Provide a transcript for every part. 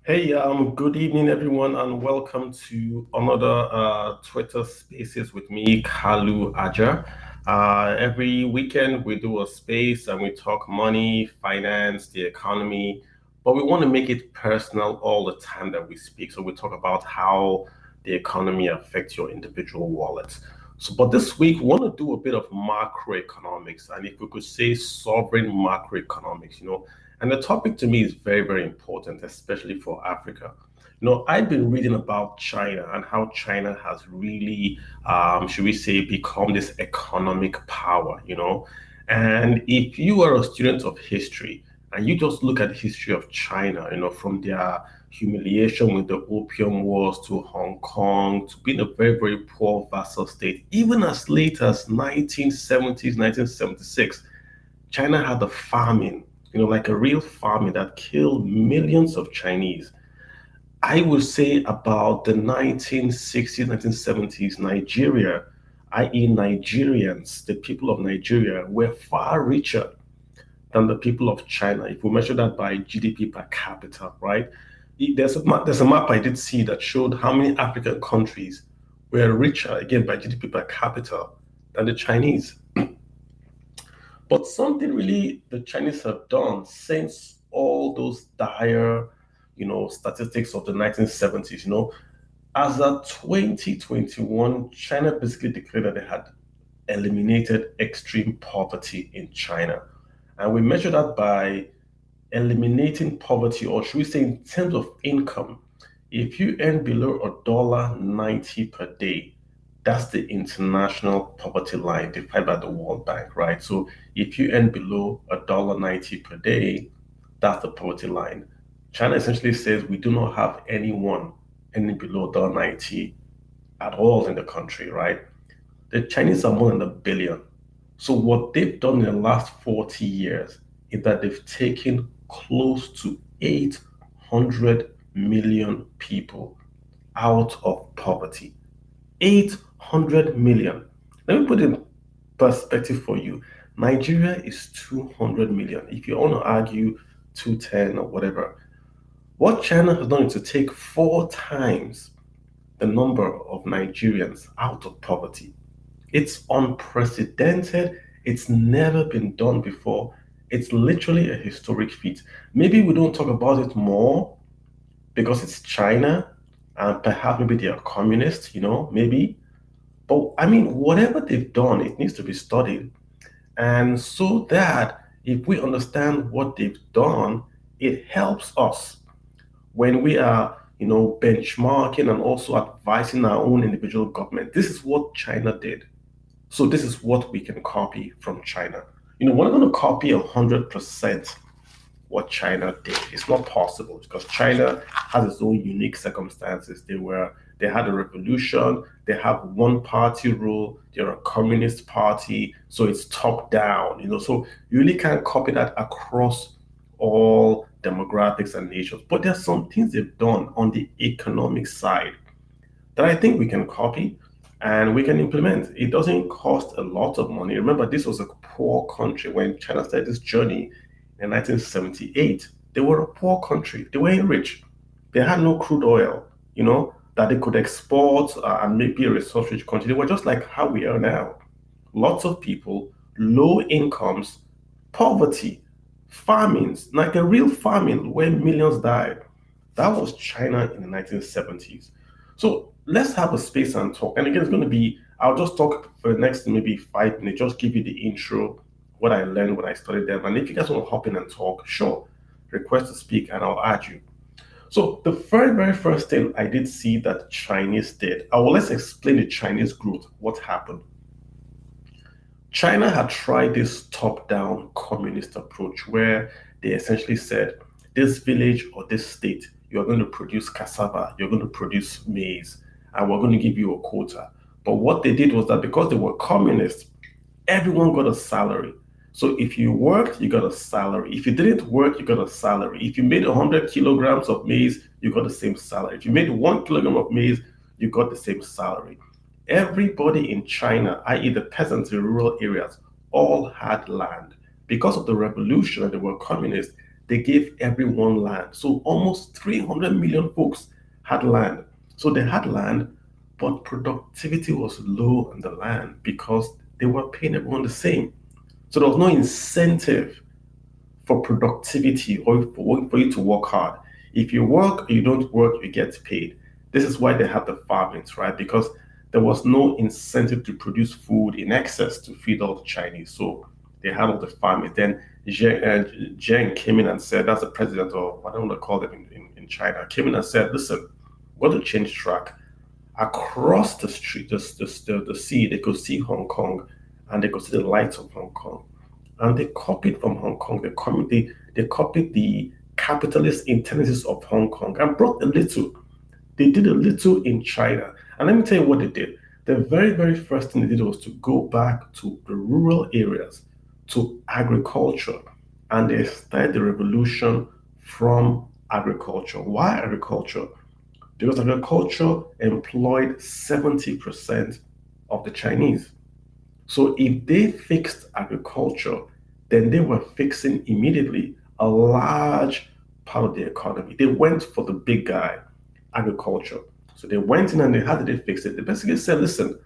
Hey, good evening, everyone, and welcome to another Twitter Spaces with me, Kalu Aja. Every weekend we do a space and we talk money, finance, the economy, but we want to make it personal all the time that we speak. So we talk about how the economy affects your individual wallet. So, but this week we want to do a bit of macroeconomics, and if we could say sovereign macroeconomics, and the topic to me is very, very important, especially for Africa. I've been reading about China and how China has really, should we say, become this economic power, And if you are a student of history and you just look at the history of China, from their humiliation with the Opium Wars to Hong Kong to being a very, very poor vassal state, even as late as 1970s, 1976, China had a famine, like a real famine that killed millions of Chinese. I would say about the 1960s, 1970s, Nigeria, i.e., Nigerians, the people of Nigeria, were far richer than the people of China. If we measure that by GDP per capita, right? There's a map I did see that showed how many African countries were richer, again, by GDP per capita than the Chinese. But something really the Chinese have done since all those dire, statistics of the 1970s, as of 2021, China basically declared that they had eliminated extreme poverty in China. And we measure that by eliminating poverty, or should we say in terms of income, if you earn below $1.90 per day, that's the international poverty line defined by the World Bank, right? So if you earn below $1.90 per day, that's the poverty line. China essentially says we do not have anyone earning below $1.90 at all in the country, right? The Chinese are more than a billion. So what they've done in the last 40 years is that they've taken close to 800 million people out of poverty. 800 million. Let me put it in perspective for you. Nigeria is 200 million. If you want to argue 210 or whatever, what China has done is to take four times the number of Nigerians out of poverty. It's unprecedented. It's never been done before. It's literally a historic feat. Maybe we don't talk about it more because it's China and perhaps maybe they are communists, maybe. But I mean, whatever they've done, it needs to be studied. And so that if we understand what they've done, it helps us when we are, benchmarking and also advising our own individual government. This is what China did. So this is what we can copy from China. We're not going to copy 100% what China did. It's not possible because China has its own unique circumstances. They had a revolution, they have one party rule, they're a communist party, so it's top down, so you really can't copy that across all demographics and nations. But there's some things they've done on the economic side that I think we can copy and we can implement. It doesn't cost a lot of money. Remember, this was a poor country when China started this journey in 1978. They were a poor country. They weren't rich. They had no crude oil, that they could export and maybe a resource-rich country. They were just like how we are now. Lots of people, low incomes, poverty, famines, like a real famine where millions died. That was China in the 1970s. So let's have a space and talk. And again, it's going to be, I'll just talk for the next maybe 5 minutes, just give you the intro, what I learned when I studied them. And if you guys want to hop in and talk, sure, request to speak and I'll add you. So the very, very first thing I did see that Chinese did, let's explain the Chinese growth, what happened. China had tried this top-down communist approach where they essentially said, this village or this state, you're going to produce cassava, you're going to produce maize, and we're going to give you a quota. But what they did was that because they were communists, everyone got a salary. So if you worked, you got a salary. If you didn't work, you got a salary. If you made 100 kilograms of maize, you got the same salary. If you made 1 kilogram of maize, you got the same salary. Everybody in China, i.e., the peasants in rural areas, all had land. Because of the revolution and they were communists, they gave everyone land. So almost 300 million folks had land. So they had land, but productivity was low on the land because they were paying everyone the same. So there was no incentive for productivity or for you to work hard. If you work or you don't work, you get paid. This is why they had the famines, right? Because there was no incentive to produce food in excess to feed all the Chinese. So they had all the famines. Then Zheng came in and said, that's the president, or what I want to call them in China, came in and said, listen, we're going to change track. Across the street, the sea, they could see Hong Kong and they could see the lights of Hong Kong. And they copied from Hong Kong. They copied the capitalist intendencies of Hong Kong and brought a little. They did a little in China. And let me tell you what they did. The very, very first thing they did was to go back to the rural areas, to agriculture. And they started the revolution from agriculture. Why agriculture? Because agriculture employed 70% of the Chinese. So if they fixed agriculture, then they were fixing immediately a large part of the economy. They went for the big guy, agriculture. So they went in and how did they fix it? They basically said, listen,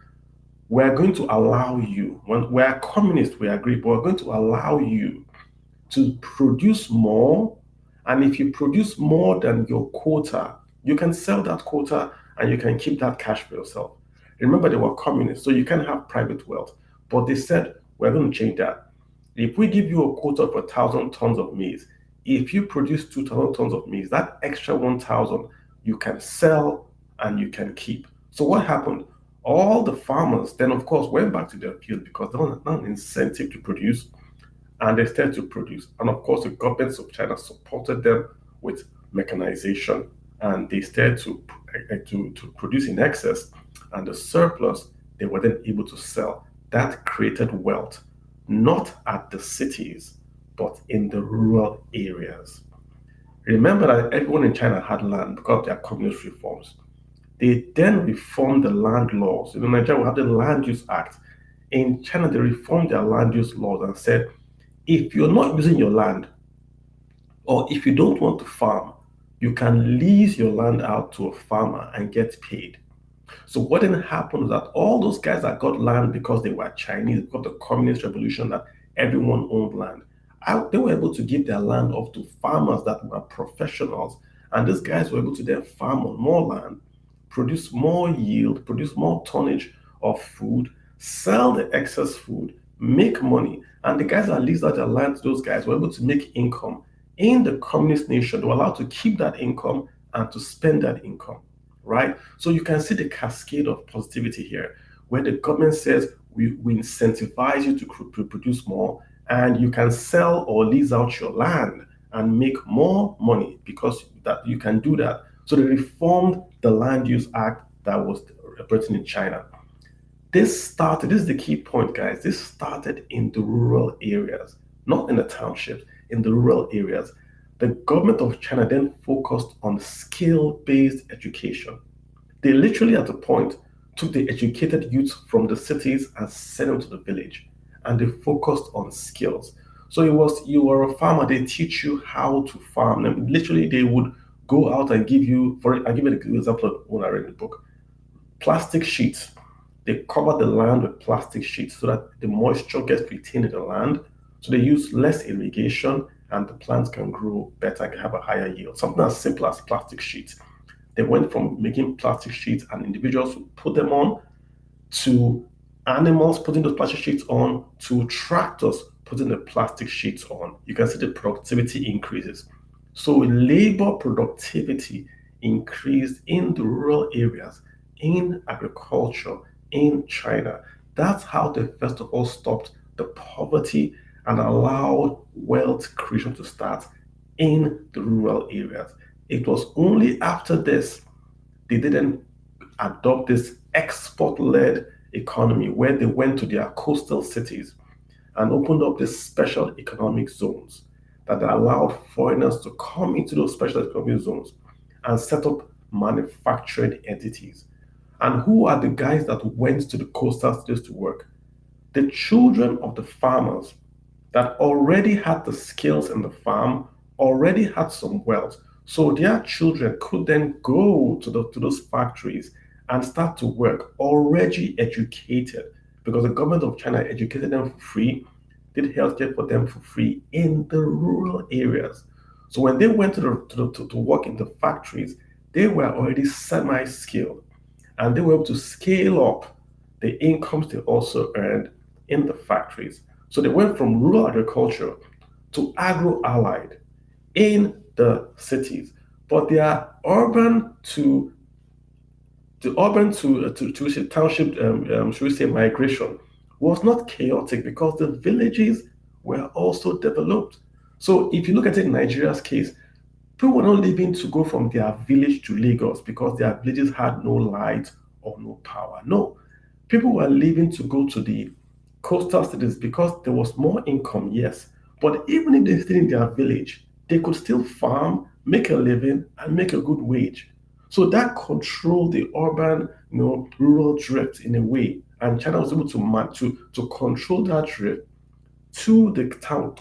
we're going to allow you, when we're communists, we agree, but we're going to allow you to produce more. And if you produce more than your quota, you can sell that quota and you can keep that cash for yourself. Remember, they were communists, so you can have private wealth. But they said, we're going to change that. If we give you a quota of 1,000 tons of maize, if you produce 2,000 tons of maize, that extra 1,000 you can sell and you can keep. So what happened? All the farmers then, of course, went back to their field because there was not an incentive to produce, and they started to produce. And of course, the governments of China supported them with mechanization, and they started to produce in excess, and the surplus they were then able to sell. That created wealth, not at the cities, but in the rural areas. Remember that everyone in China had land because of their communist reforms. They then reformed the land laws. In Nigeria, we have the Land Use Act. In China, they reformed their land use laws and said, if you're not using your land, or if you don't want to farm, you can lease your land out to a farmer and get paid. So what then happened was that all those guys that got land because they were Chinese, because of the communist revolution that everyone owned land, they were able to give their land off to farmers that were professionals. And these guys were able to then farm on more land, produce more yield, produce more tonnage of food, sell the excess food, make money. And the guys that leased out their land to those guys were able to make income. In the communist nation, they were allowed to keep that income and to spend that income, right? So you can see the cascade of positivity here, where the government says we incentivize you to produce more, and you can sell or lease out your land and make more money because that you can do that. So they reformed the Land Use Act that was written in China. This is the key point, guys. This started in the rural areas, not in the townships, in the rural areas. The government of China then focused on skill-based education. They literally at the point took the educated youth from the cities and sent them to the village, and they focused on skills. So you were a farmer, they teach you how to farm. And literally they would go out and I'll give you an example of when I read the book. Plastic sheets. They cover the land with plastic sheets so that the moisture gets retained in the land. So they use less irrigation and the plants can grow better and have a higher yield. Something as simple as plastic sheets. They went from making plastic sheets and individuals would put them on to animals putting those plastic sheets on to tractors putting the plastic sheets on. You can see the productivity increases. So labor productivity increased in the rural areas, in agriculture, in China. That's how they first of all stopped the poverty and allowed wealth creation to start in the rural areas. It was only after this they didn't adopt this export-led economy where they went to their coastal cities and opened up these special economic zones that allowed foreigners to come into those special economic zones and set up manufacturing entities. And who are the guys that went to the coastal cities to work? The children of the farmers that already had the skills in the farm already had some wealth. So their children could then go to those factories and start to work already educated because the government of China educated them for free, did healthcare for them for free in the rural areas. So when they went to work in the factories, they were already semi-skilled and they were able to scale up the incomes they also earned in the factories. So they went from rural agriculture to agro-allied in the cities, but they are urban to to township, should we say, migration was not chaotic because the villages were also developed. So if you look at it in Nigeria's case, people were not leaving to go from their village to Lagos because their villages had no light or no power. No, people were leaving to go to the coastal cities because there was more income, yes. But even if they stayed in their village, they could still farm, make a living, and make a good wage. So that controlled the urban, rural drift in a way. And China was able to control that drift to the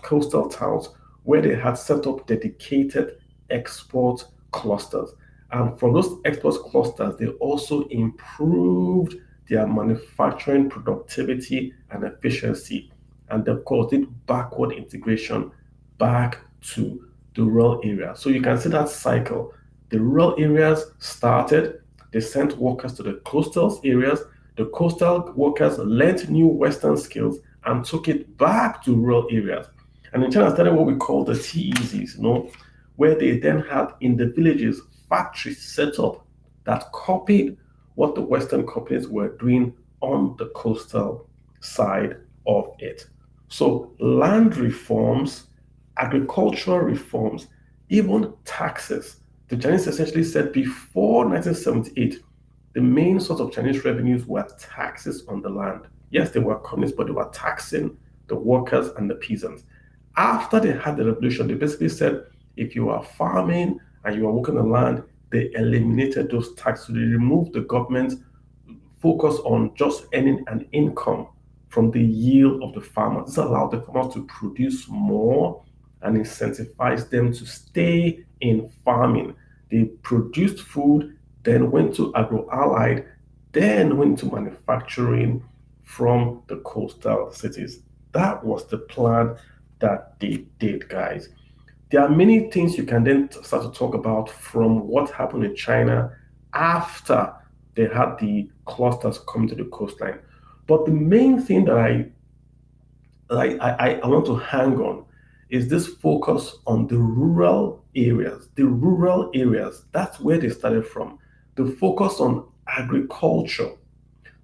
coastal towns where they had set up dedicated export clusters. And from those export clusters, they also improved their manufacturing productivity and efficiency. And of course, did backward integration back to the rural area. So you can see that cycle. The rural areas started, they sent workers to the coastal areas. The coastal workers learned new Western skills and took it back to rural areas. And in China started what we call the TEZs, where they then had in the villages factories set up that copied what the Western companies were doing on the coastal side of it. So land reforms, agricultural reforms, even taxes. The Chinese essentially said before 1978, the main source of Chinese revenues were taxes on the land. Yes, they were communists, but they were taxing the workers and the peasants. After they had the revolution, they basically said if you are farming and you are working the land, they eliminated those taxes. So they removed the government's focus on just earning an income from the yield of the farmers. This allowed the farmers to produce more and incentivized them to stay in farming. They produced food, then went to agro-allied, then went to manufacturing from the coastal cities. That was the plan that they did, guys. There are many things you can then start to talk about from what happened in China after they had the clusters come to the coastline. But the main thing that I want to hang on is this focus on the rural areas. The rural areas, that's where they started from. The focus on agriculture,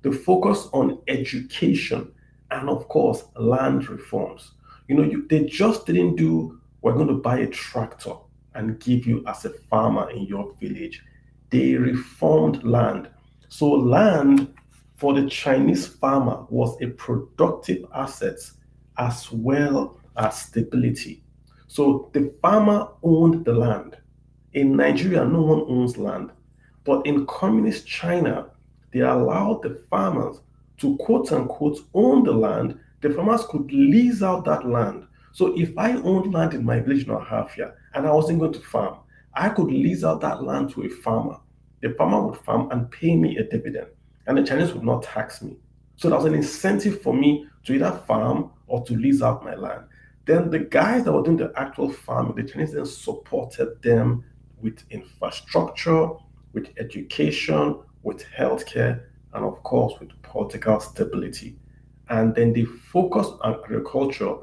the focus on education, and of course, land reforms. They just didn't do, we're going to buy a tractor and give you as a farmer in your village. They reformed land. So land for the Chinese farmer was a productive asset as well as stability. So the farmer owned the land. In Nigeria, no one owns land. But in communist China, they allowed the farmers to quote unquote own the land. The farmers could lease out that land. So if I owned land in my village in Ohafia and I wasn't going to farm, I could lease out that land to a farmer. The farmer would farm and pay me a dividend, and the Chinese would not tax me. So that was an incentive for me to either farm or to lease out my land. Then the guys that were doing the actual farming, the Chinese then supported them with infrastructure, with education, with healthcare, and of course with political stability. And then they focused on agriculture.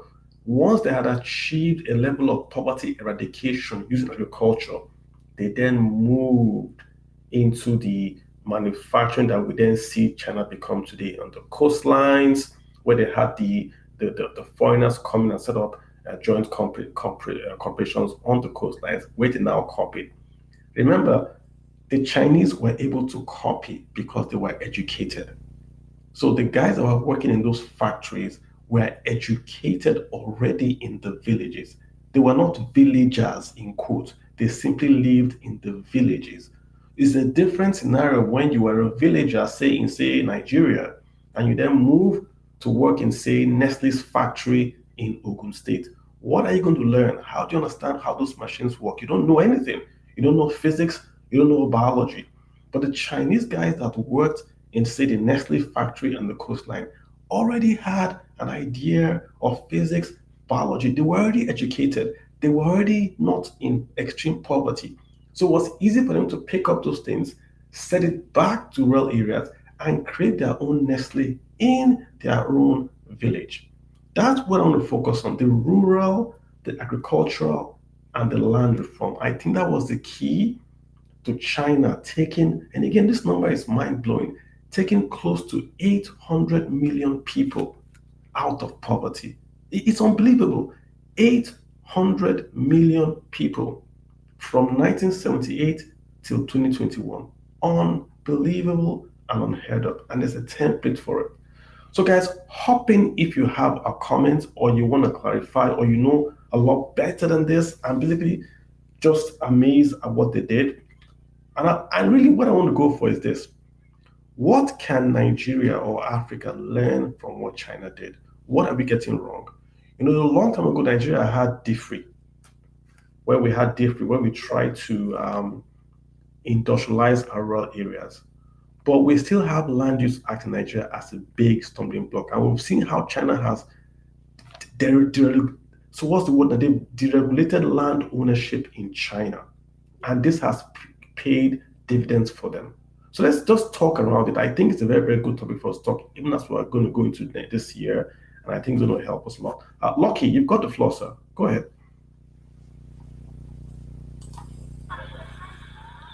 Once they had achieved a level of poverty eradication using agriculture, they then moved into the manufacturing that we then see China become today on the coastlines, where they had the foreigners coming and set up joint corporations on the coastlines, where they now copied. Remember, the Chinese were able to copy because they were educated. So the guys that were working in those factories were educated already in the villages. They were not villagers, in quote. They simply lived in the villages. It's a different scenario when you were a villager, say in Nigeria, and you then move to work in say Nestle's factory in Ogun State. What are you going to learn? How do you understand how those machines work? You don't know anything. You don't know physics. You don't know biology. But the Chinese guys that worked in, say, the Nestle factory on the coastline already had an idea of physics, biology. They were already educated. They were already not in extreme poverty. So it was easy for them to pick up those things, set it back to rural areas, and create their own Nestle in their own village. That's what I want to focus on, the rural, the agricultural, and the land reform. I think that was the key to China taking, and again, this number is mind blowing, taking close to 800 million people out of poverty. It's unbelievable. 800 million people from 1978 till 2021. Unbelievable and unheard of. And there's a template for it. So, guys, hop in if you have a comment or you want to clarify or you know a lot better than this. I'm basically just amazed at what they did. And really, what I want to go for is this. What can Nigeria or Africa learn from what China did? What are we getting wrong? A long time ago, Nigeria had D-Free, where we tried to industrialize our rural areas. But we still have Land Use Act in Nigeria as a big stumbling block. And we've seen how China has, so what's the word? That they've deregulated land ownership in China. And this has paid dividends for them. So let's just talk around it. I think it's a very, very good topic for us to talk, even as we're going to go into this year. And I think it's going to help us a lot. Lucky, you've got the floor, sir. Go ahead.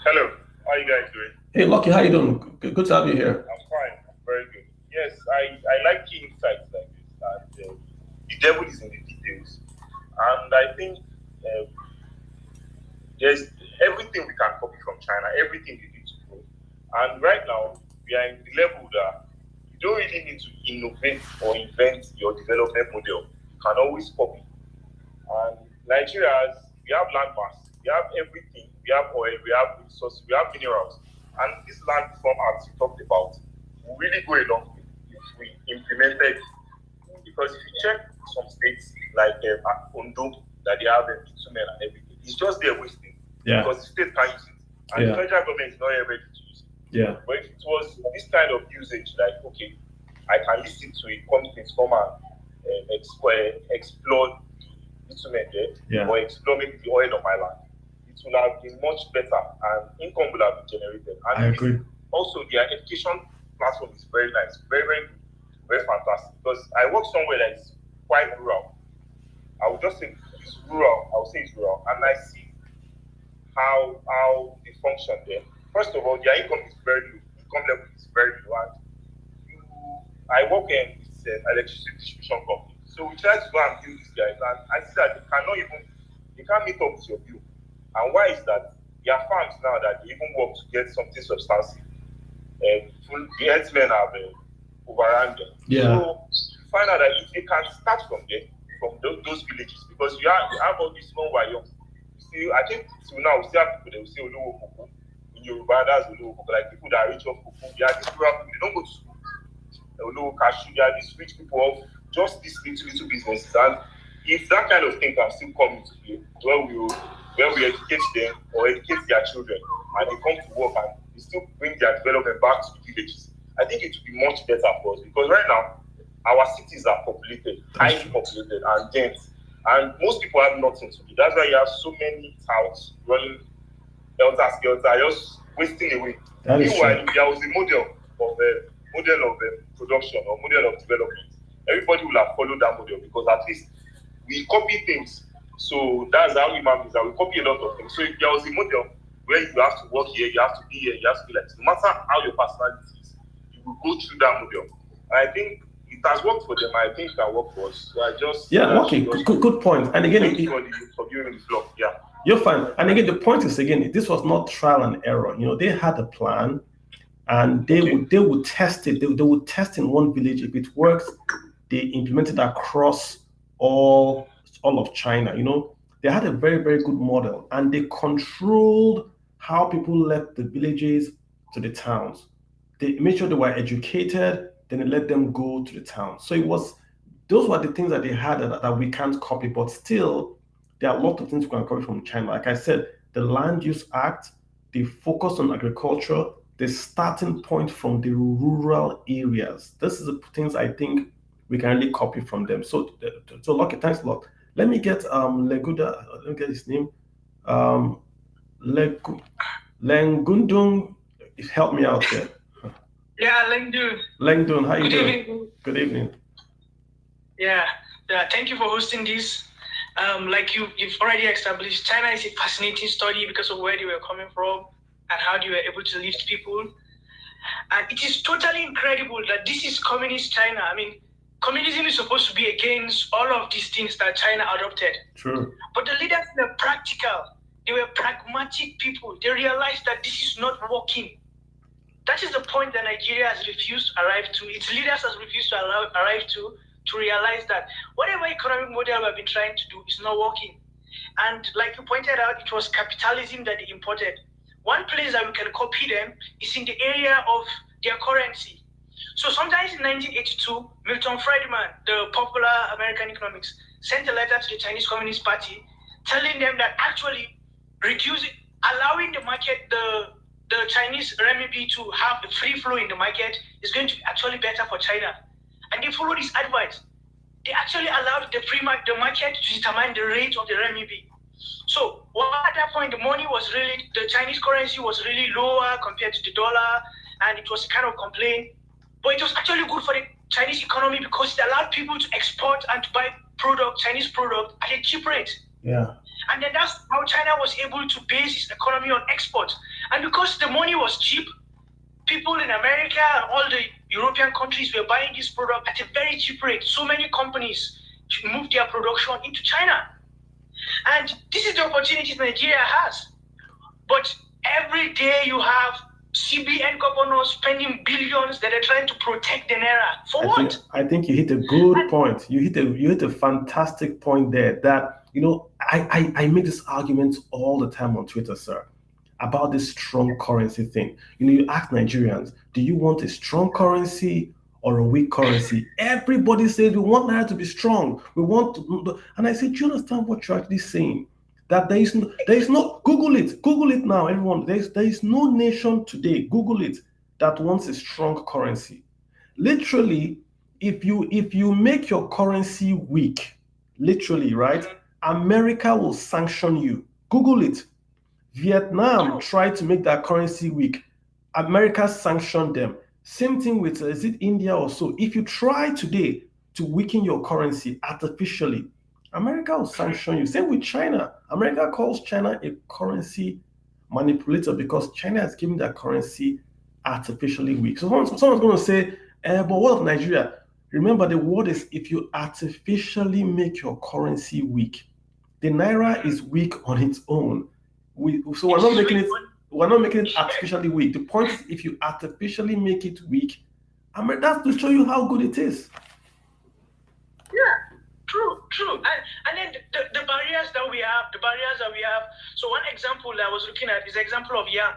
Hello, how are you guys doing? Hey, Lucky, how you doing? Good to have you here. I'm fine, I'm very good. Yes, I like key insights like this, and the devil is in the details. And I think there's everything we can copy from China, everything they need to grow. And right now, we are in the level that you don't really need to innovate or invent your development model. You can always copy. And Nigeria has, we have land mass, we have everything, we have oil, we have resources, we have minerals. And this land reform act you talked about will really go a long way if we implemented it. Because if you check some states like Ondo, that they have bitumen and everything, it's just there wasting. Yeah. Because the state can't use it. And the federal government is not yet ready to use it. Yeah. But if it was this kind of usage, like, okay, I can listen to a company come and explore bitumen there, or explore maybe the oil on my land, it will have been much better and income will have been generated. And I agree. Also, their education platform is very nice, very, very good, very fantastic. Because I work somewhere that is quite rural. I would just say it's rural. I would say it's rural, and I see how they function there. First of all, their income is very low. Income level is very low. And I work in this electricity distribution company, so we try to go and build these guys, and I see that they can't meet up with your bill. And why is that? There are farms now that they even work to get something substantive. The herdsmen have overrun them. Yeah. So you find out that if they can start from there, from those villages, because you have all these small wayo. See, I think till now we still have people that will say Olowo Koko. In Yoruba, that's Olowo Koko. Like people that are rich off Koko, they are these rural people, they don't go to school. Olowo Cashew, they are these rich people of just these little businesses. And if that kind of thing can still come into play, where we educate them or educate their children, and they come to work and they still bring their development back to the villages, I think it will be much better for us, because right now our cities are populated, highly populated and dense, and most people have nothing to do. That's why you have so many touts running helter-skelter, just wasting away. Meanwhile, there was a model of production or model of development. Everybody will have followed that model, because at least we copy things. So that's how human beings are. We copy a lot of things. So if there was a model where you have to work here, you have to be here, you have to be like this, no matter how your personality is, you will go through that model. And I think it has worked for them. I think it can work for us. So I just okay, good point. And again, for giving the floor. Yeah, you're fine. And again, the point is, again, this was not trial and error. They had a plan, and they would test it. They would test in one village. If it works, they implemented across all of China. They had a very, very good model, and they controlled how people left the villages to the towns. They made sure they were educated, then they let them go to the towns. So those were the things that they had that we can't copy, but still, there are a lot of things we can copy from China. Like I said, the Land Use Act, the focus on agriculture, the starting point from the rural areas. This is the things I think we can really copy from them. So Lucky, thanks a lot. Let me get Leguda, let me get his name. Lengundung, help me out here. Yeah, Lengdun. Lengdun, how you Good doing? evening. Good evening. Yeah, thank you for hosting this. Like you've already established, China is a fascinating study because of where they were coming from and how they were able to lift people. And it is totally incredible that this is communist China. I mean, communism is supposed to be against all of these things that China adopted. True. But the leaders were practical. They were pragmatic people. They realized that this is not working. That is the point that Nigeria has refused to arrive to. Its leaders has refused to arrive to realize that whatever economic model we've been trying to do is not working. And like you pointed out, it was capitalism that they imported. One place that we can copy them is in the area of their currency. So sometimes in 1982, Milton Friedman, the popular American economics, sent a letter to the Chinese Communist Party telling them that actually allowing the market, the Chinese renminbi to have a free flow in the market is going to be actually better for China. And they followed his advice. They actually allowed the market to determine the rate of the renminbi. So at that point, the Chinese currency was really lower compared to the dollar, and it was kind of complaint. But it was actually good for the Chinese economy because it allowed people to export and to buy Chinese product at a cheap rate. Yeah. And then that's how China was able to base its economy on export. And because the money was cheap, people in America and all the European countries were buying this product at a very cheap rate. So many companies moved their production into China. And this is the opportunities Nigeria has. But every day you have CBN governors spending billions that are trying to protect the naira. For what? I think you hit a good point. You hit a fantastic point there that, I make this argument all the time on Twitter, sir, about this strong currency thing. You ask Nigerians, do you want a strong currency or a weak currency? Everybody says we want naira to be strong. And I say, do you understand what you're actually saying? That there is no Google it now, everyone. There is no nation today, Google it, that wants a strong currency. Literally, if you make your currency weak, literally, right? America will sanction you. Google it. Vietnam tried to make that currency weak. America sanctioned them. Same thing with, is it India or so? If you try today to weaken your currency artificially, America will sanction you. Same with China. America calls China a currency manipulator because China has given that currency artificially weak. So someone's going to say, but what of Nigeria? Remember, the word is if you artificially make your currency weak. The naira is weak on its own. We're not making it artificially weak. The point is, if you artificially make it weak, that's to show you how good it is. Yeah, true. And then the barriers that we have. So one example that I was looking at is the example of yam.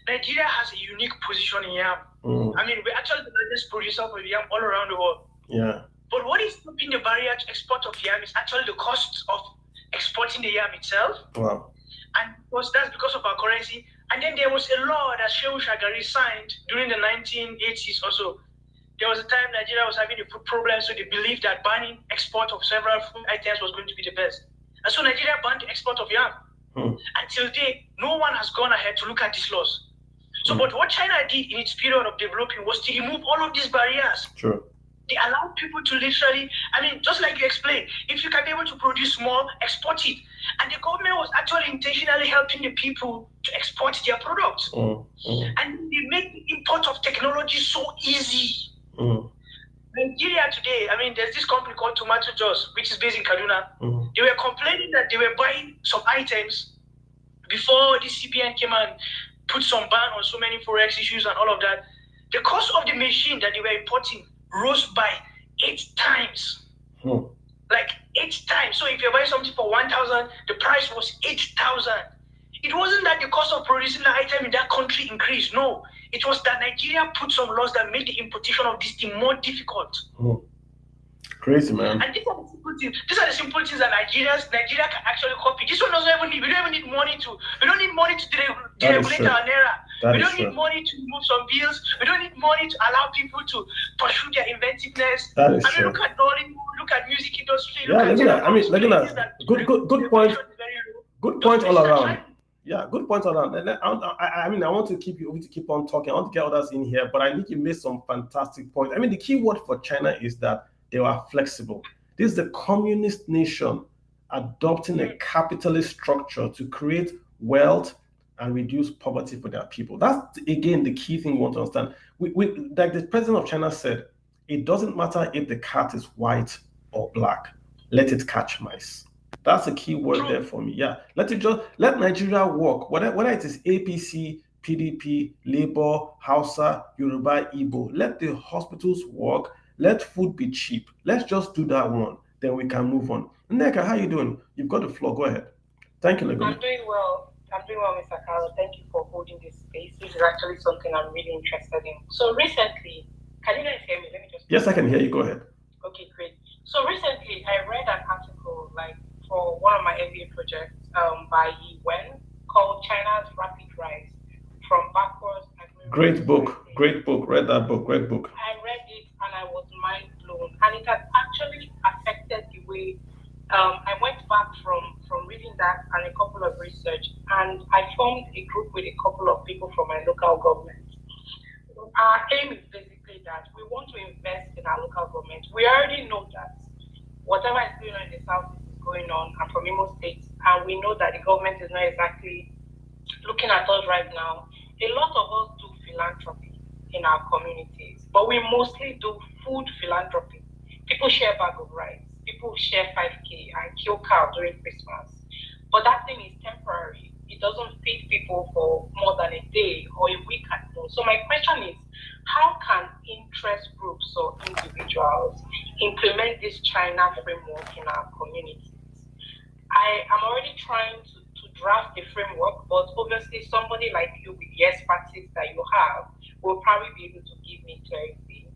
Nigeria has a unique position in yam. I mean, we're actually the largest producer of yam all around the world. Yeah. But what is stopping the barrier to export of yam is actually the cost of exporting the yam itself. Wow. And that's because of our currency. And then there was a law that Shehu Shagari signed during the 1980s or so. There was a time Nigeria was having a food problem, so they believed that banning export of several food items was going to be the best. And so Nigeria banned the export of yam. Until today, no one has gone ahead to look at these laws. So, but what China did in its period of developing was to remove all of these barriers. True. They allowed people to literally, just like you explained, if you can be able to produce more, export it. And the government was actually intentionally helping the people to export their products. And they made the import of technology so easy. Nigeria today, there's this company called Tomato Juice, which is based in Kaduna. They were complaining that they were buying some items before the CBN came and put some ban on so many forex issues and all of that. The cost of the machine that they were importing rose by 8 times. Like 8 times. So if you're buying something for 1,000, the price was 8,000. It wasn't that the cost of producing the item in that country increased. No, it was that Nigeria put some laws that made the importation of this thing more difficult. Crazy, man. And these are the simple things. These are the simple things that Nigeria can actually copy. This one doesn't even need. We don't even need money to. We don't need money to deregulate our naira. We don't need money to remove some bills. We don't need money to allow people to pursue their inventiveness. That is true. Look at Nollywood, look at music industry. Yeah, look at that. Good point. Good point all around. Yeah, good point all around. I want to keep on talking. I want to get others in here, but I think you made some fantastic points. I mean, the key word for China is that they are flexible. This is the communist nation adopting a capitalist structure to create wealth and reduce poverty for their people. That's, again, the key thing we want to understand. Like the president of China said, it doesn't matter if the cat is white or black. Let it catch mice. That's a key word there for me. Yeah, let Nigeria work. Whether it is APC, PDP, Labour, Hausa, Yoruba, Igbo, let the hospitals work. Let food be cheap. Let's just do that one. Then we can move on. Nneka, how you doing? You've got the floor. Go ahead. Thank you, Lagos. I'm doing well, Mr. Carlo. Thank you for holding this space. This is actually something I'm really interested in. So recently, can you guys hear me? Let me just. Yes, I can hear you. Go ahead. Okay, great. So recently, I read an article for one of my MBA projects by Yi Wen called China's Rapid Rise from Backwards. Great book. Read that book. Great book. I read it and I was mind blown. And it has actually affected the way I went back from reading that and a couple of research, and I formed a group with a couple of people from my local government. Our aim is basically that we want to invest in our local government. We already know that whatever is going on in the south is going on. I'm from Imo State, and we know that the government is not exactly looking at us right now. A lot of us do philanthropy in our communities, but we mostly do food philanthropy. People share bag of rice, people share 5K and kill cow during Christmas. But that thing is temporary. It doesn't feed people for more than a day or a week at most. So my question is, how can interest groups or individuals implement this China framework in our communities? I am already trying to draft the framework, but obviously somebody like you with the expertise that you have will probably be able to give me clarity.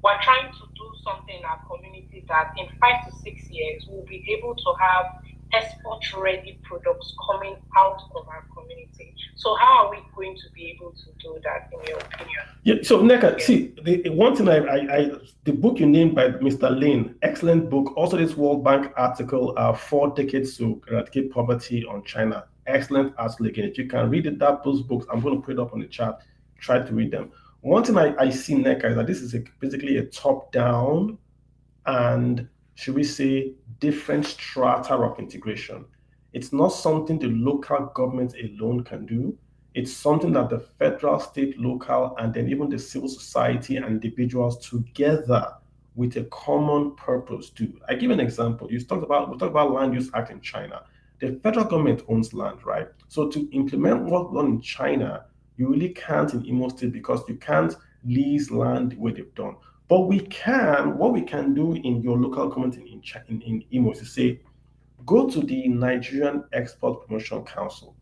We're trying to do something in our community that in 5 to 6 years we'll be able to have export-ready products coming out of our community. So how are we going to be able to do that, in your opinion? Yeah. So Nneka, see, the one thing the book you named by Mr. Lin, excellent book. Also, this World Bank article, 4 Decades to Eradicate Poverty on China. Excellent article again. If you can read it, those books, I'm going to put it up on the chat. Try to read them. One thing I see, Nneka, is that this is basically a top-down and, should we say, different strata of integration. It's not something the local government alone can do. It's something that the federal, state, local, and then even the civil society and individuals together with a common purpose do. I give an example. We talked about Land Use Act in China. The federal government owns land, right? So to implement what's done in China, you really can't in Imo State because you can't lease land the way they've done. But what we can do in your local government in Imo is to say, go to the Nigerian Export Promotion Council.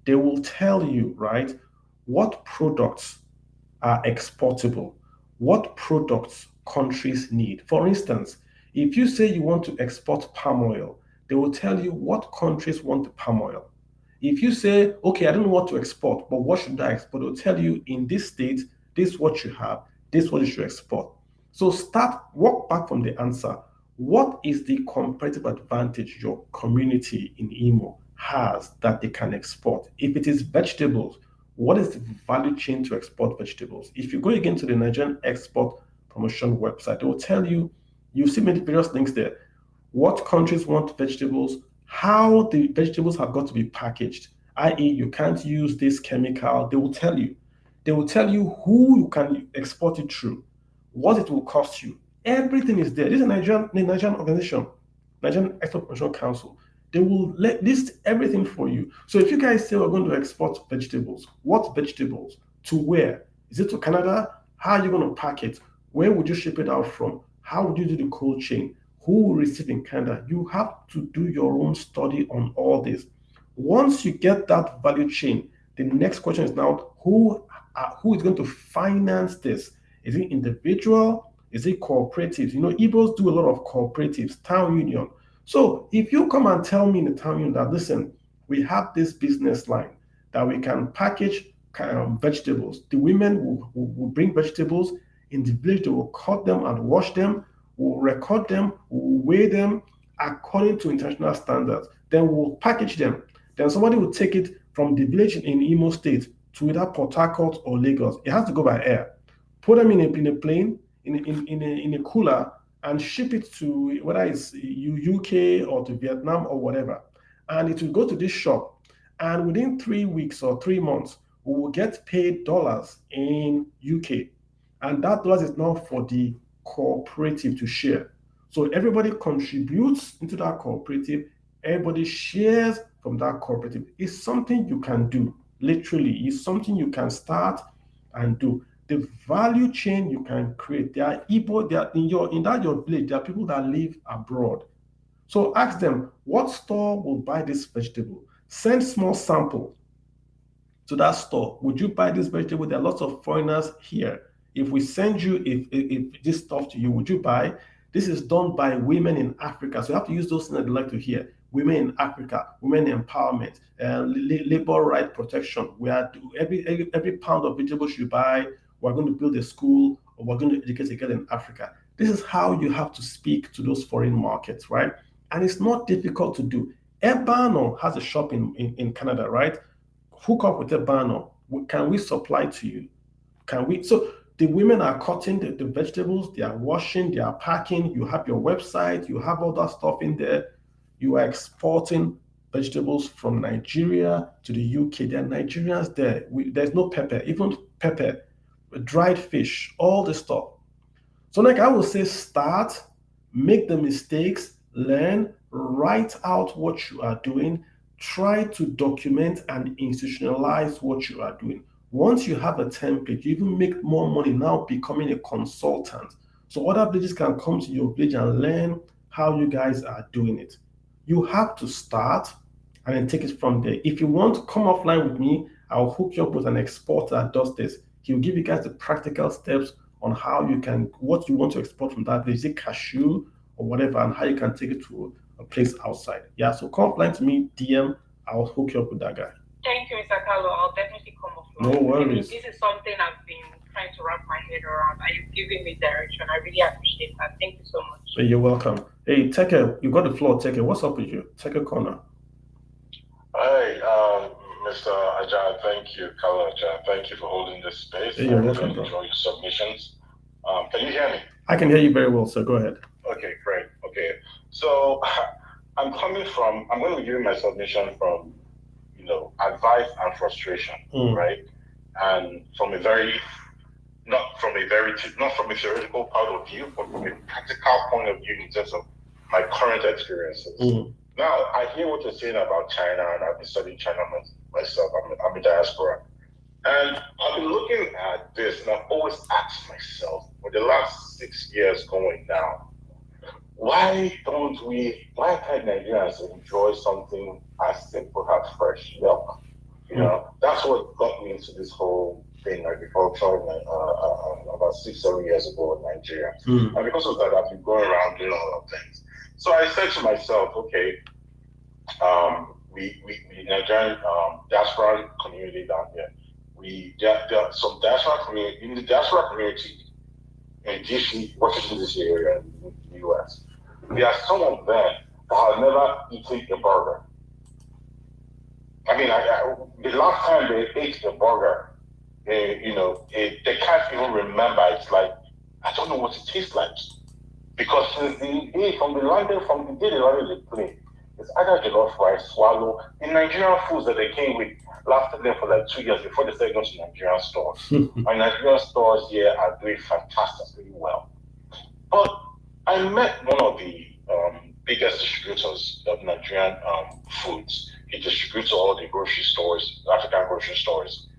They will tell you, right, what products are exportable, what products countries need. For instance, if you say you want to export palm oil, they will tell you what countries want the palm oil. If you say, okay, I don't know what to export, but what should I export? They'll tell you in this state, this is what you have, this is what you should export. So walk back from the answer. What is the competitive advantage your community in Imo has that they can export? If it is vegetables, what is the value chain to export vegetables? If you go again to the Nigerian Export Promotion website, they will tell you, you see many various links there, what countries want vegetables, how the vegetables have got to be packaged, i.e. you can't use this chemical. They will tell you. They will tell you who you can export it through, what it will cost you. Everything is there. This is a Nigerian organization, Nigerian Export Promotion Council. They will list everything for you. So if you guys say we're going to export vegetables, what vegetables? To where? Is it to Canada? How are you going to pack it? Where would you ship it out from? How would you do the cold chain? Who will receive in Canada? You have to do your own study on all this. Once you get that value chain, the next question is now, who is going to finance this? Is it individual? Is it cooperatives? Igbos do a lot of cooperatives, town union. So if you come and tell me in the town union that, listen, we have this business line that we can package vegetables. The women will bring vegetables in the village. They will cut them and wash them. We'll record them. We'll weigh them according to international standards. Then we'll package them. Then somebody will take it from the village in Imo State to either Port Harcourt or Lagos. It has to go by air. Put them in a plane, in a cooler, and ship it to whether it's UK or to Vietnam or whatever. And it will go to this shop. And within 3 weeks or 3 months, we will get paid dollars in UK. And that dollars is now for the cooperative to share. So everybody contributes into that cooperative. Everybody shares from that cooperative. It's something you can do. Literally, it's something you can start and do. The value chain you can create. There are Igbo, your village, there are people that live abroad. So ask them, what store will buy this vegetable? Send small sample to that store. Would you buy this vegetable? There are lots of foreigners here. If we send you if this stuff to you, would you buy? This is done by women in Africa. So you have to use those things that they like to hear. Women in Africa, women empowerment, labor right protection. We are every pound of vegetables you buy, we're going to build a school, or we're going to educate a girl in Africa. This is how you have to speak to those foreign markets, right? And it's not difficult to do. Ebano has a shop in Canada, right? Hook up with Ebano. Can we supply to you? Can we? So the women are cutting the vegetables, they are washing, they are packing. You have your website, you have all that stuff in there. You are exporting vegetables from Nigeria to the UK. There are Nigerians there. There's no pepper, even pepper, dried fish, all this stuff. So like I would say, start, make the mistakes, learn, write out what you are doing, try to document and institutionalize what you are doing. Once you have a template, you even make more money now becoming a consultant. So other villages can come to your village and learn how you guys are doing it. You have to start and then take it from there. If you want to come offline with me, I'll hook you up with an exporter that does this. He'll give you guys the practical steps on how you can, what you want to export from that village, is it cashew or whatever, and how you can take it to a place outside. Yeah, so come offline to me, DM, I'll hook you up with that guy. Thank you, Mr. Carlo. I'll definitely come offline. No worries. This is something I've been trying to wrap my head around, and you've given me direction. I really appreciate that. Thank you so much. Hey, you're welcome. Hey, Teke, you got the floor. Teke, what's up with you? Teke Corner. Hi, Mr. Ajay, thank you, Carlo Ajay. Thank you for holding this space. Hey, you're welcome, bro. Enjoy your submissions. Can you hear me? I can hear you very well, so go ahead. Okay, great. Okay, so I'm going to give you my submission from, advice and frustration, right? And from not from a theoretical point of view, but from a practical point of view in terms of my current experiences. Now, I hear what you're saying about China, and I've been studying China myself. I'm a diaspora. And I've been looking at this, and I've always asked myself, for the last 6 years going now, why can't Nigerians enjoy something as simple as fresh milk? That's what got me into this whole thing, agriculture, about 6-7 years ago in Nigeria. And because of that, I've been going around doing a lot of things. So I said to myself, okay, we Nigerian diaspora community down here. There are some diaspora community in the diaspora community in DC, Washington DC area in the US. There are some of them that have never eaten a burger. I mean, the last time they ate a burger, they can't even remember. It's like, I don't know what it tastes like. Because from the day they landed the plane, it's either jollof rice, swallow. The Nigerian foods that they came with lasted them for like 2 years before they started going to Nigerian stores. And Nigerian stores here are doing fantastically well. But I met one of the biggest distributors of Nigerian foods. He distributes all the grocery stores, African grocery stores.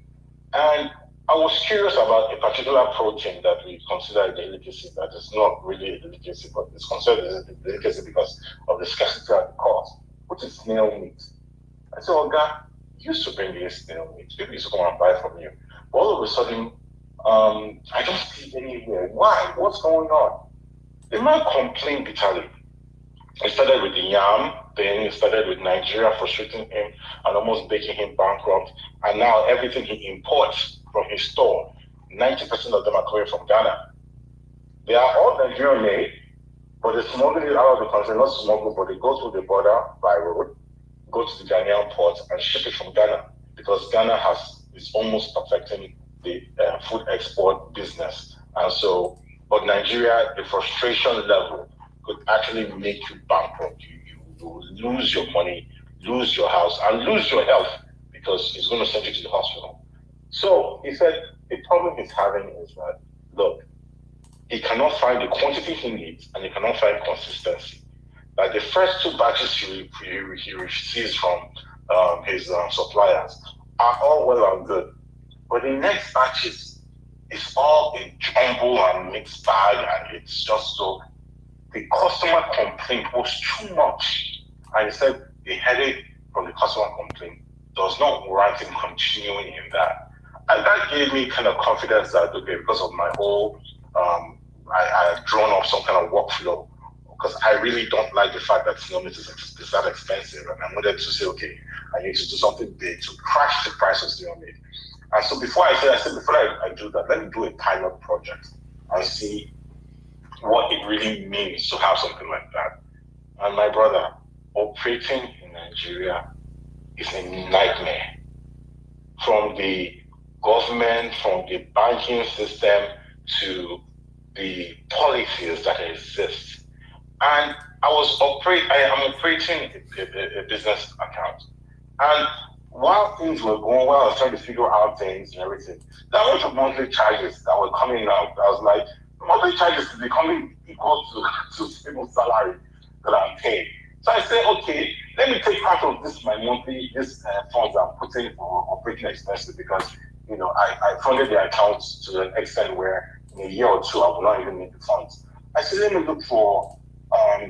And I was curious about a particular protein that we consider a delicacy that is not really a delicacy, but it's considered a delicacy because of the scarcity and the cost, which is snail meat. I said, oh God, you used to bring me snail meat. People used to come and buy from you. But all of a sudden, I don't see anywhere. Why? What's going on? The man complained bitterly. It started with the yam, then it started with Nigeria frustrating him and almost making him bankrupt. And now everything he imports from his store, 90% of them are coming from Ghana. They are all Nigerian made, but they smuggle it out of the country, not smuggle, but they go through the border by road, go to the Ghanaian port and ship it from Ghana because Ghana is almost perfecting the food export business. And so, but Nigeria, the frustration level could actually make you bankrupt. You lose your money, lose your house, and lose your health because it's going to send you to the hospital. So he said the problem he's having is that, look, he cannot find the quantity he needs and he cannot find consistency. Like the first two batches he receives from his suppliers are all well and good. But the next batches is all a jumble and mixed bag, and it's just so the customer complaint was too much. And he said the headache from the customer complaint does not warrant him continuing in that. And that gave me kind of confidence that, okay, because of my whole, I had drawn up some kind of workflow because I really don't like the fact that meat is that expensive. And I wanted to say, okay, I need to do something big to crash the price of snail meat. And so before I do that, let me do a pilot project and see what it really means to have something like that. And my brother, operating in Nigeria is a nightmare. From the government, from the banking system to the policies that exist. And I am operating a business account. And while things were going well, I was trying to figure out things and everything. There were a bunch of monthly charges that were coming out. I was like, monthly charges is becoming equal to stable salary that I'm paying. So I said, okay, let me take part of this funds I'm putting for operating expenses because I funded the accounts to an extent where in a year or two I will not even need the funds. I said, let me look for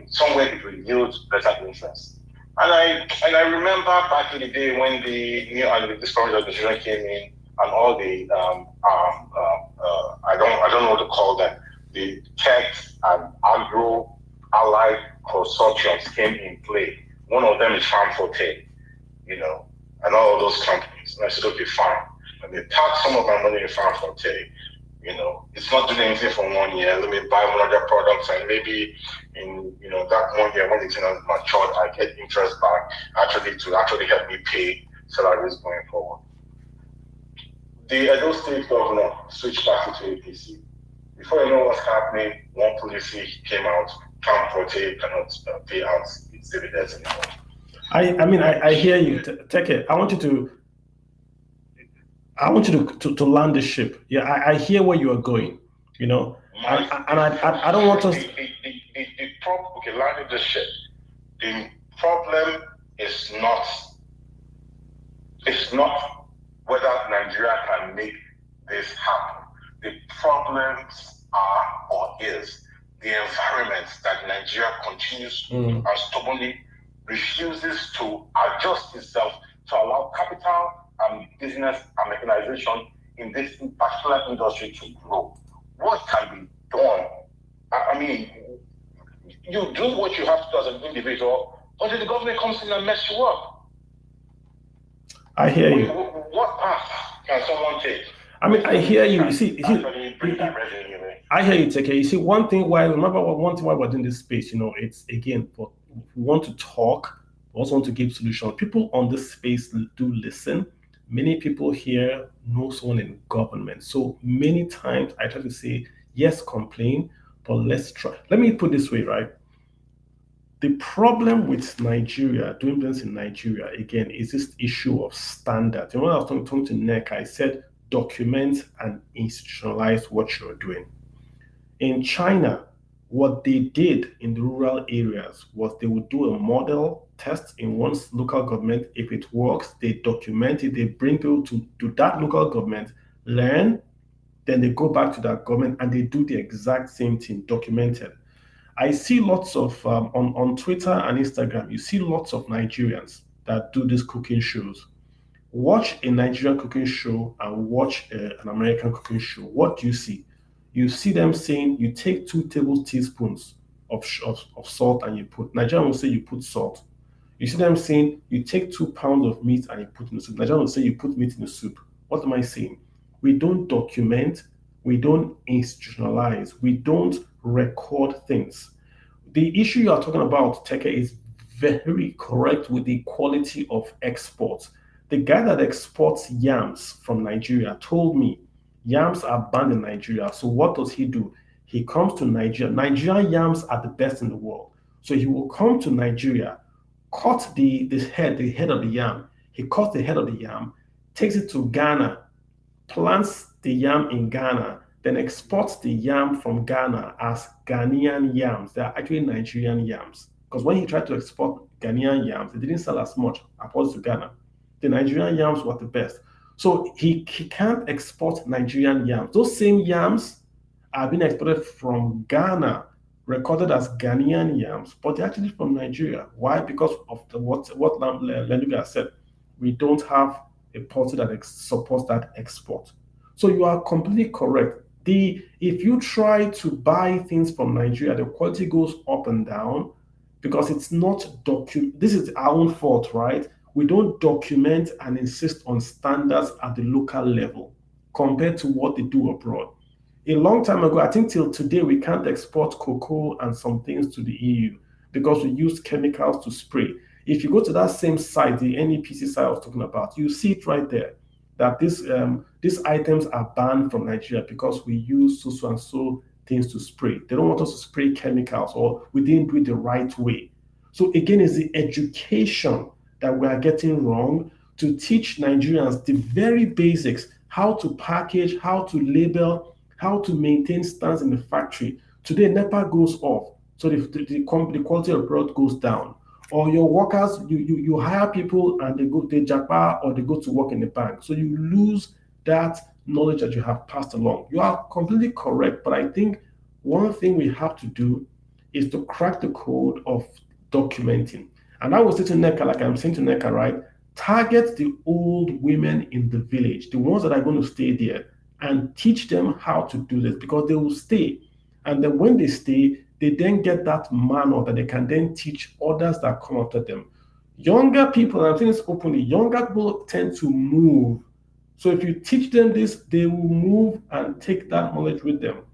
somewhere it will yield better interest. And I remember back in the day when the new and this current organization came in and all the I don't know what to call them, the tech and agro allied consortiums came in play. One of them is Farm Forte, and all of those companies. And I said, okay, fine. And they parked some of my money in Farm Forte. It's not doing anything for 1 year. Let me buy one other products and maybe in that 1 year when it's matured, I get interest back to actually help me pay salaries going forward. The Edo State governor switched back to APC. Before you know what's happening, one policy came out, Farm Forte cannot pay out its dividends anymore. I hear you. Take it. I want you to land the ship. Yeah, I hear where you are going. I don't want us. Landing the ship. The problem is not whether Nigeria can make this happen. The problems are or is the environment that Nigeria continues and stubbornly refuses to adjust itself to allow capital and business and mechanization in this particular industry to grow. What can be done? You do what you have to do as an individual until the government comes in and mess you up. I hear you. What path can someone take? I hear you. You see, I hear you, Teke. You see, one thing why we're doing this space, it's again, we want to talk, we also want to give solutions. People on this space do listen. Many people here know someone in government. So many times I try to say, yes, complain, but let's try. Let me put it this way, right? The problem with Nigeria, doing business in Nigeria, again, is this issue of standards. When I was talking to NEC, I said, document and institutionalize what you're doing. In China, what they did in the rural areas was they would do a model test in one local government. If it works, they document it, they bring people to that local government, learn, then they go back to that government and they do the exact same thing, documented. I see lots of, on Twitter and Instagram, you see lots of Nigerians that do these cooking shows. Watch a Nigerian cooking show and watch an American cooking show. What do you see? You see them saying you take 2 tablespoons of salt and you put, Nigerian will say you put salt. You see them saying you take 2 pounds of meat and you put in the soup. Nigerian will say you put meat in the soup. What am I saying? We don't document, we don't institutionalize, we don't record things. The issue you are talking about, Teke, is very correct with the quality of exports. The guy that exports yams from Nigeria told me yams are banned in Nigeria. So what does he do? He comes to Nigeria. Nigerian yams are the best in the world. So he will come to Nigeria, cut the head of the yam. He cuts the head of the yam, takes it to Ghana, plants the yam in Ghana, then exports the yam from Ghana as Ghanaian yams. They are actually Nigerian yams. Because when he tried to export Ghanaian yams, it didn't sell as much opposed to Ghana. The Nigerian yams were the best. So he can't export Nigerian yams. Those same yams are being exported from Ghana, recorded as Ghanaian yams, but they're actually from Nigeria. Why? Because of what Lenuga said. We don't have a policy that supports that export. So you are completely correct. If you try to buy things from Nigeria, the quality goes up and down because it's not This is our own fault, right? We don't document and insist on standards at the local level compared to what they do abroad. A long time ago, I think till today, we can't export cocoa and some things to the EU because we use chemicals to spray. If you go to that same site, the NEPC site I was talking about, you see it right there that these items are banned from Nigeria because we use so and so things to spray. They don't want us to spray chemicals or we didn't do it the right way. So again, it's the education that we are getting wrong to teach Nigerians the very basics, how to package, how to label, how to maintain stands in the factory. Today, NEPA goes off, so the quality of product goes down. Or your workers, you hire people and they japa or they go to work in the bank. So you lose that knowledge that you have passed along. You are completely correct, but I think one thing we have to do is to crack the code of documenting. And I was saying to NECA, like I'm saying to NECA, right? Target the old women in the village, the ones that are going to stay there, and teach them how to do this because they will stay. And then when they stay, they then get that manner that they can then teach others that come after them. Younger people, and I'm saying this openly, younger people tend to move. So if you teach them this, they will move and take that knowledge with them.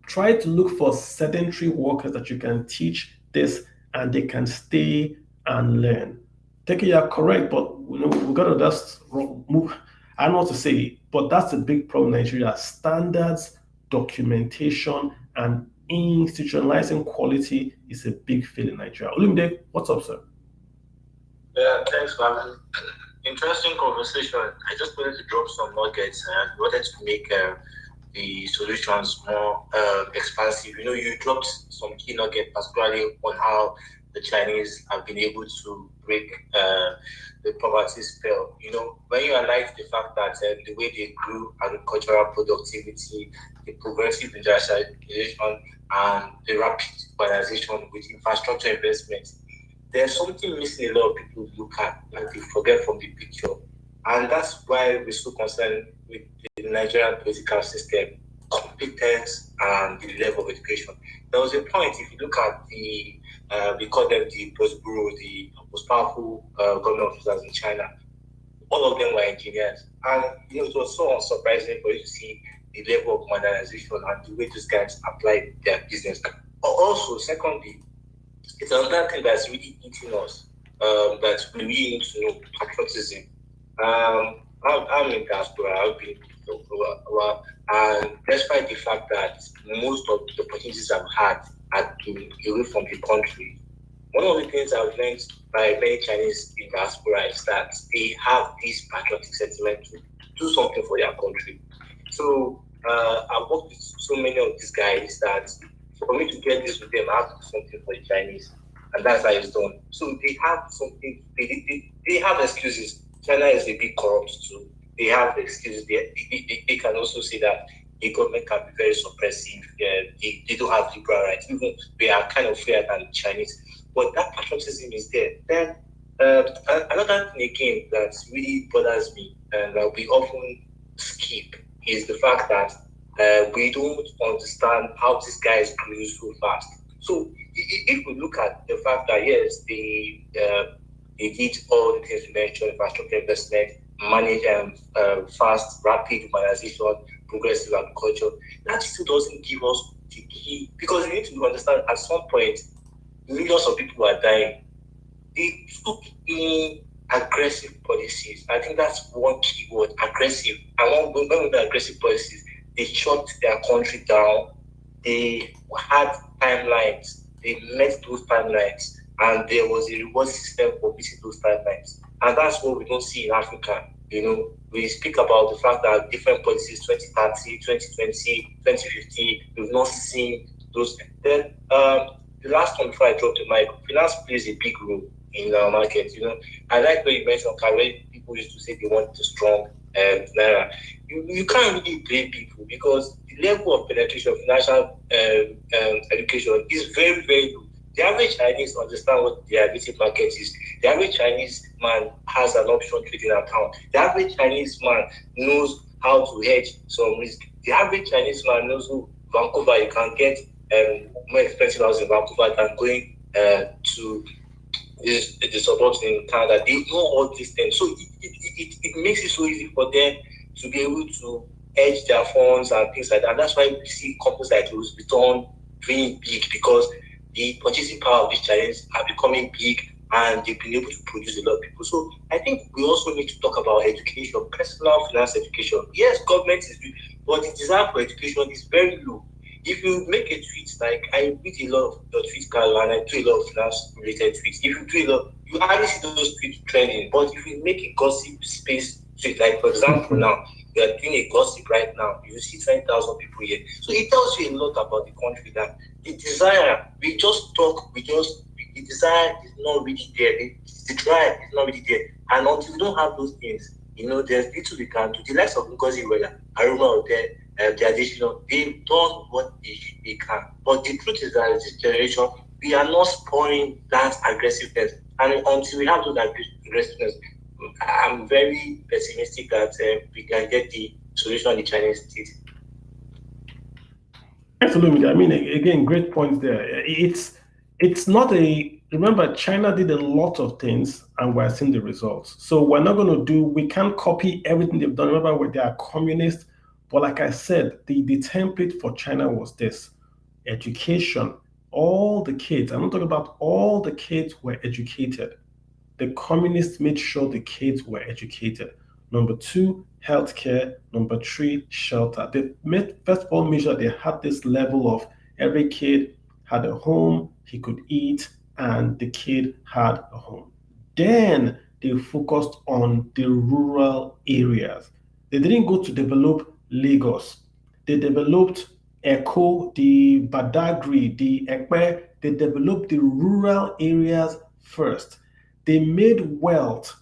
Try to look for sedentary workers that you can teach this and they can stay and learn. Take it, you're correct, but we gotta just move. I don't know what to say, but that's a big problem in Nigeria. Standards, documentation, and institutionalizing quality is a big fail in Nigeria. Olumide, what's up, sir? Yeah, thanks, Marvin. Interesting conversation. I just wanted to drop some nuggets and wanted to make the solutions more expansive. You dropped some key nuggets, particularly on how the Chinese have been able to break the poverty spell. When you analyze the fact that the way they grew agricultural productivity, the progressive industrialization, and the rapid urbanization with infrastructure investment, there's something missing a lot of people look at and they forget from the picture. And that's why we're so concerned with the Nigerian political system, competence, and the level of education. There was a point, if you look at we call them the Politburo, the most powerful government officers in China, all of them were engineers. And it was so unsurprising for you to see the level of modernization and the way these guys apply their business. But also, secondly, it's another thing that's really eating us, that we really need to know, patriotism. I'm in diaspora, I've been and despite the fact that most of the opportunities I've had are away from the country, one of the things I've learned by many Chinese in diaspora is that they have this patriotic sentiment to do something for their country. So I've worked with so many of these guys that for me to get this with them, I have to do something for the Chinese, and that's how it's done. So they have something. They have excuses. China is a bit corrupt too. They have excuses. They can also say that the government can be very suppressive. They don't have liberal rights. Even they are kind of freer than the Chinese. But that patriotism is there. Then Another thing again that really bothers me and that we often skip is the fact that we don't understand how these guys grew so fast. So if we look at the fact that yes, they did all the things you mentioned, infrastructure investment, manage fast, rapid urbanization, progressive agriculture, that still doesn't give us the key because you need to understand at some point millions of people are dying. They took in aggressive policies. I think that's one key word, aggressive. And when we mean aggressive policies, they shut their country down. They had timelines. They met those timelines, and there was a reward system for meeting those timelines. And that's what we don't see in Africa. We speak about the fact that different policies, 2030, 2020, 2050, we've not seen those. Then the last one before I drop the mic, finance plays a big role in our market. I like what you mentioned, where people used to say they want a strong naira. You can't really blame people because the level of penetration of financial education is very, very low. The average Chinese understand what the illicit market is. The average Chinese man has an option trading account. The average Chinese man knows how to hedge some risk. The average Chinese man knows who Vancouver you can get more expensive house in Vancouver than going to the suburbs in Canada. They know all these things. So it makes it so easy for them to be able to hedge their funds and things like that. And that's why we see companies like Louis Vuitton doing big because the purchasing power of these Chinese are becoming big and they've been able to produce a lot of people. So I think we also need to talk about education, personal finance education. Yes, government is doing, but the desire for education is very low. If you make a tweet, like I read a lot of your tweets, Carlo, and I do a lot of finance related tweets. If you do a lot, you hardly see those tweets trending. But if you make a gossip space tweet, like for example, now we are doing a gossip right now, you see 20,000 people here. So it tells you a lot about the country that the desire, we just talk, the desire is not really there. The drive is not really there. And until we don't have those things, there's little we can do. The likes of Ngozi Weather, Aroma Hotel, the additional, they've done what they can. But the truth is that this generation, we are not spoiling that aggressiveness. And until we have those aggressiveness, I'm very pessimistic that we can get the solution in the Chinese state. Absolutely. I mean, again, great points there. It's not a remember China did a lot of things and we're seeing the results. So we're not going to do we can't copy everything they've done. Remember where they are communists, but like I said, the template for China was this education. All the kids, I'm not talking about all the kids were educated. The communists made sure the kids were educated. Number two, healthcare. Number three, shelter. They made, first of all, made sure they had this level of every kid had a home, he could eat, and the kid had a home. Then they focused on the rural areas. They didn't go to develop Lagos. They developed Echo, the Badagry, the Ekpe. They developed the rural areas first. They made wealth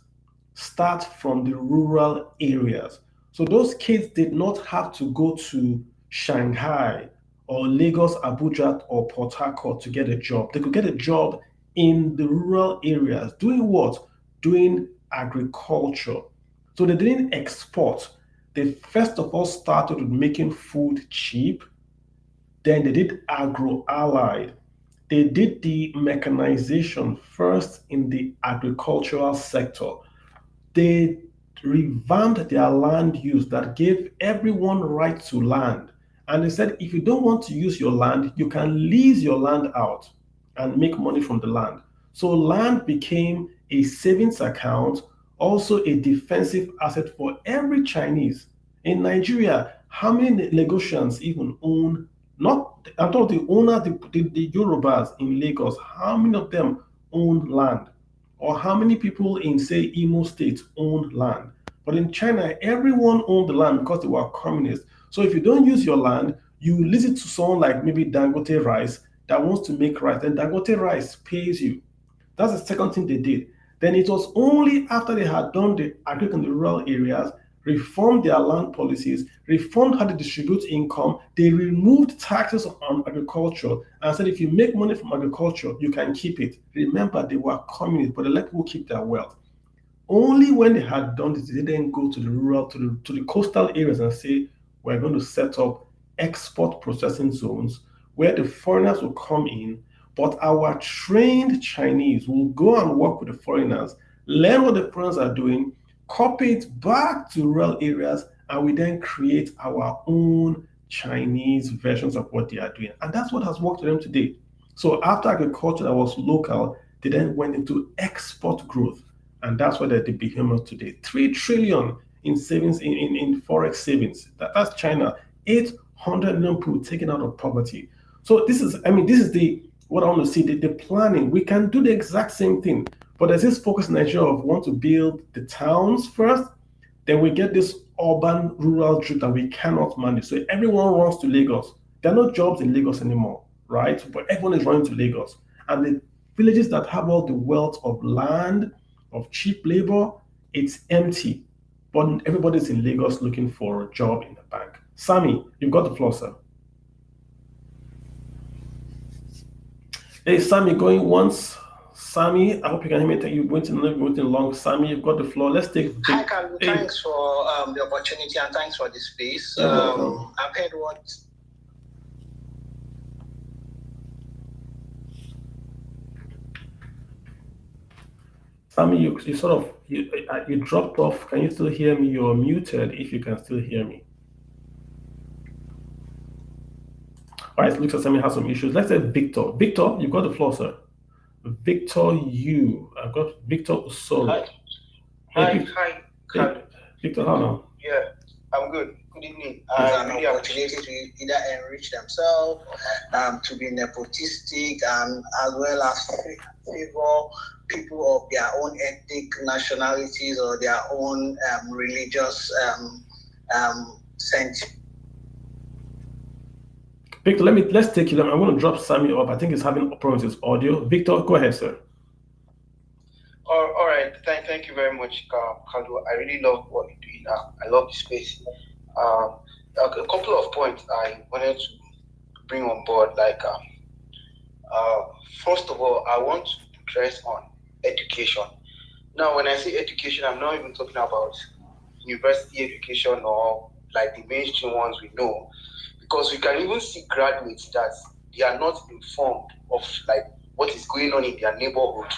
start from the rural areas. So those kids did not have to go to Shanghai or Lagos, Abuja, or Port Harcourt to get a job. They could get a job in the rural areas. Doing what? Doing agriculture. So they didn't export. They first of all started with making food cheap. Then they did agro-allied. They did the mechanization first in the agricultural sector. They revamped their land use that gave everyone right to land. And they said, if you don't want to use your land, you can lease your land out and make money from the land. So land became a savings account, also a defensive asset for every Chinese. In Nigeria, how many Lagosians even own, not, I'm talking the owner, the Yorubas in Lagos, how many of them own land? Or how many people in, say, Imo State own land? But in China, everyone owned the land because they were communists. So if you don't use your land, you lease it to someone like maybe Dangote Rice that wants to make rice, then Dangote Rice pays you. That's the second thing they did. Then it was only after they had done the agriculture in the rural areas reformed their land policies, reformed how they distribute income. They removed taxes on agriculture and said if you make money from agriculture, you can keep it. Remember, they were communists, but they let people keep their wealth. Only when they had done this, did they then go to the rural, to the coastal areas and say, we're going to set up export processing zones where the foreigners will come in, but our trained Chinese will go and work with the foreigners, learn what the foreigners are doing, copy it back to rural areas, and we then create our own Chinese versions of what they are doing. And that's what has worked for them today. So after agriculture that was local, they then went into export growth. And that's why they're the behemoth today. 3 trillion in savings, in forex savings. That's China. 800 million people taken out of poverty. So this is what I want to see, the planning. We can do the exact same thing. But there's this focus in Nigeria of want to build the towns first, then we get this urban rural drift that we cannot manage. So everyone runs to Lagos. There are no jobs in Lagos anymore, right? But everyone is running to Lagos. And the villages that have all the wealth of land, of cheap labor, it's empty. But everybody's in Lagos looking for a job in the bank. Sammy, you've got the floor, sir. Hey, Sammy, going once. Sammy, I hope you can hear me. You're waiting long. Sammy, you've got the floor. Let's take. Hi, Carlo. Hey. Thanks for the opportunity and thanks for the space. I've heard what. Sammy, you dropped off. Can you still hear me? You're muted if you can still hear me. All right, it looks like Sammy has some issues. Let's say Victor. Victor, you've got the floor, sir. Victor, I've got Victor Usoro. Hi. Victor, how now? Yeah, I'm good. Good evening. An opportunity to either enrich themselves, to be nepotistic, and as well as favor people of their own ethnic nationalities or their own religious sense. Victor, let's take you. I'm going to drop Sammy off. I think he's having problems with his audio. Victor, go ahead, sir. All right. Thank you very much, Kalu. I really love what you're doing now. I love the space. A couple of points I wanted to bring on board. First of all, I want to stress on education. Now, when I say education, I'm not even talking about university education or like the mainstream ones we know. Because we can even see graduates that they are not informed of like what is going on in their neighborhood,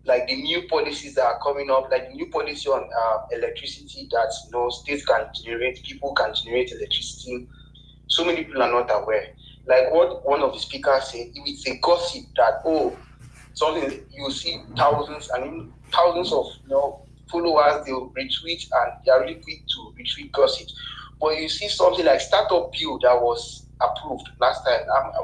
like the new policies that are coming up, like the new policy on electricity that states can generate, people can generate electricity. So many people are not aware. Like what one of the speakers said, it's a gossip that something you see thousands of followers, they'll retweet and they are really quick to retweet gossip. But you see something like startup bill that was approved last time.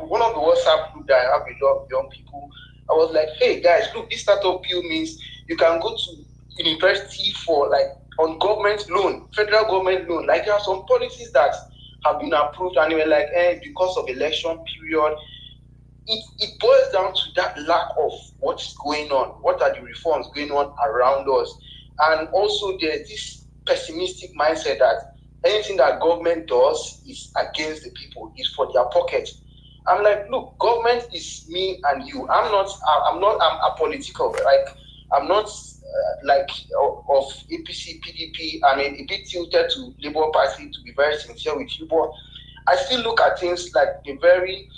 One of the WhatsApp group that I have a lot of young people, I was like, hey guys, look, this startup bill means you can go to university for like on government loan, federal government loan. Like there are some policies that have been approved and they were like, because of election period, it boils down to that lack of what's going on. What are the reforms going on around us? And also there's this pessimistic mindset that anything that government does is against the people, is for their pocket. I'm like, look, government is me and you. I'm apolitical. Like, I'm not of APC, PDP. I mean, a bit tilted to Labour Party, to be very sincere with you. But I still look at things like a very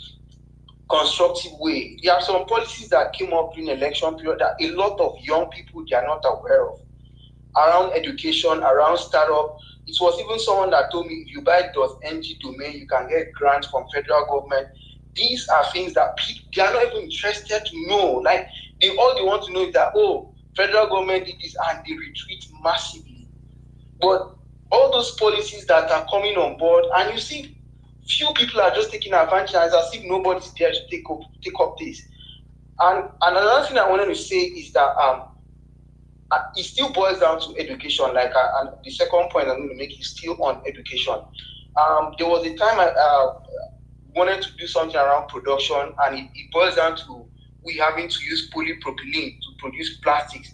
constructive way. There are some policies that came up during election period that a lot of young people, they are not aware of. Around education, around startup. It was even someone that told me if you buy .ng domain, you can get grants from federal government. These are things that people, they are not even interested to know. Like all they want to know is that federal government did this and they retweet massively. But all those policies that are coming on board, and you see, few people are just taking advantage as if nobody's there to take up this. And another thing I wanted to say is that it still boils down to education. And the second point I'm going to make is still on education. There was a time I wanted to do something around production, and it boils down to we having to use polypropylene to produce plastics.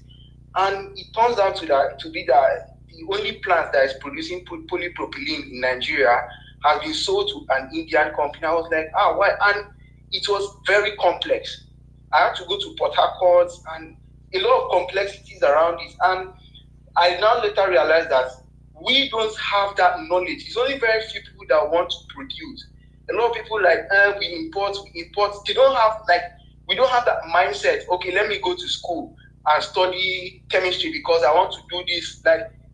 And it turns out to be that the only plant that is producing polypropylene in Nigeria has been sold to an Indian company. I was like, why? And it was very complex. I had to go to Port Harcourt and a lot of complexities around it. And I now later realized that we don't have that knowledge. It's only very few people that want to produce. A lot of people we import. They don't have we don't have that mindset. Okay, let me go to school and study chemistry because I want to do this.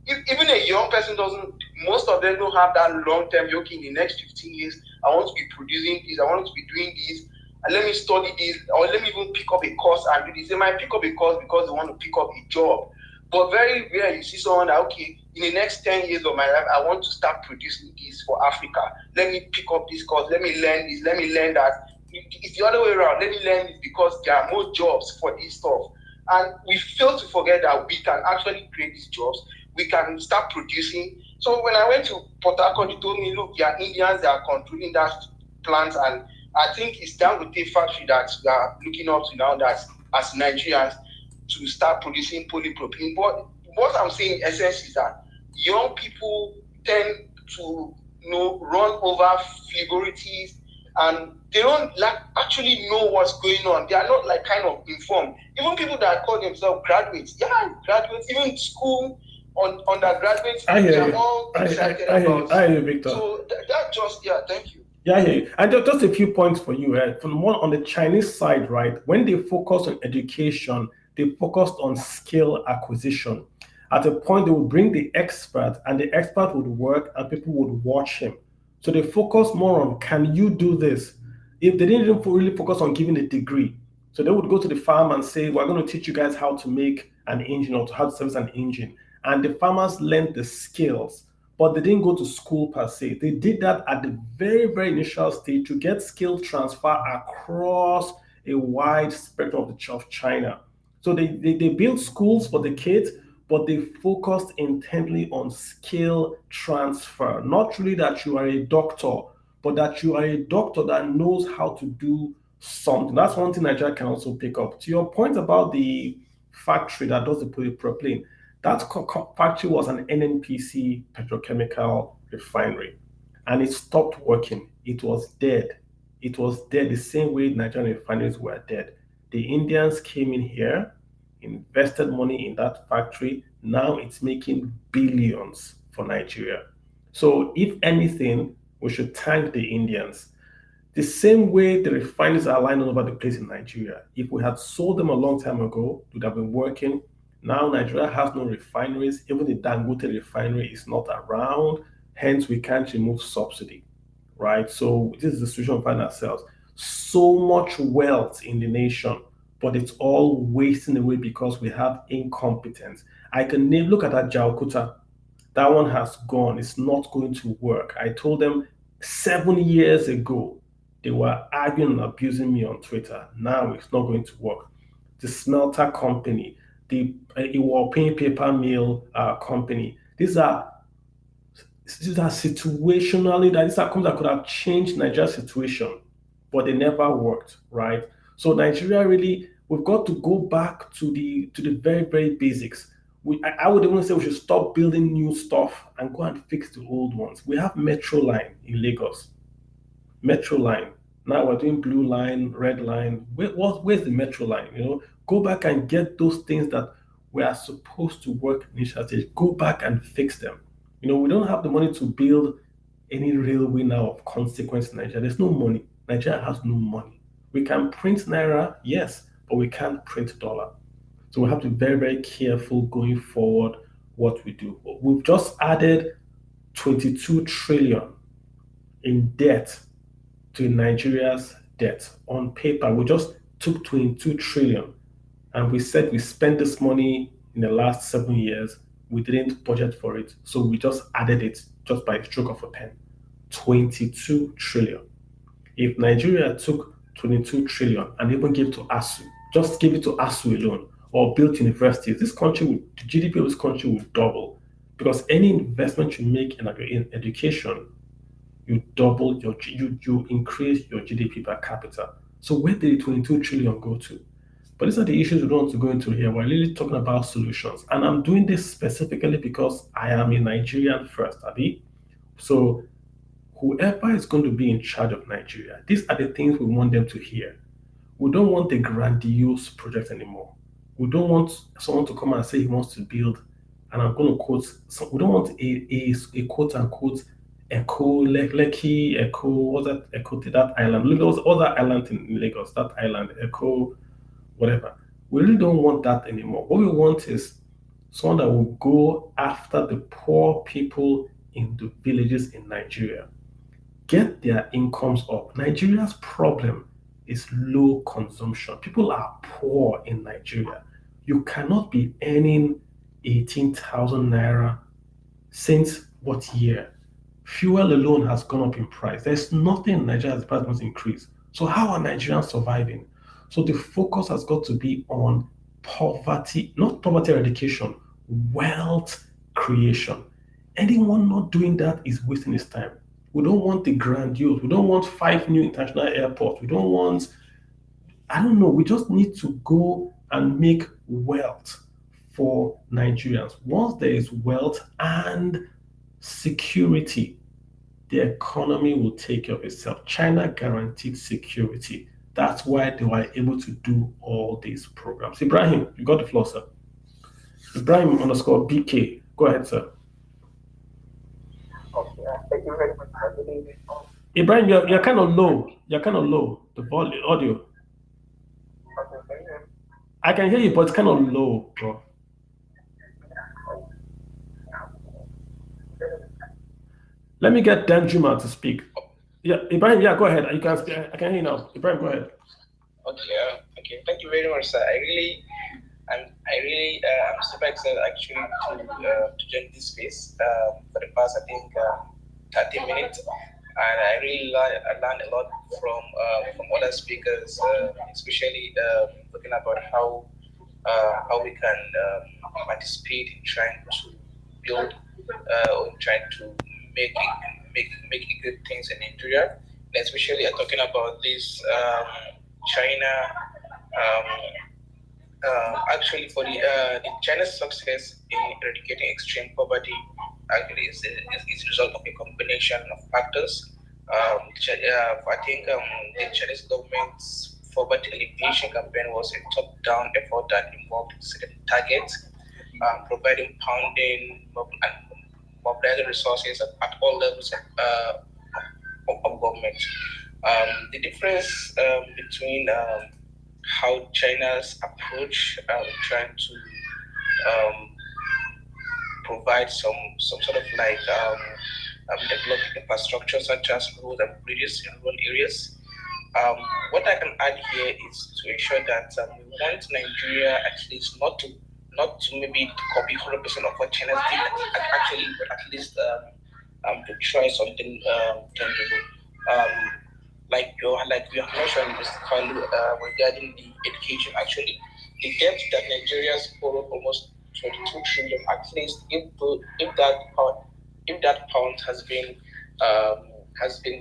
Even a young person doesn't. Most of them don't have that long term. Okay, in the next 15 years, I want to be producing this. I want to be doing this. And let me study this, or let me even pick up a course and do this. They might pick up a course because they want to pick up a job. But very rare you see someone that, okay, in the next 10 years of my life, I want to start producing this for Africa. Let me pick up this course. Let me learn this. Let me learn that. It's the other way around. Let me learn this because there are more jobs for this stuff. And we fail to forget that we can actually create these jobs. We can start producing. So when I went to Port Harcourt, they told me, look, there are Indians that are controlling that plant, and I think it's Dangote factory that we are looking up to now that as Nigerians to start producing polypropylene. But what I'm saying in essence is that young people tend to run over frivolities, and they don't actually know what's going on. They are not kind of informed. Even people that call themselves graduates, graduates, even school undergraduates, they are all excited about. I hear you, Victor. So that just thank you. Yeah, I hear you. And just a few points for you. From one on the Chinese side, right? When they focus on education, they focused on skill acquisition. At a point, they would bring the expert, and the expert would work, and people would watch him. So they focus more on, can you do this? If they didn't really focus on giving a degree, so they would go to the farm and say, we're going to teach you guys how to make an engine or how to service an engine. And the farmers learned the skills, but they didn't go to school per se. They did that at the very, very initial stage to get skill transfer across a wide spectrum of China. So they built schools for the kids, but they focused intently on skill transfer. Not really that you are a doctor, but that you are a doctor that knows how to do something. That's one thing Nigeria can also pick up. To your point about the factory that does the polypropylene, that factory was an NNPC petrochemical refinery, and it stopped working. It was dead. It was dead the same way Nigerian refineries were dead. The Indians came in here, invested money in that factory. Now it's making billions for Nigeria. So if anything, we should thank the Indians. The same way the refineries are lying all over the place in Nigeria. If we had sold them a long time ago, it would have been working. Now Nigeria has no refineries. Even the Dangote refinery is not around. Hence, we can't remove subsidy, right? So this is the situation we find ourselves. So much wealth in the nation, but it's all wasting away because we have incompetence. I can look at that Jalkuta. That one has gone. It's not going to work. I told them 7 years ago, they were arguing and abusing me on Twitter. Now it's not going to work. The smelter company, the Iwapin paper mill company, these are situationally, these are companies that could have changed Nigeria's situation, but they never worked, right? So Nigeria really, we've got to go back to the very, very basics. I would even say we should stop building new stuff and go and fix the old ones. We have Metro Line in Lagos. Metro Line. Now we're doing Blue Line, Red Line. Where's the Metro Line? Go back and get those things that were supposed to work initially. Go back and fix them. We don't have the money to build any railway now of consequence in Nigeria. There's no money. Nigeria has no money. We can print naira, yes, but we can't print dollar. So we have to be very, very careful going forward what we do. We've just added 22 trillion in debt to Nigeria's debt. On paper, we just took 22 trillion and we said we spent this money in the last 7 years. We didn't budget for it. So we just added it just by a stroke of a pen. 22 trillion. If Nigeria took 22 trillion and even gave to ASU, just give it to ASU alone, or built universities, the GDP of this country will double. Because any investment you make in education, you double you increase your GDP per capita. So where did the 22 trillion go to? But these are the issues we don't want to go into here. We're really talking about solutions. And I'm doing this specifically because I am a Nigerian first, Abi. So whoever is going to be in charge of Nigeria, these are the things we want them to hear. We don't want the grandiose project anymore. We don't want someone to come and say he wants to build, and I'm going to quote, so we don't want a quote unquote echo, Lekki, echo, what's that, echo to that island? Look, there was other island in Lagos, that island, echo, whatever. We really don't want that anymore. What we want is someone that will go after the poor people in the villages in Nigeria, get their incomes up. Nigeria's problem is low consumption. People are poor in Nigeria. You cannot be earning 18,000 naira since what year? Fuel alone has gone up in price. There's nothing in Nigeria that's price must increase. So how are Nigerians surviving? So the focus has got to be on poverty, not poverty eradication, wealth creation. Anyone not doing that is wasting his time. We don't want the grandiose. We don't want 5 new international airports. We don't want, I don't know, we just need to go and make wealth for Nigerians. Once there is wealth and security, the economy will take care of itself. China guaranteed security. That's why they were able to do all these programs. Ibrahim, you got the floor, sir. Ibrahim underscore BK. Go ahead, sir. Okay, thank you very much for having me. Ibrahim, you're kind of low. You're kind of low. The volume, audio. Okay, can you hear me? I can hear you, but it's kind of low, bro. Let me get Danjuma to speak. Yeah, Ibrahim, yeah, go ahead. You can speak. I can hear you now. Ibrahim, go ahead. Okay. Thank you very much, sir. I'm super excited actually to join this space for the past, I think, 30 minutes, and I really learned a lot from other speakers, especially talking about how we can participate in trying to build or trying to make good things in Nigeria, and especially talking about this China. Actually, for the China's success in eradicating extreme poverty, actually is a result of a combination of factors. I think the Chinese government's poverty alleviation campaign was a top-down effort that involved certain targets, providing funding and mobilizing resources at all levels of government. The difference between how China's approach trying to provide some sort of like develop infrastructure such as roads and bridges in rural areas. What I can add here is to ensure that we want Nigeria at least not to maybe copy 100% of what China did actually, but at least to try something tangible. Like you have mentioned, Mr. Kalu, regarding the education, actually, the debt that Nigeria's borrowed almost 22 trillion. At least, if that pound has been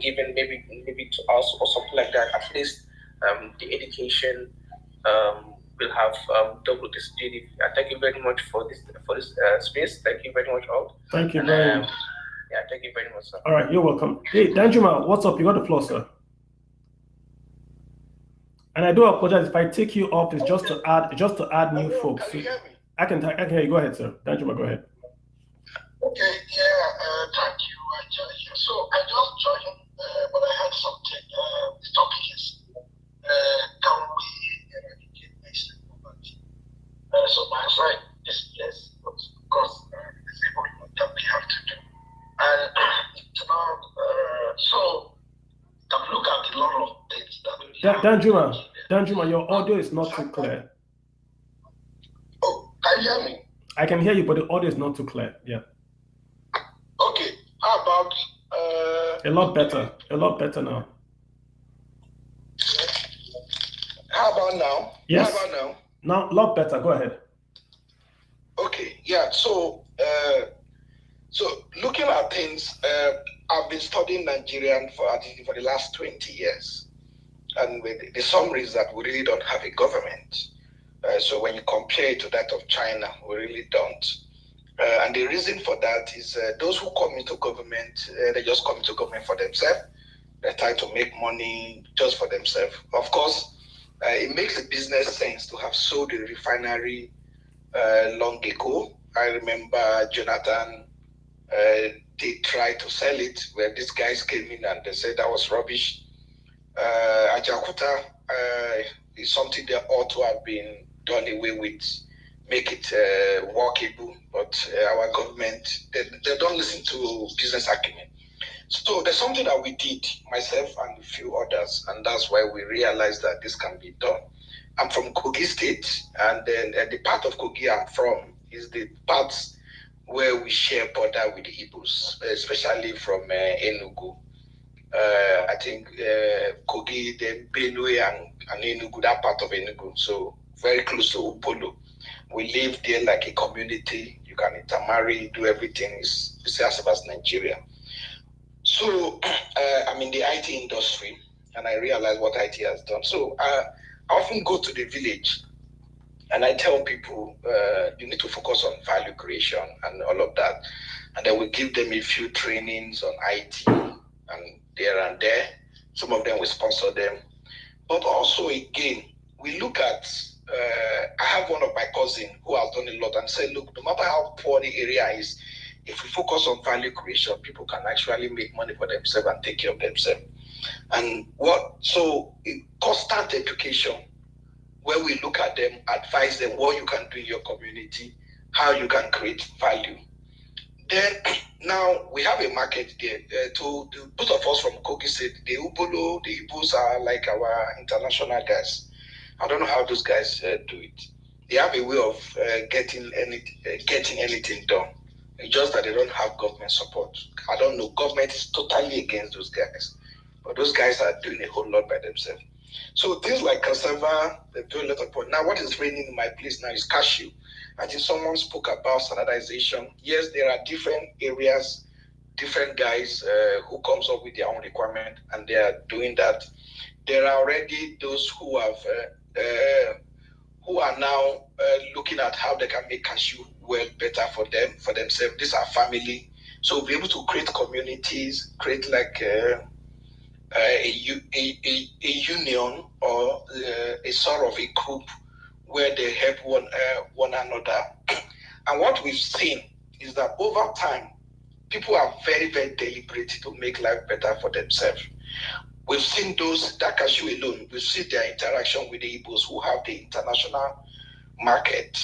given maybe to us or something like that, at least the education will have double this GDP. Thank you very much for this space. Thank you very much, all. Thank you very much. Yeah, thank you very much, sir. All right, you're welcome. Hey, Danjuma, what's up? You got the floor, sir. And I do apologize if I take you off. It's just to add new folks. Can you hear me? I can hear you. Go ahead, sir. Danjuma, go ahead. Okay, thank you. So I just joined, but I had something. The topic is, can we eradicate extreme poverty? So my side is yes, but of course, it's a that we have to do. And it's about, so look at a lot of things that Danjuma, your audio is not too clear. Oh, can you hear me? I can hear you, but the audio is not too clear. Yeah. Okay. How about a lot better now. How about now? Yes. How about now? Now, a lot better. Go ahead. Okay. Yeah. So looking at things, I've been studying Nigerian for the last 20 years. And the summary is that we really don't have a government. So when you compare it to that of China, we really don't. And the reason for that is those who come into government, they just come into government for themselves. They try to make money just for themselves. Of course, it makes a business sense to have sold the refinery long ago. I remember Jonathan, they tried to sell it where these guys came in and they said that was rubbish. Ajakuta is something that ought to have been done away with, make it workable, but our government, they don't listen to business acumen. So there's something that we did, myself and a few others, and that's why we realized that this can be done. I'm from Kogi State, and then the part of Kogi I'm from is the parts where we share border with the Igbos, especially from Enugu. I think Kogi, then Benue and Enugu, that part of Enugu, so very close to Upolo. We live there like a community. You can intermarry, do everything. It's the same as Nigeria. So I'm in the IT industry, and I realize what IT has done. So I often go to the village, and I tell people you need to focus on value creation and all of that. And then we give them a few trainings on IT and there. Some of them we sponsor them. But also, again, we look at, I have one of my cousins who has done a lot and said, look, no matter how poor the area is, if we focus on value creation, people can actually make money for themselves and take care of themselves. And so constant education, where we look at them, advise them what you can do in your community, how you can create value. Then now we have a market there. Both of us from Kogi State, the Ubolo, the Igbos are like our international guys. I don't know how those guys do it. They have a way of getting anything done. It's just that they don't have government support. I don't know. Government is totally against those guys. But those guys are doing a whole lot by themselves. So things like cassava, they do a lot of point. Now what is raining in my place now is cashew. I think someone spoke about standardization. Yes, there are different areas, different guys who comes up with their own requirement, and they are doing that. There are already those who have who are now looking at how they can make cashew well better for themselves. These are family, so we'll be able to create communities, create like a union or a sort of a group where they help one another. And what we've seen is that over time, people are very, very deliberate to make life better for themselves. We've seen that cashew alone, we've seen their interaction with the Igbos who have the international market,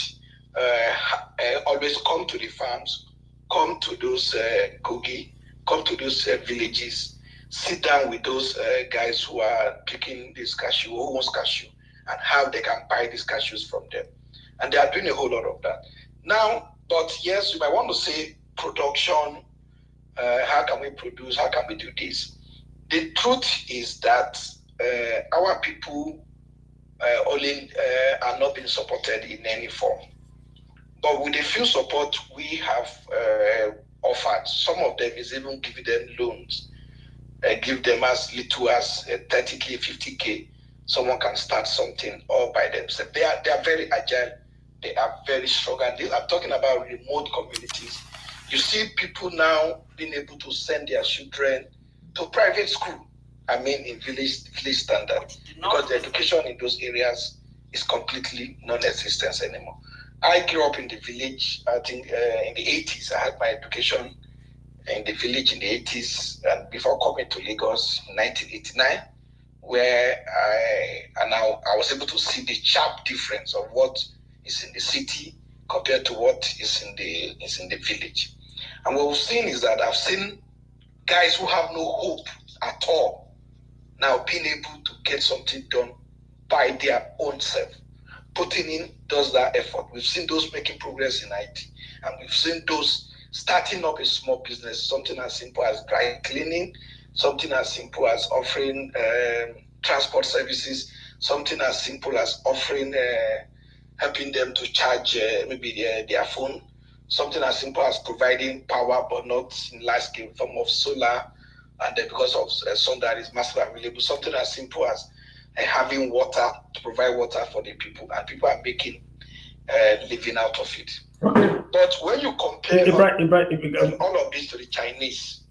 always come to the farms, come to those Kogi, come to those villages, sit down with those guys who are picking this cashew, who wants cashew, and how they can buy these cashews from them. And they are doing a whole lot of that. Now, but yes, you might want to say production, how can we produce, how can we do this? The truth is that our people only are not being supported in any form. But with the few support we have offered, some of them is even giving them loans, give them as little as 30K, 50K. Someone can start something all by themselves. They are very agile. They are very strong. And I'm talking about remote communities. You see people now being able to send their children to private school. I mean, in village standard, because the education in those areas is completely non-existent anymore. I grew up in the village. I think in the 80s, I had my education in the village in the 80s, and before coming to Lagos in 1989, where I was able to see the sharp difference of what is in the city compared to what is in the village. And what we've seen is that I've seen guys who have no hope at all now being able to get something done by their own self. Putting in does that effort. We've seen those making progress in IT, and we've seen those starting up a small business, something as simple as dry cleaning, something as simple as offering transport services, something as simple as offering, helping them to charge maybe their phone, something as simple as providing power, but not in large scale, form of solar, and then because of sun that is massively available, something as simple as having water to provide water for the people, and people are making living out of it. Okay. But when you compare all of this to the Chinese,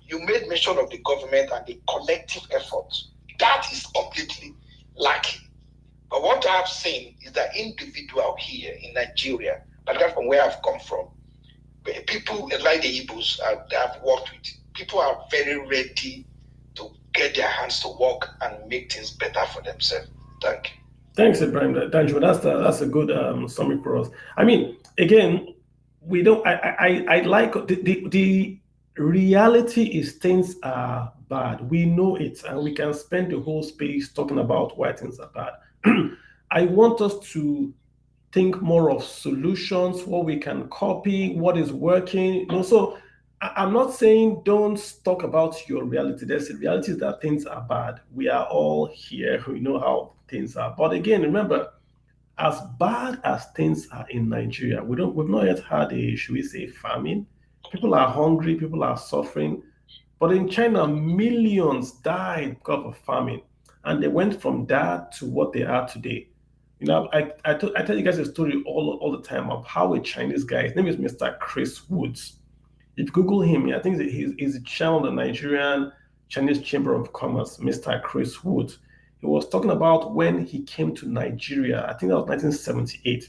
you made mention of the government and the collective effort. That is completely lacking. But what I've seen is that individual here in Nigeria, particularly from where I've come from, people like the Igbos that I've worked with, people are very ready to get their hands to work and make things better for themselves. Thank you. Thanks, Ibrahim. Danjo, that's a good summary for us. I mean, again, we don't. I like the reality is things are bad. We know it, and we can spend the whole space talking about why things are bad. I want us to think more of solutions, what we can copy, what is working. So I'm not saying don't talk about your reality. There's a reality that things are bad. We are all here. We know how things are. But again, remember, as bad as things are in Nigeria, we've not yet had a, should we say, famine. People are hungry, people are suffering. But in China, millions died because of famine. And they went from that to what they are today. I tell you guys a story all the time of how a Chinese guy, his name is Mr. Chris Woods. If you Google him, I think he's the chairman of the Nigerian Chinese Chamber of Commerce, Mr. Chris Woods. He was talking about when he came to Nigeria, I think that was 1978.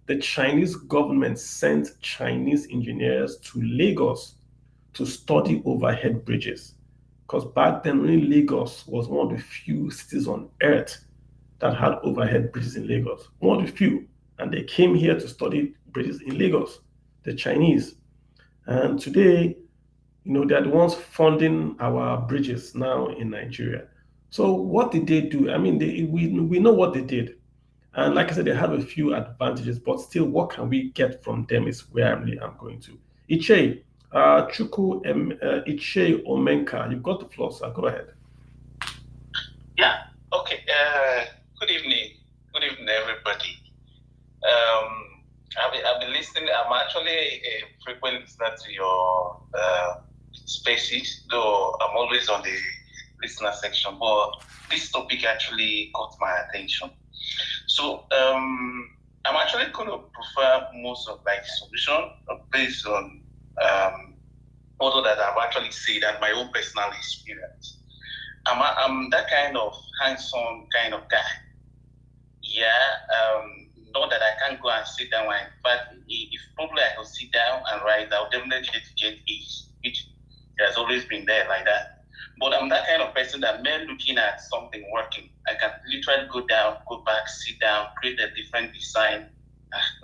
The Chinese government sent Chinese engineers to Lagos to study overhead bridges. Because back then, only Lagos was one of the few cities on earth that had overhead bridges in Lagos. One of the few. And they came here to study bridges in Lagos, the Chinese. And today, they're the ones funding our bridges now in Nigeria. So what did they do? I mean, we know what they did. And like I said, they have a few advantages, but still, what can we get from them is where I really am going to. Iche, Iche Omenka, you've got the floor, sir. Go ahead. Yeah, okay. Good evening. Good evening, everybody. I've been listening. I'm actually a frequent listener to your spaces, though I'm always on the listener section. But this topic actually caught my attention. So I'm actually going to prefer most of like solution based on all that I've actually said and my own personal experience. I'm that kind of hands-on kind of guy. Yeah, not that I can't go and sit down. In fact, if probably I could sit down and write, I'll definitely get A's, which has always been there like that. But I'm that kind of person that men looking at something working, I can literally go down, go back, sit down, create a different design,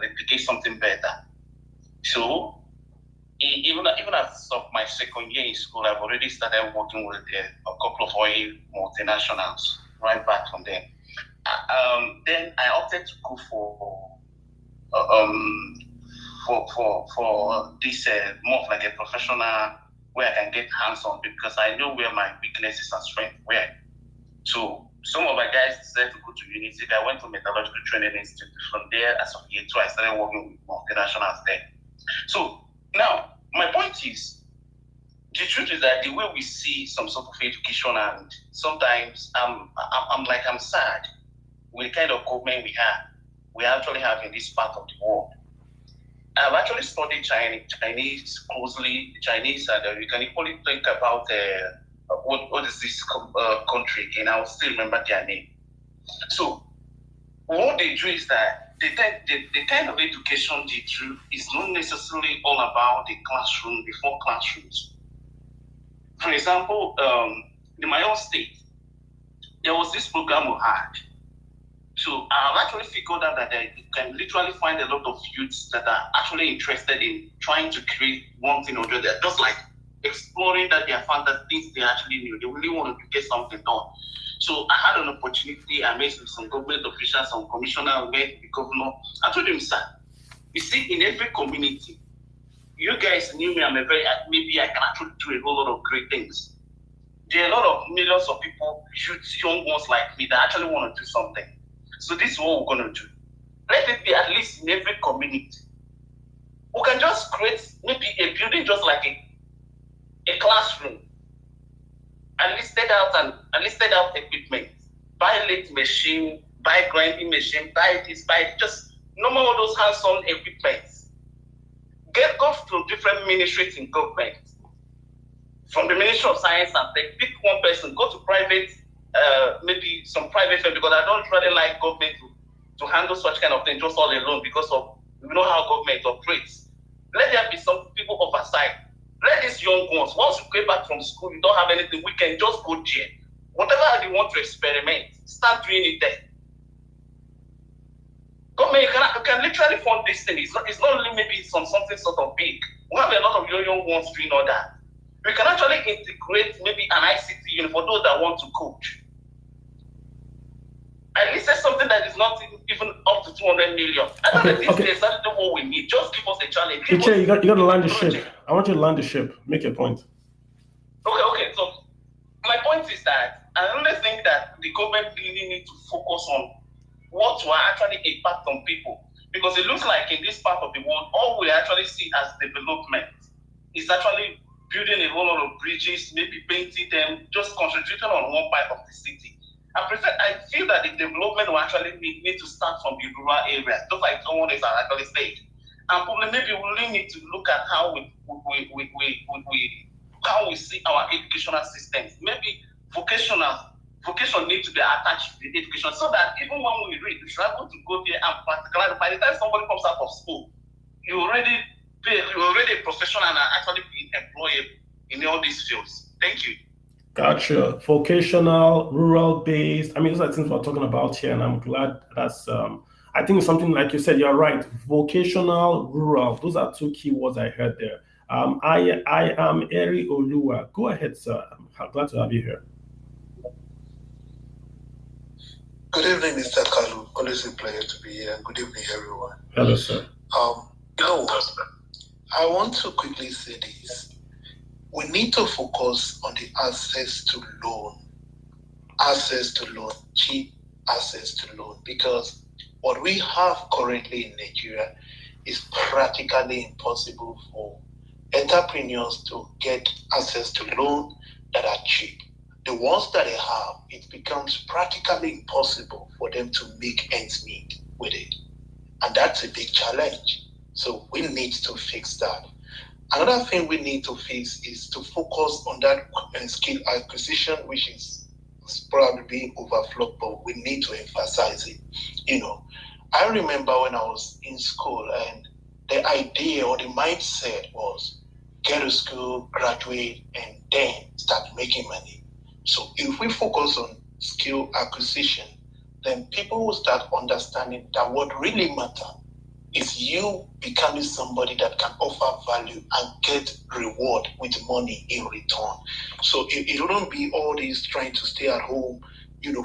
replicate something better. So even as of my second year in school, I've already started working with a couple of oil multinationals right back from there. Then I opted to go for this more of like a professional where I can get hands-on because I know where my weaknesses and strengths were. So some of my guys decided to go to Unity. I went to Metallurgical Training Institute. From there, as of year 2, I started working with multinationals there. So now my point is, the truth is that the way we see some sort of education, and sometimes I'm sad with the kind of government we actually have in this part of the world. I've actually studied Chinese closely, Chinese, and you can equally think about what is this country again? I will still remember their name. So what they do is that the kind of education they do is not necessarily all about the classroom, the 4 classrooms. For example, in my own state, there was this program we had. So I've actually figured out that you can literally find a lot of youths that are actually interested in trying to create one thing or the other, just like exploring that they have found that things they actually knew. They really wanted to get something done. So I had an opportunity. I met with some government officials, some commissioner, I met the governor. I told him, sir, you see, in every community, you guys knew me. Maybe I can actually do a whole lot of great things. There are a lot of millions of people, youth, young ones like me, that actually want to do something. So this is what we're going to do. Let it be at least in every community. We can just create maybe a building just like a classroom and listed out equipment. buy lathe machine, buy grinding machine, buy this, buy it, just normal all those hands-on equipment. Go to different ministries in government. From the Ministry of Science and Tech, pick one person, go to private, maybe some private firm, because I don't really like government to handle such kind of thing just all alone because of, you know how government operates. Let there be some people oversight. Let these young ones, once you get back from school, you don't have anything, we can just go there. Whatever you want to experiment, start doing it there. Government, you can literally fund this thing. It's not only maybe something sort of big. We have a lot of young ones doing all that. We can actually integrate maybe an ICT unit for those that want to coach. At least it's something that is not even up to 200 million. I don't think this is exactly what we need. Just give us a challenge. You got to land the ship. I want you to land the ship. Make your point. Okay. So my point is that I only think that the government really needs to focus on what will actually impact on people. Because it looks like in this part of the world, all we actually see as development is actually building a whole lot of bridges, maybe painting them, just concentrating on one part of the city. I feel that the development will actually need to start from the rural areas, just like someone is actually saying. And probably maybe we really need to look at how we see our educational systems. Maybe vocation needs to be attached to the education, so that even when we read, we should be able to go there and practically, by the time somebody comes out of school, you're already a professional and are actually being employed in all these fields. Thank you. Gotcha. Vocational, rural-based. I mean, those are things we're talking about here, and I'm glad that's. I think something like you said. You're right. Vocational, rural. Those are two key words I heard there. I am Eri Olua. Go ahead, sir. I'm glad to have you here. Good evening, Mr. Kalu. Always a pleasure to be here. Good evening, everyone. Hello, sir. You know what? I want to quickly say this. We need to focus on the access to loan, cheap access to loan, because what we have currently in Nigeria is practically impossible for entrepreneurs to get access to loan that are cheap. The ones that they have, it becomes practically impossible for them to make ends meet with it. And that's a big challenge. So we need to fix that. Another thing we need to fix is to focus on that skill acquisition, which is probably being overflowed, but we need to emphasize it. You know, I remember when I was in school, and the idea or the mindset was get to school, graduate, and then start making money. So if we focus on skill acquisition, then people will start understanding that what really matters is you becoming somebody that can offer value and get reward with money in return. So it wouldn't be all this trying to stay at home,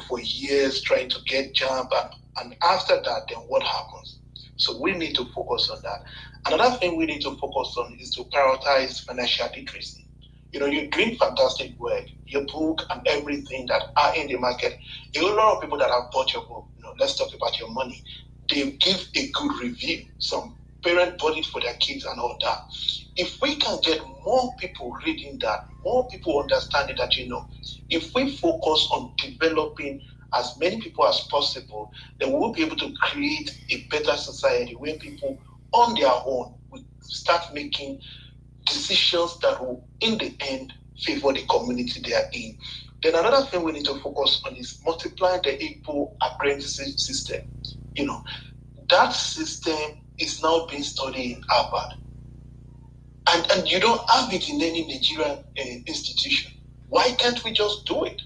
for years, trying to get job, and after that, then what happens? So we need to focus on that. Another thing we need to focus on is to prioritize financial literacy. You're doing fantastic work. Your book and everything that are in the market. A lot of people that have bought your book, let's talk about your money. They give a good review. Some parents bought it for their kids and all that. If we can get more people reading that, more people understanding that, if we focus on developing as many people as possible, then we'll be able to create a better society where people on their own will start making decisions that will, in the end, favor the community they are in. Then another thing we need to focus on is multiplying the equal apprenticeship system. That system is now being studied in Harvard. And you don't have it in any Nigerian institution. Why can't we just do it?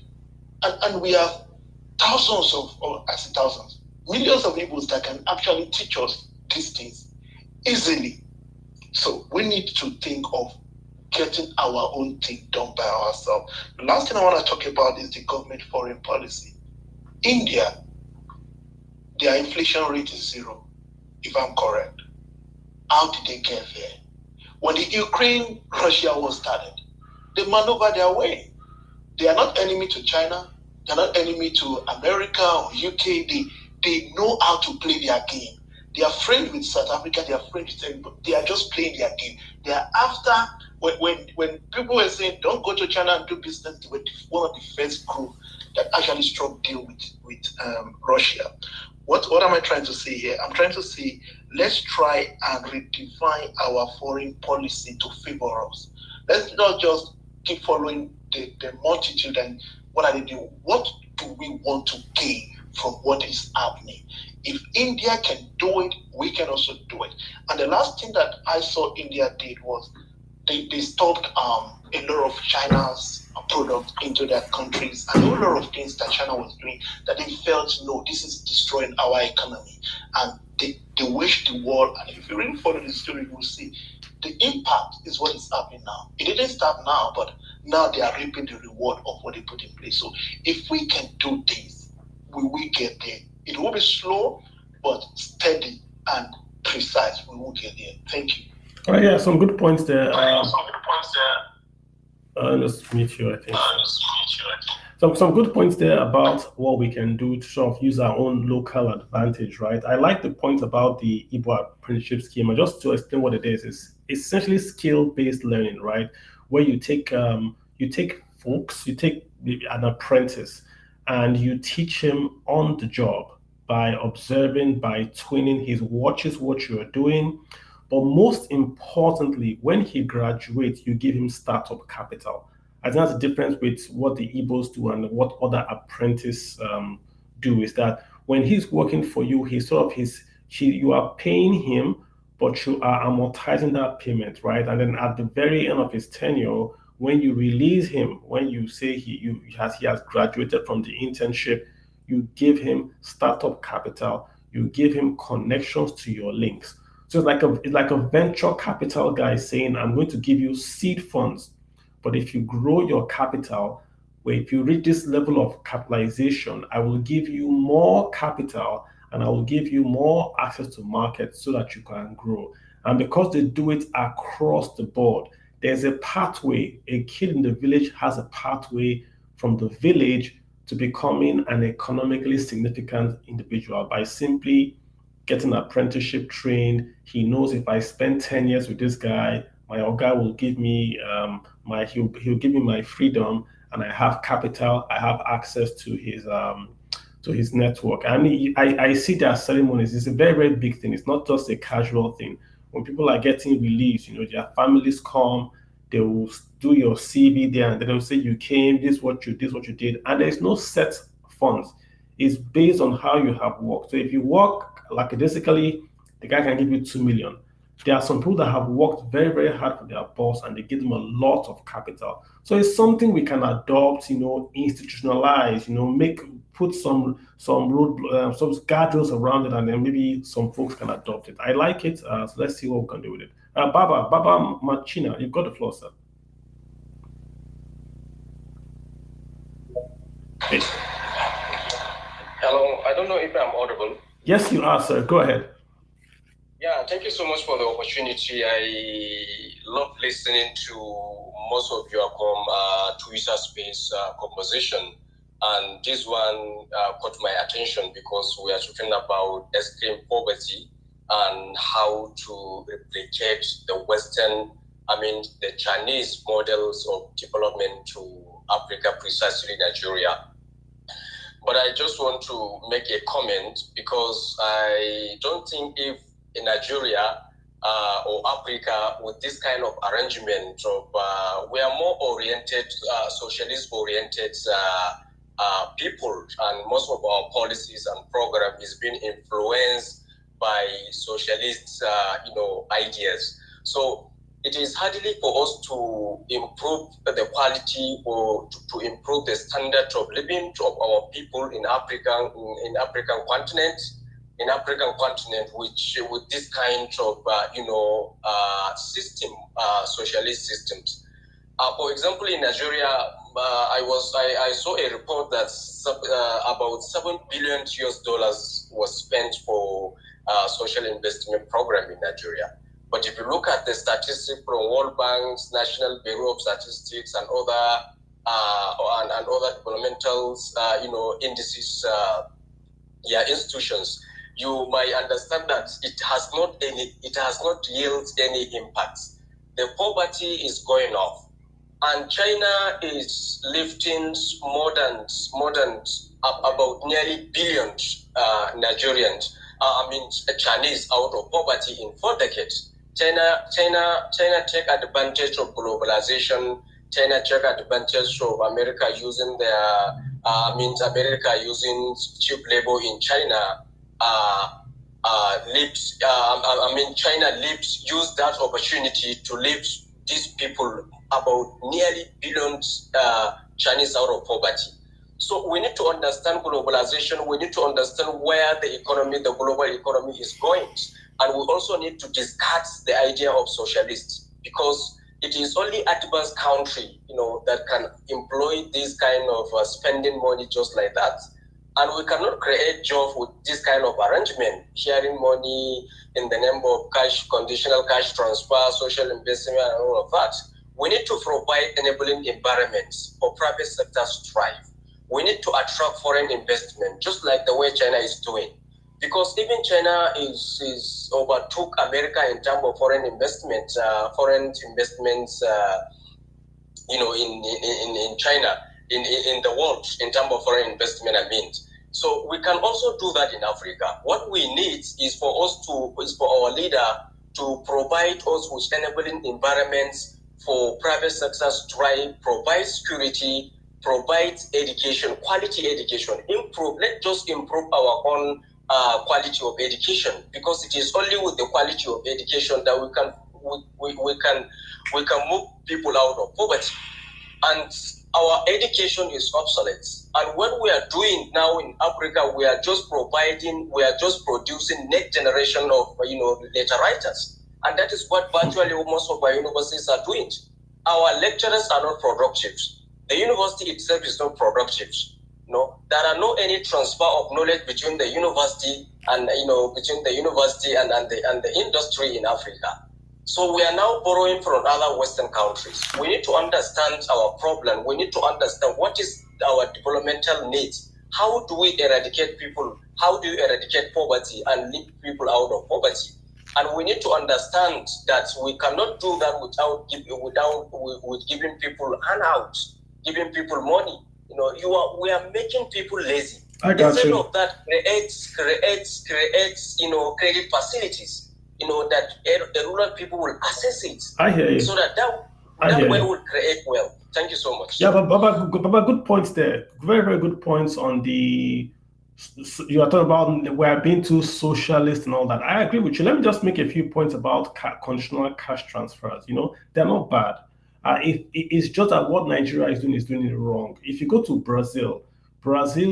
And we have millions of people that can actually teach us these things easily. So we need to think of getting our own thing done by ourselves. The last thing I want to talk about is the government foreign policy. India, their inflation rate is 0, if I'm correct. How did they get there? When the Ukraine-Russia war started, they maneuvered their way. They are not enemy to China. They are not enemy to America or UK. They know how to play their game. They are friends with South Africa. They are friends with everybody. They are just playing their game. They are after, when people were saying, don't go to China and do business, they were one of the first group that actually struck deal with Russia. What am I trying to say here? I'm trying to say, let's try and redefine our foreign policy to favor us. Let's not just keep following the multitude and what are they doing? What do we want to gain from what is happening? If India can do it, we can also do it. And the last thing that I saw India did was they stopped a lot of China's products into their countries, and a lot of things that China was doing that they felt, no, this is destroying our economy. And they wish the world, and if you really follow the story, you will see the impact is what is happening now. It didn't start now, but now they are reaping the reward of what they put in place. So if we can do this, we will get there. It will be slow, but steady and precise. We will get there. Thank you. All right, yeah, some good points there. Let's meet you, I think. Some good points there about what we can do to sort of use our own local advantage, right? I like the point about the Igbo apprenticeship scheme. And just to explain what it is essentially skill-based learning, right? Where you take an apprentice, and you teach him on the job by observing, by twinning. He watches what you're doing. But most importantly, when he graduates, you give him startup capital. I think that's the difference with what the Igbos do and what other apprentices do, is that when he's working for you, you are paying him, but you are amortizing that payment, right? And then at the very end of his tenure, when you release him, when you say he has graduated from the internship, you give him startup capital, you give him connections to your links. So it's like a venture capital guy saying, I'm going to give you seed funds, but if you grow your capital, where if you reach this level of capitalization, I will give you more capital and I will give you more access to markets so that you can grow. And because they do it across the board, there's a pathway. A kid in the village has a pathway from the village to becoming an economically significant individual by simply getting apprenticeship trained. He knows if I spend 10 years with this guy, my guy will give me he'll give me my freedom, and I have capital, I have access to his network. And I see their ceremonies. It's a very, very big thing. It's not just a casual thing. When people are getting released, their families come, they will do your CV there, and they will say you came, this is what you did, and there's no set funds. It's based on how you have worked. So if you work lackadaisically, the guy can give you 2 million. There are some people that have worked very, very hard for their boss, and they give them a lot of capital. So it's something we can adopt, institutionalize, put some guardrails around it, and then maybe some folks can adopt it. I like it. So let's see what we can do with it. Baba Machina, you've got the floor, sir. Hey. Hello, I don't know if I'm audible. Yes, you are, sir. Go ahead. Yeah, thank you so much for the opportunity. I love listening to most of your Twitter space conversation. And this one caught my attention because we are talking about extreme poverty and how to replicate the Chinese models of development to Africa, precisely Nigeria. But I just want to make a comment because I don't think if in Nigeria or Africa with this kind of arrangement of we are more oriented, socialist-oriented people, and most of our policies and program is being influenced by socialist, ideas. So it is hardly for us to improve the quality or to improve the standard of living of our people in African continent, which with this kind of socialist systems. For example, in Nigeria, I saw a report that about $7 billion was spent for social investment program in Nigeria. But if you look at the statistics from World Bank's National Bureau of Statistics and other developmental indices, institutions, you might understand that it has not yielded any impact. The poverty is going off, and China is lifting more than about nearly billion Nigerians, Chinese out of poverty in 4 decades. China take advantage of globalization. China take advantage of America using America using cheap labor in China. China use that opportunity to lift these people about nearly billions Chinese out of poverty. So we need to understand globalization. We need to understand where the global economy is going. And we also need to discard the idea of socialists, because it is only advanced country, that can employ this kind of spending money just like that. And we cannot create jobs with this kind of arrangement, sharing money in the name of cash, conditional cash transfer, social investment, and all of that. We need to provide enabling environments for private sectors to thrive. We need to attract foreign investment, just like the way China is doing. Because even China is overtook America in terms of foreign investments, in China, in the world, in terms of foreign investment, So we can also do that in Africa. What we need is for our leader to provide us with enabling environments for private sectors to thrive, provide security, provide education, quality education. Let's just improve our own quality of education, because it is only with the quality of education that we can move people out of poverty. And our education is obsolete. And what we are doing now in Africa, we are just producing next generation of letter writers. And that is what virtually most of our universities are doing. Our lecturers are not productive. The university itself is not productive. There are no any transfer of knowledge between the university and the industry in Africa. So we are now borrowing from other Western countries. We need to understand our problem. We need to understand what is our developmental needs. How do we eradicate people? How do you eradicate poverty and lift people out of poverty? And we need to understand that we cannot do that without giving people handouts, giving people money. We are making people lazy. Instead of that, creates credit facilities. That the rural people will access it. I hear you. So that way will create wealth. Thank you so much. Yeah, but Baba, good points there. Very, very good points on the. You are talking about we are being too socialist and all that. I agree with you. Let me just make a few points about conditional cash transfers. They're not bad. It's just that what Nigeria is doing it wrong. If you go to Brazil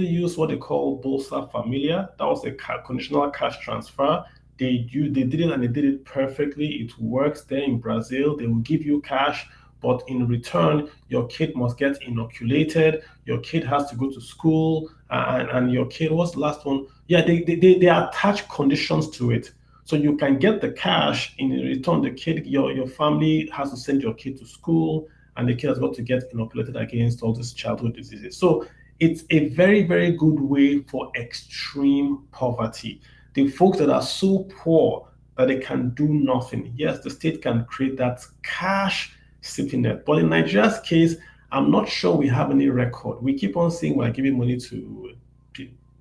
used what they call Bolsa Familia. That was a conditional cash transfer. They did it and they did it perfectly. It works there in Brazil. They will give you cash, but in return, your kid must get inoculated. Your kid has to go to school, and your kid, what's the last one? Yeah, they attach conditions to it. So you can get the cash, in return, the kid, your family has to send your kid to school, and the kid has got to get inoculated against all these childhood diseases. So it's a very, very good way for extreme poverty. The folks that are so poor that they can do nothing. Yes, the state can create that cash safety net. But in Nigeria's case, I'm not sure we have any record. We keep on saying we're giving money to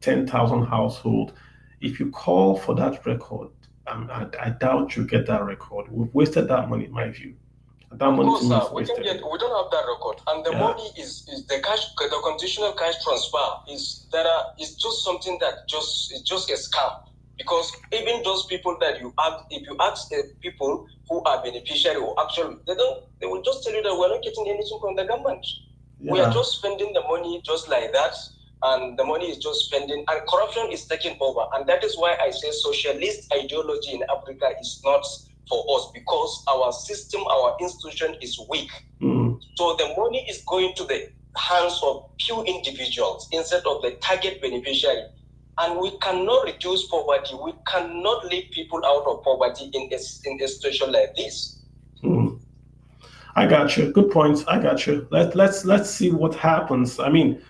10,000 households. If you call for that record, I doubt you get that record. We've wasted that money, in my view. That money we don't have that record, and the money is the cash. The conditional cash transfer is just something that it's just a scam. Because even those people that if you ask the people who are beneficiary or actually, they will just tell you that we're not getting anything from the government. Yeah. We are just spending the money just like that, and the money is just spending, and corruption is taking over. And that is why I say socialist ideology in Africa is not for us, because our system, our institution is weak. So the money is going to the hands of few individuals instead of the target beneficiary. And we cannot reduce poverty. We cannot leave people out of poverty in a situation like this. I got you. Good points. I got you. Let's see what happens. I mean,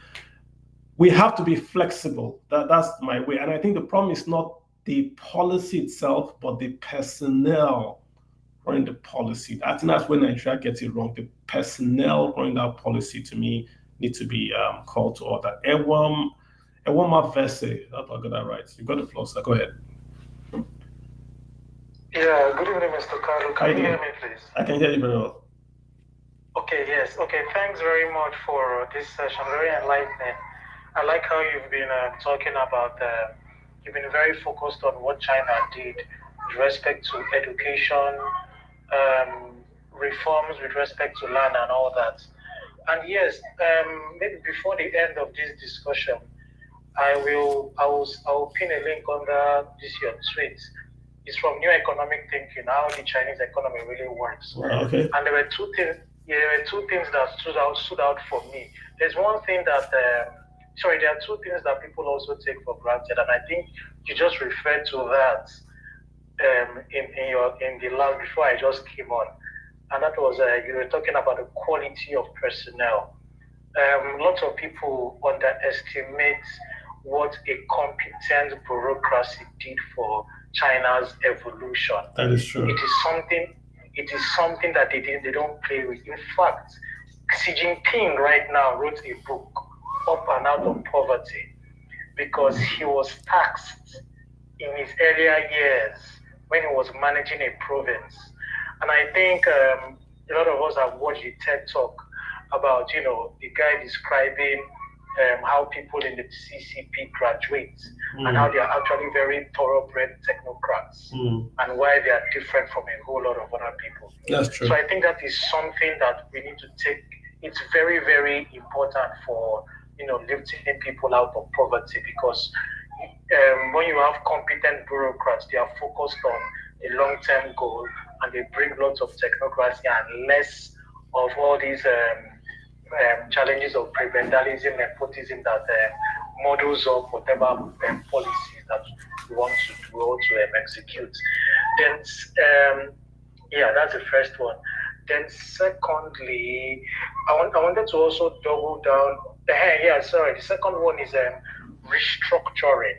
we have to be flexible. That's my way. And I think the problem is not the policy itself, but the personnel, running the policy. I think that's when Nigeria gets it wrong. The personnel running that policy, to me, need to be called to order. Ewama Vese, that's I got that right. You got the floor, sir. Go ahead. Yeah, good evening, Mr. Carlo. Can you hear me, please? I can hear you very well. Okay, yes. Okay, thanks very much for this session. Very enlightening. I like how you've been talking about, you've been very focused on what China did with respect to education, reforms with respect to land and all that. And yes, maybe before the end of this discussion, I will pin a link under this your tweet. It's from New Economic Thinking, how the Chinese economy really works. Okay. And there were two things. Yeah, there were two things that stood out for me. There's one thing that there are two things that people also take for granted, and I think you just referred to that in the last before I just came on, and that was you were talking about the quality of personnel. Lots of people underestimate what a competent bureaucracy did for China's evolution. That is true. It is something that they don't play with. In fact, Xi Jinping right now wrote a book, Up and Out of Poverty, because he was taxed in his earlier years when he was managing a province. And I think a lot of us have watched the TED Talk about, the guy describing how people in the CCP graduate and how they are actually very thoroughbred technocrats and why they are different from a whole lot of other people. That's true. So I think that is something that we need to take. It's very, very important for lifting people out of poverty, because when you have competent bureaucrats, they are focused on a long-term goal and they bring lots of technocracy and less of all these challenges of prebendalism, nepotism that models of whatever policies that we want to do or to execute. Then, that's the first one. Then, secondly, I wanted to also double down. The second one is restructuring.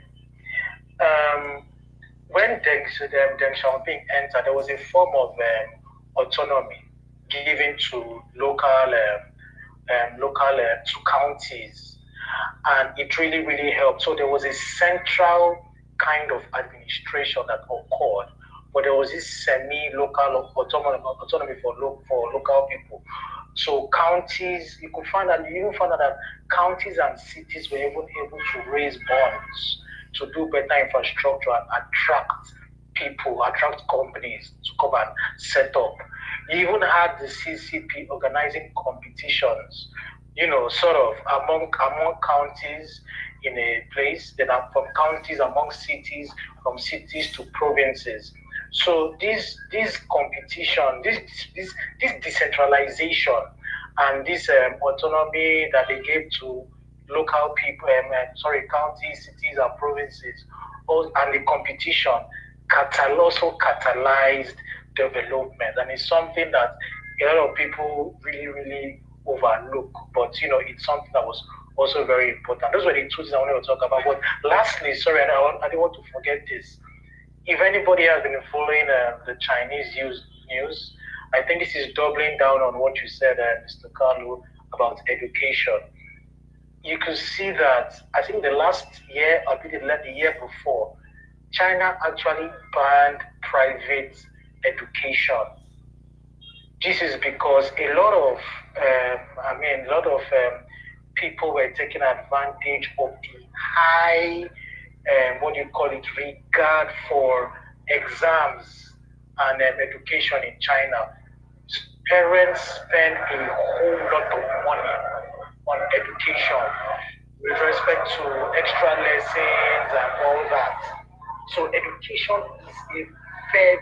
When Deng Xiaoping entered, there was a form of autonomy given to local to counties, and it really, really helped. So there was a central kind of administration that occurred, but there was this semi-local autonomy for local people. So counties, you even find out that counties and cities were even able to raise bonds to do better infrastructure and attract people, attract companies to come and set up. You even had the CCP organizing competitions, sort of among counties in a place, then from counties among cities, from cities to provinces. So this competition, this decentralization, and this autonomy that they gave to local people, counties, cities, and provinces, and the competition also catalyzed development, and it's something that a lot of people really, really overlook. But it's something that was also very important. Those were the two things I wanted to talk about. But lastly, sorry, I didn't want to forget this. If anybody has been following the Chinese news, I think this is doubling down on what you said, Mr. Carlo, about education. You could see that, I think the last year, or the year before, China actually banned private education. This is because a lot of people were taking advantage of the high, regard for exams and education in China. Parents spend a whole lot of money on education with respect to extra lessons and all that. So education is a very,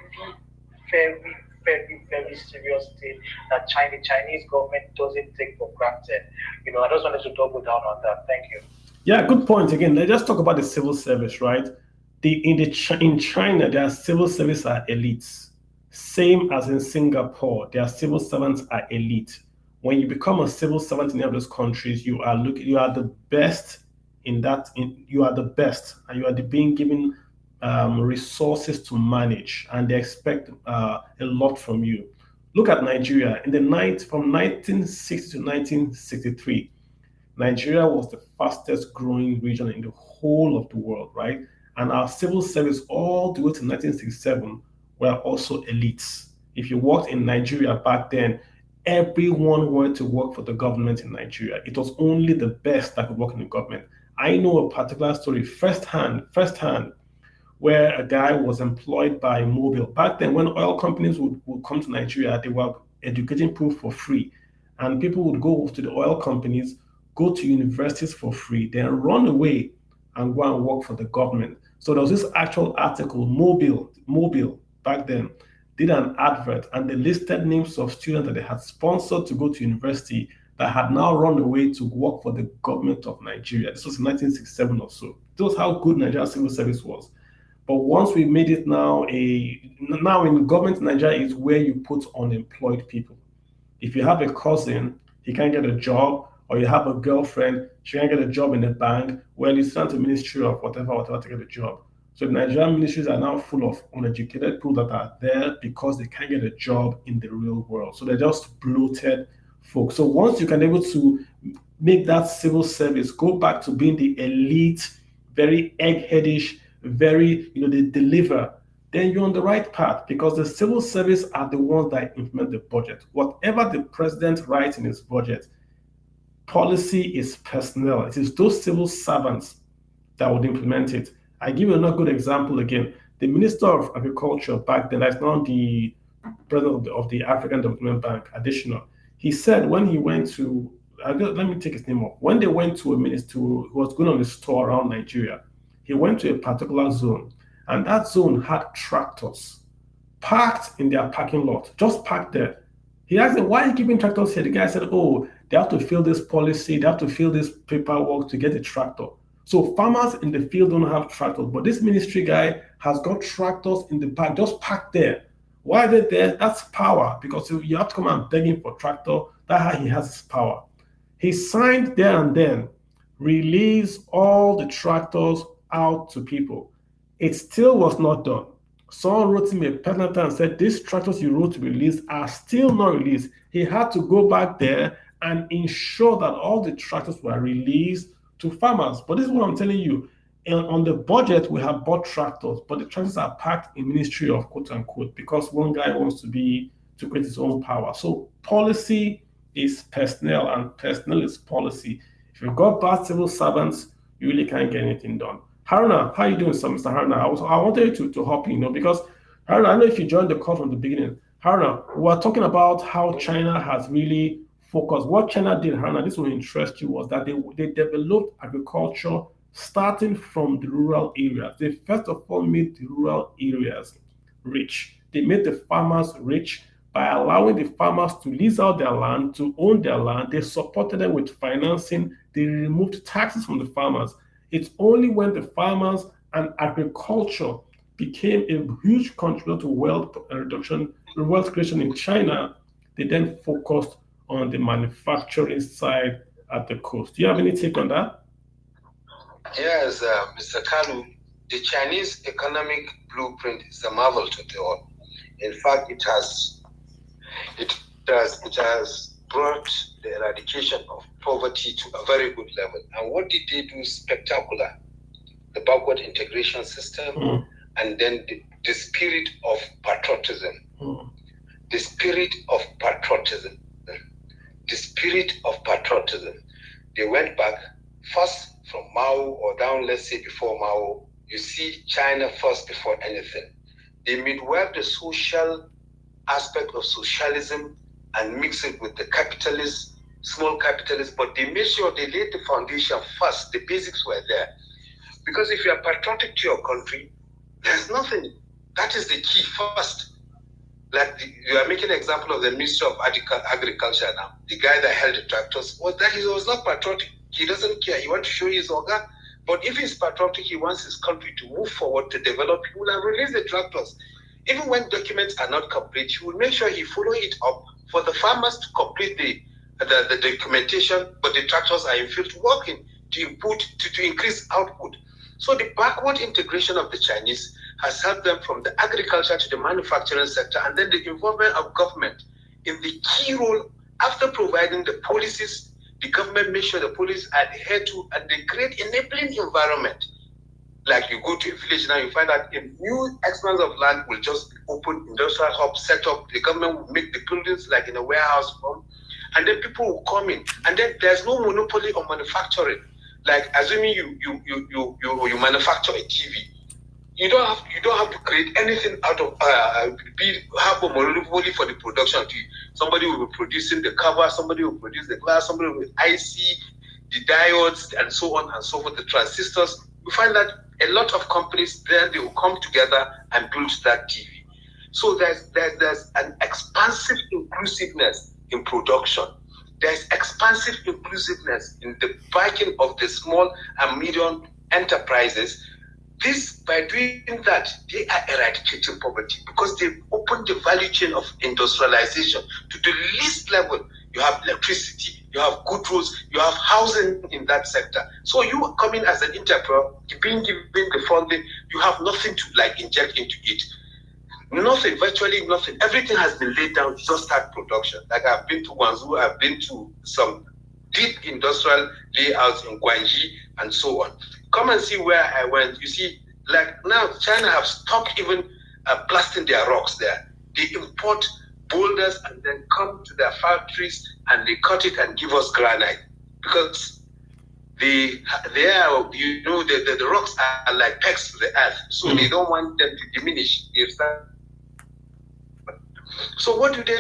very, very, very serious thing that Chinese government doesn't take for granted. I just wanted to double down on that. Thank you. Yeah, good point. Again, let's just talk about the civil service, right? In China, their civil service are elites. Same as in Singapore, their civil servants are elite. When you become a civil servant in any of those countries, you are the best in that. You are the best, and you are being given resources to manage, and they expect a lot from you. Look at Nigeria. From 1960 to 1963, Nigeria was the fastest growing region in the whole of the world, right? And our civil service all the way to 1967 were also elites. If you worked in Nigeria back then, everyone wanted to work for the government in Nigeria. It was only the best that could work in the government. I know a particular story firsthand, where a guy was employed by Mobil. Back then, when oil companies would come to Nigeria, they were educating people for free. And people would go to the oil companies, go to universities for free, then run away and go and work for the government. So there was this actual article, Mobil back then, did an advert, and they listed names of students that they had sponsored to go to university that had now run away to work for the government of Nigeria. This was in 1967 or so. This was how good Nigeria's civil service was. But once we made it now in government in Nigeria is where you put unemployed people. If you have a cousin, he can't get a job, or you have a girlfriend, she can't get a job in a bank, well, you send to ministry of whatever to get a job. So the Nigerian ministries are now full of uneducated people that are there because they can't get a job in the real world. So they're just bloated folks. So once you can be able to make that civil service go back to being the elite, very eggheadish, very, they deliver, then you're on the right path, because the civil service are the ones that implement the budget. Whatever the president writes in his budget, policy is personnel. It is those civil servants that would implement it. I give you another good example again. The Minister of Agriculture back then, that's now the president of the African Development Bank, additional, he said when he went to, let me take his name off, when they went to a minister who was going on a store around Nigeria, he went to a particular zone, and that zone had tractors parked in their parking lot, just parked there. He asked them, why are you keeping tractors here? The guy said, oh, they have to fill this policy, they have to fill this paperwork to get a tractor. So farmers in the field don't have tractors, but this ministry guy has got tractors in the park, just parked there. Why are they there? That's power, because you have to come and beg him for tractor. That's how he has his power. He signed there and then, release all the tractors out to people. It still was not done. Someone wrote him a personal letter and said, these tractors you wrote to be released are still not released. He had to go back there and ensure that all the tractors were released to farmers. But this is what I'm telling you. On the budget, we have bought tractors, but the tractors are packed in ministry of quote unquote, because one guy wants to create his own power. So policy is personnel, and personnel is policy. If you've got bad civil servants, you really can't get anything done. Haruna, how are you doing, Mr. Haruna? I wanted you to hop in, because Haruna, I know if you joined the call from the beginning, Haruna, we were talking about how China has really focused. What China did, Haruna, this will interest you, was that they developed agriculture starting from the rural areas. They first of all made the rural areas rich. They made the farmers rich by allowing the farmers to lease out their land, to own their land. They supported them with financing. They removed taxes from the farmers. It's only when the farmers and agriculture became a huge contributor to wealth reduction, wealth creation in China, they then focused on the manufacturing side at the coast. Do you have any take on that? Yes, Mr. Kalu, the Chinese economic blueprint is a marvel to behold. In fact, it has brought the eradication of poverty to a very good level. And what did they do spectacular? The backward integration system, and then the spirit of patriotism. The spirit of patriotism. The spirit of patriotism. They went back first from Mao, or down, let's say before Mao. You see China first before anything. They midweb the social aspect of socialism and mix it with the capitalist, small capitalist, but they made sure they laid the foundation first. The basics were there. Because if you are patriotic to your country, there's nothing. That is the key first. Like you are making an example of the Ministry of Agriculture now. The guy that held the tractors, he was not patriotic. He doesn't care. He wants to show his organ. But if he's patriotic, he wants his country to move forward, to develop. He will have released the tractors. Even when documents are not complete, he will make sure he follow it up for the farmers to complete the documentation, but the tractors are in field working to increase output. So the backward integration of the Chinese has helped them from the agriculture to the manufacturing sector, and then the involvement of government in the key role after providing the policies. The government makes sure the policies adhere to, and they create enabling environment. Like you go to a village now, you find that a new expanse of land will just open industrial hub, set up. The government will make the buildings like in a warehouse form, and then people will come in. And then there's no monopoly on manufacturing. Like assuming you manufacture a TV, you don't have to create anything out of have a monopoly for the production. Somebody will be producing the cover, somebody will produce the glass, somebody will IC, the diodes, and so on and so forth, the transistors. You find that a lot of companies then they will come together and build that TV. So there's an expansive inclusiveness in production. There's expansive inclusiveness in the backing of the small and medium enterprises. This, by doing that, they are eradicating poverty because they've opened the value chain of industrialization to the least level. You have electricity, you have good roads, you have housing in that sector. So you come in as an entrepreneur, being given the funding, you have nothing to inject into it. Nothing, virtually nothing. Everything has been laid down to just start production. Like I've been to Guangzhou, I've been to some deep industrial layouts in Guangxi and so on. Come and see where I went. You see, like now China have stopped even blasting their rocks there. They import boulders and then come to their factories and they cut it and give us granite because the rocks are like pegs to the earth, so they don't want them to diminish. So what do? They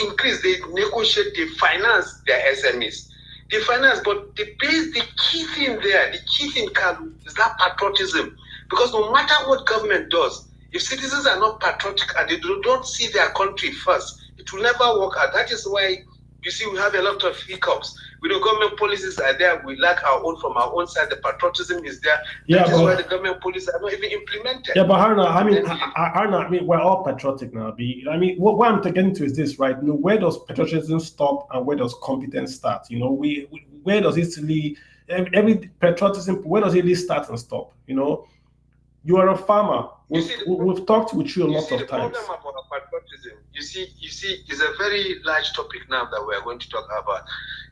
increase, they negotiate, they finance their SMEs. They finance, but the key thing there, the key thing, Kalu, is that patriotism. Because no matter what government does, if citizens are not patriotic and they don't see their country first, it will never work out. That is why you see we have a lot of hiccups. Government policies are there. We lack our own from our own side. The patriotism is there. That is why the government policies are not even implemented. Yeah, but Harna, we're all patriotic now. What I'm getting to is this, right? Where does patriotism stop and where does competence start? Where does it really, every patriotism, where does it really start and stop? You are a farmer. We've talked with you a lot of times. The problem about patriotism, you see, is a very large topic now that we're going to talk about.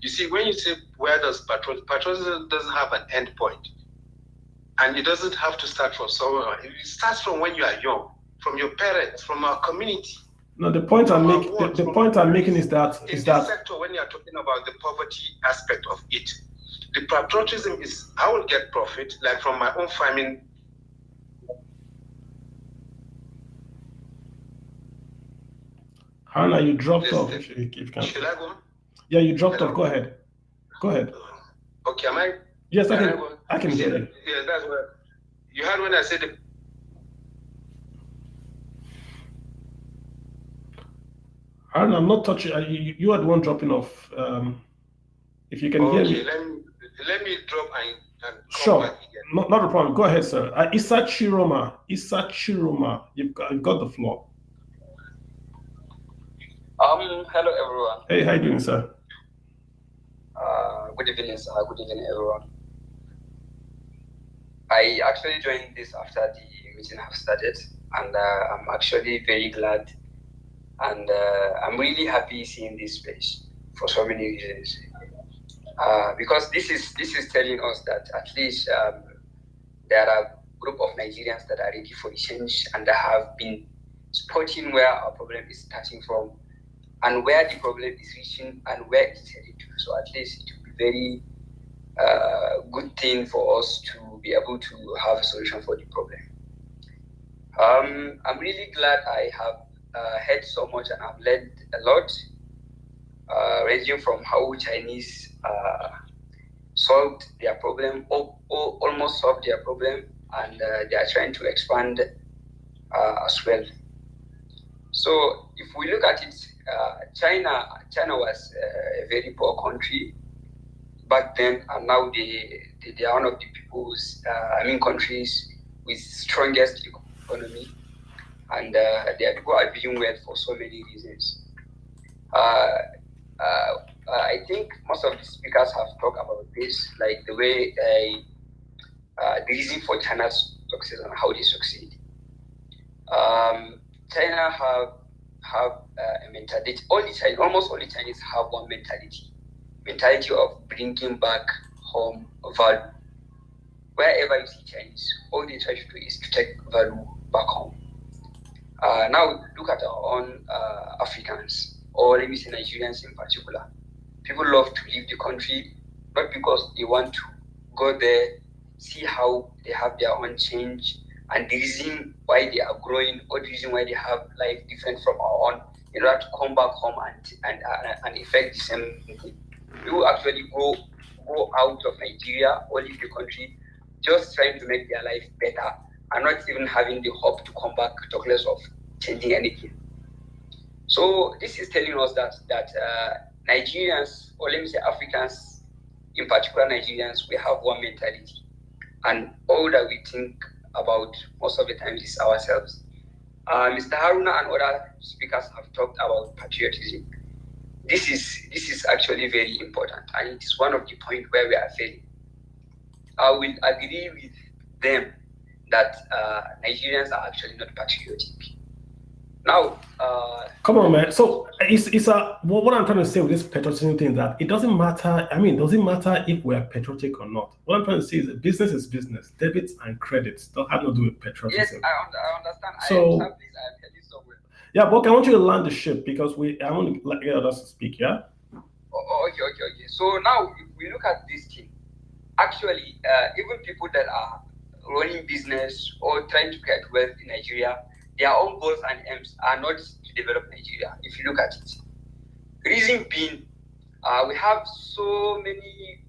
You see, when you say where does patriotism doesn't have an end point, and it doesn't have to start from somewhere. It starts from when you are young, from your parents, from our community. No, the point I'm making is that sector, when you are talking about the poverty aspect of it, the patriotism is I will get profit, like from my own farming. Harna, you dropped off. If you can. Should I go? Yeah, you dropped off. Go ahead. Okay, am I? Yes, I can hear you. Yeah, that's what you heard when I said. Harna, I'm not touching. You are the one dropping off. If you can hear me. Let me drop and sure. Back again. Not a problem. Go ahead, sir. Issa Chiroma, you've got the floor. Hello everyone. Hey, how you doing, sir? Good evening, sir. Good evening, everyone. I actually joined this after the meeting have started, and I'm actually very glad, and I'm really happy seeing this space for so many reasons. Because this is telling us that at least there are a group of Nigerians that are ready for change and that have been spotting where our problem is starting from, and where the problem is reaching and where it's headed to. So at least it will be very good thing for us to be able to have a solution for the problem. I'm really glad I have heard so much and I've learned a lot, ranging from how Chinese solved their problem, or almost solved their problem, and they are trying to expand as well. So if we look at it, China was a very poor country back then, and now they are one of the countries with strongest economy, and their people are doing well for so many reasons. I think most of the speakers have talked about this, like the way the reason for China's success and how they succeed. China have a mentality. Almost all the Chinese have one mentality of bringing back home value. Wherever you see Chinese, all they try to do is to take value back home. Now look at our own Africans, or let me say Nigerians in particular. People love to leave the country not because they want to go there, see how they have their own change, and the reason why they are growing, or the reason why they have life different from our own, in order to come back home and effect the same thing. People actually go out of Nigeria or leave the country just trying to make their life better and not even having the hope to come back talkless of changing anything. So this is telling us that Nigerians, or let me say Africans, in particular Nigerians, we have one mentality, and all that we think about most of the time is ourselves. Mr. Haruna and other speakers have talked about patriotism. This is actually very important, and it is one of the points where we are failing. I will agree with them that Nigerians are actually not patriotic. Now, come on, man. So it's what I'm trying to say with this patriotism thing, that it doesn't matter. I mean, doesn't matter if we're patriotic or not. What I'm trying to say is that business is business. Debits and credits don't have to do with patriotism. Yes, I understand. So, I am heading somewhere. Yeah, but I want you to land the ship because I want to get others to speak. Yeah. Okay. So now, if we look at this thing, actually, even people that are running business or trying to get wealth in Nigeria, their own goals and aims are not to develop Nigeria, if you look at it. Reason being, we have so many,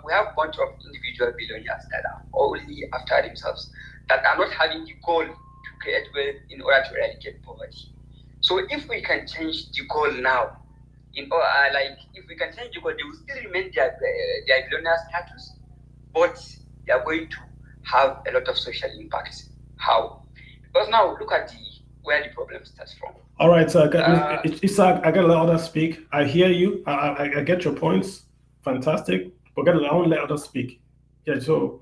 we have a bunch of individual billionaires that are only after themselves, that are not having the goal to create wealth in order to eradicate poverty. So if we can change the goal now, if we can change the goal, they will still remain their billionaire status, but they are going to have a lot of social impact. How? Because now look at where the problem starts from. All right, so Isaac, I got to let others speak. I hear you. I get your points. Fantastic. But I want to let others speak. Yeah. So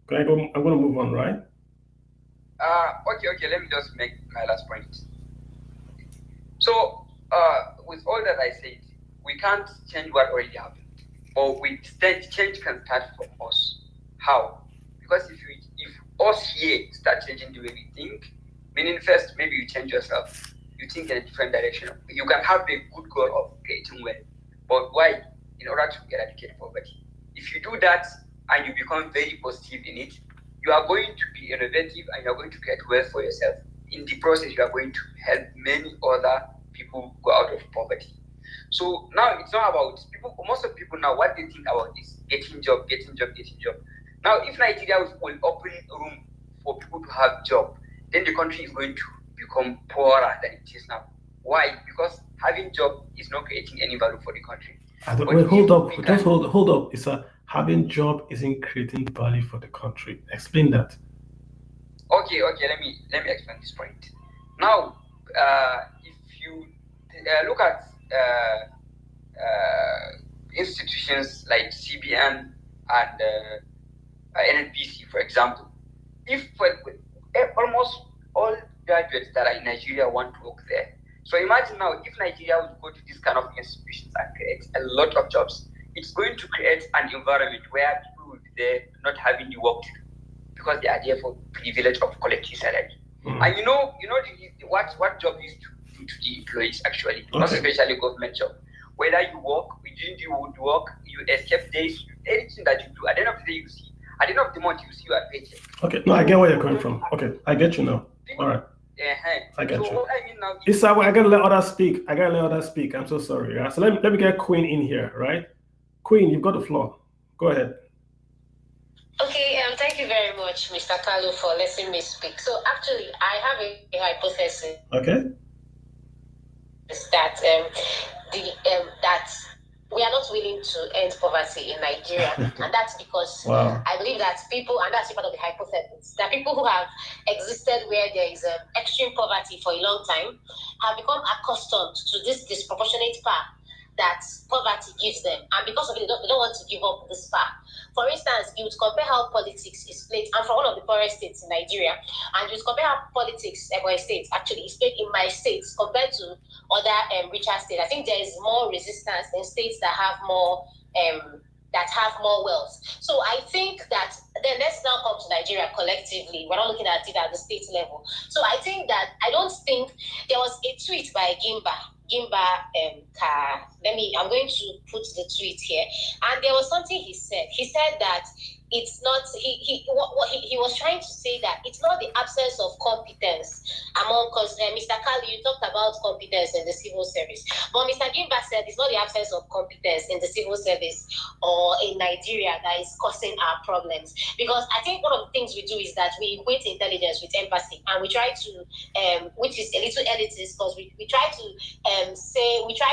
can I go? I'm going to move on, right? Okay. Let me just make my last point. So with all that I said, we can't change what already happened, but change can start from us. How? Because if us here start changing the way we think, meaning first maybe you change yourself, you think in a different direction. You can have a good goal of creating wealth, but why? In order to eradicate poverty. If you do that and you become very positive in it, you are going to be innovative and you are going to create wealth for yourself. In the process, you are going to help many other people go out of poverty. So now it's not about people. Most of people now, what they think about is getting job. Now, if Nigeria will open room for people to have job, then the country is going to become poorer than it is now. Why? Because having job is not creating any value for the country. Wait, hold up. Just hold up. It's having job isn't creating value for the country. Explain that. Okay. Let me explain this point. Now, if you look at institutions like CBN and NNPC, for example, if almost all graduates that are in Nigeria want to work there. So imagine now, if Nigeria would go to these kind of institutions and create a lot of jobs, it's going to create an environment where people will be there not having the work to do because they are there for privilege of collective salary. And you know what job is to do to the employees actually, not especially government job. Whether you work, within you would work, you escape days, anything that you do, at the end of the day you see. At the end of the month, you see your paycheck. Okay, no, I get where you're coming from. Okay, I get you now. All right. I get you. What I mean now is I gotta let others speak. I'm so sorry. Yeah? So let me get Queen in here, right? Queen, you've got the floor. Go ahead. Okay, thank you very much, Mr. Kalu, for letting me speak. So actually, I have a hypothesis. Okay. That that we are not willing to end poverty in Nigeria, and that's because I believe that people, and that's part of the hypothesis, that people who have existed where there is extreme poverty for a long time have become accustomed to this disproportionate power that poverty gives them, and because of it, they don't want to give up this power. For instance, you would compare how politics is played. I'm from one of the poorest states in Nigeria, and you would compare how politics, Ebonyi State, actually is played in my states compared to other richer states. I think there is more resistance in states that have more wealth. So I think that then let's now come to Nigeria collectively. We're not looking at it at the state level. So I think that I don't think there was a tweet by Gimba. I'm going to put the tweet here. And there was something he said. He said that it's not, he was trying to say that it's not the absence of competence among, because Mr. Kali, you talked about competence in the civil service. But Mr. Gimba said it's not the absence of competence in the civil service or in Nigeria that is causing our problems. Because I think one of the things we do is that we equate intelligence with empathy, and we try to, which is a little elitist, because we try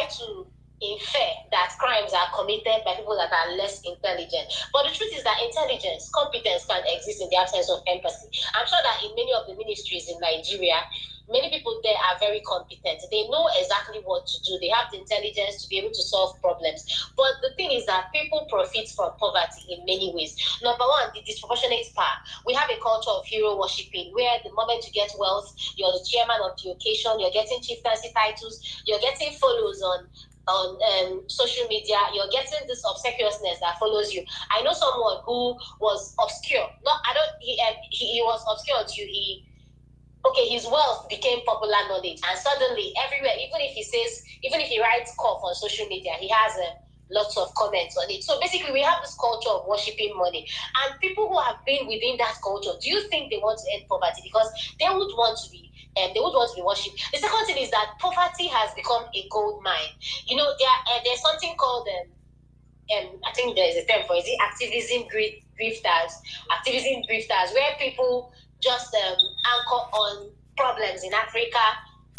to infer that crimes are committed by people that are less intelligent. But the truth is that intelligence, competence can exist in the absence of empathy. I'm sure that in many of the ministries in Nigeria, many people there are very competent. They know exactly what to do. They have the intelligence to be able to solve problems. But the thing is that people profit from poverty in many ways. Number one, the disproportionate power. We have a culture of hero worshipping, where the moment you get wealth, you're the chairman of the occasion, you're getting chieftaincy titles, you're getting follows on social media, you're getting this obsequiousness that follows you. I know someone who was obscure. He was obscure until his wealth became popular knowledge, and suddenly everywhere, even if he writes cough on social media, he has lots of comments on it. So basically, we have this culture of worshipping money, and people who have been within that culture, do you think they want to end poverty? Because they would want to be worshipped. The second thing is that poverty has become a gold mine. You know, there's something called I think there is a term for it. Activism grifters, where people just anchor on problems in Africa.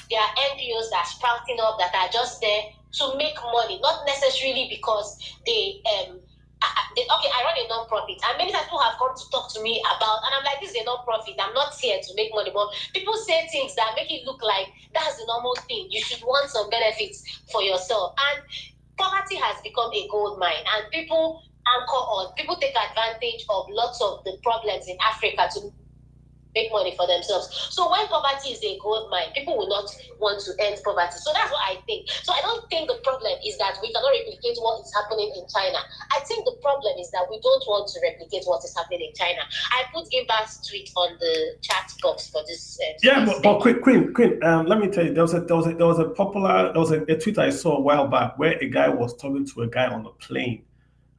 There are NPOs that are sprouting up that are just there to make money, not necessarily because I run a non-profit, and many people have come to talk to me about, and I'm like, this is a non-profit, I'm not here to make money, but people say things that make it look like that's the normal thing. You should want some benefits for yourself. And poverty has become a gold mine, and people take advantage of lots of the problems in Africa to make money for themselves. So when poverty is a gold mine, people will not want to end poverty. So that's what I think. So I don't think the problem is that we cannot replicate what is happening in China. I think the problem is that we don't want to replicate what is happening in China. I put Gimba's tweet on the chat box for this. But Queen, let me tell you, there was a tweet I saw a while back where a guy was talking to a guy on a plane,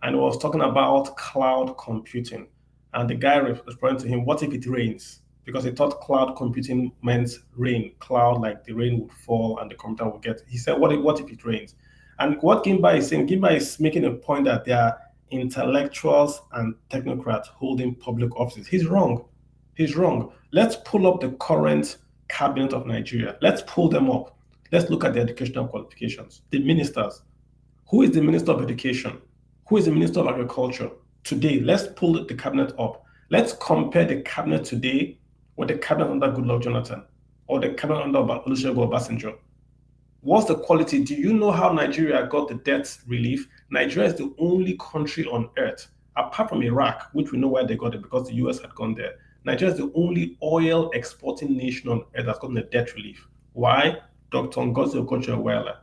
and was talking about cloud computing, and the guy responded to him, "What if it rains?" Because he thought cloud computing meant rain, cloud, like the rain would fall and the computer would get. He said, what if it rains? And what Gimba is saying, Gimba is making a point that there are intellectuals and technocrats holding public offices. He's wrong. Let's pull up the current cabinet of Nigeria. Let's pull them up. Let's look at the educational qualifications. The ministers. Who is the Minister of Education? Who is the Minister of Agriculture? Today, let's pull the cabinet up. Let's compare the cabinet today with the cabinet under Goodluck Jonathan or the cabinet under Olusegun Obasanjo. What's the quality? Do you know how Nigeria got the debt relief? Nigeria is the only country on earth, apart from Iraq, which we know where they got it because the US had gone there. Nigeria is the only oil exporting nation on earth that's gotten the debt relief. Why? Dr. Ngozi Okonjo-Iweala.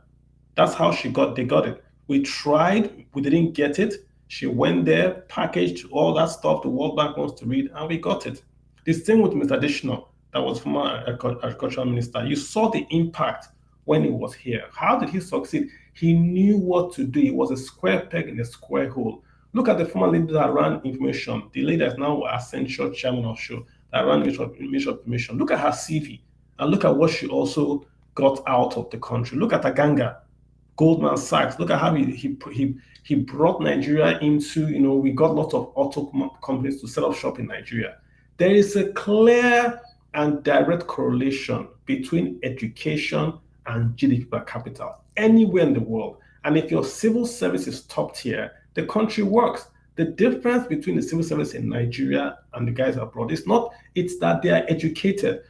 That's how they got it. We tried, we didn't get it. She went there, packaged all that stuff the World Bank wants to read, and we got it. The same with Mr. Additional, that was former agricultural minister. You saw the impact when he was here. How did he succeed? He knew what to do. He was a square peg in a square hole. Look at the former lady that ran information, the lady that's now Essential Chairman of Show, that ran Ministry of Information. Look at her CV, and look at what she also got out of the country. Look at Aganga, Goldman Sachs. Look at how he brought Nigeria into, we got lots of auto companies to set up shop in Nigeria. There is a clear and direct correlation between education and GDP per capita anywhere in the world. And if your civil service is top tier, the country works. The difference between the civil service in Nigeria and the guys abroad it's that they are educated.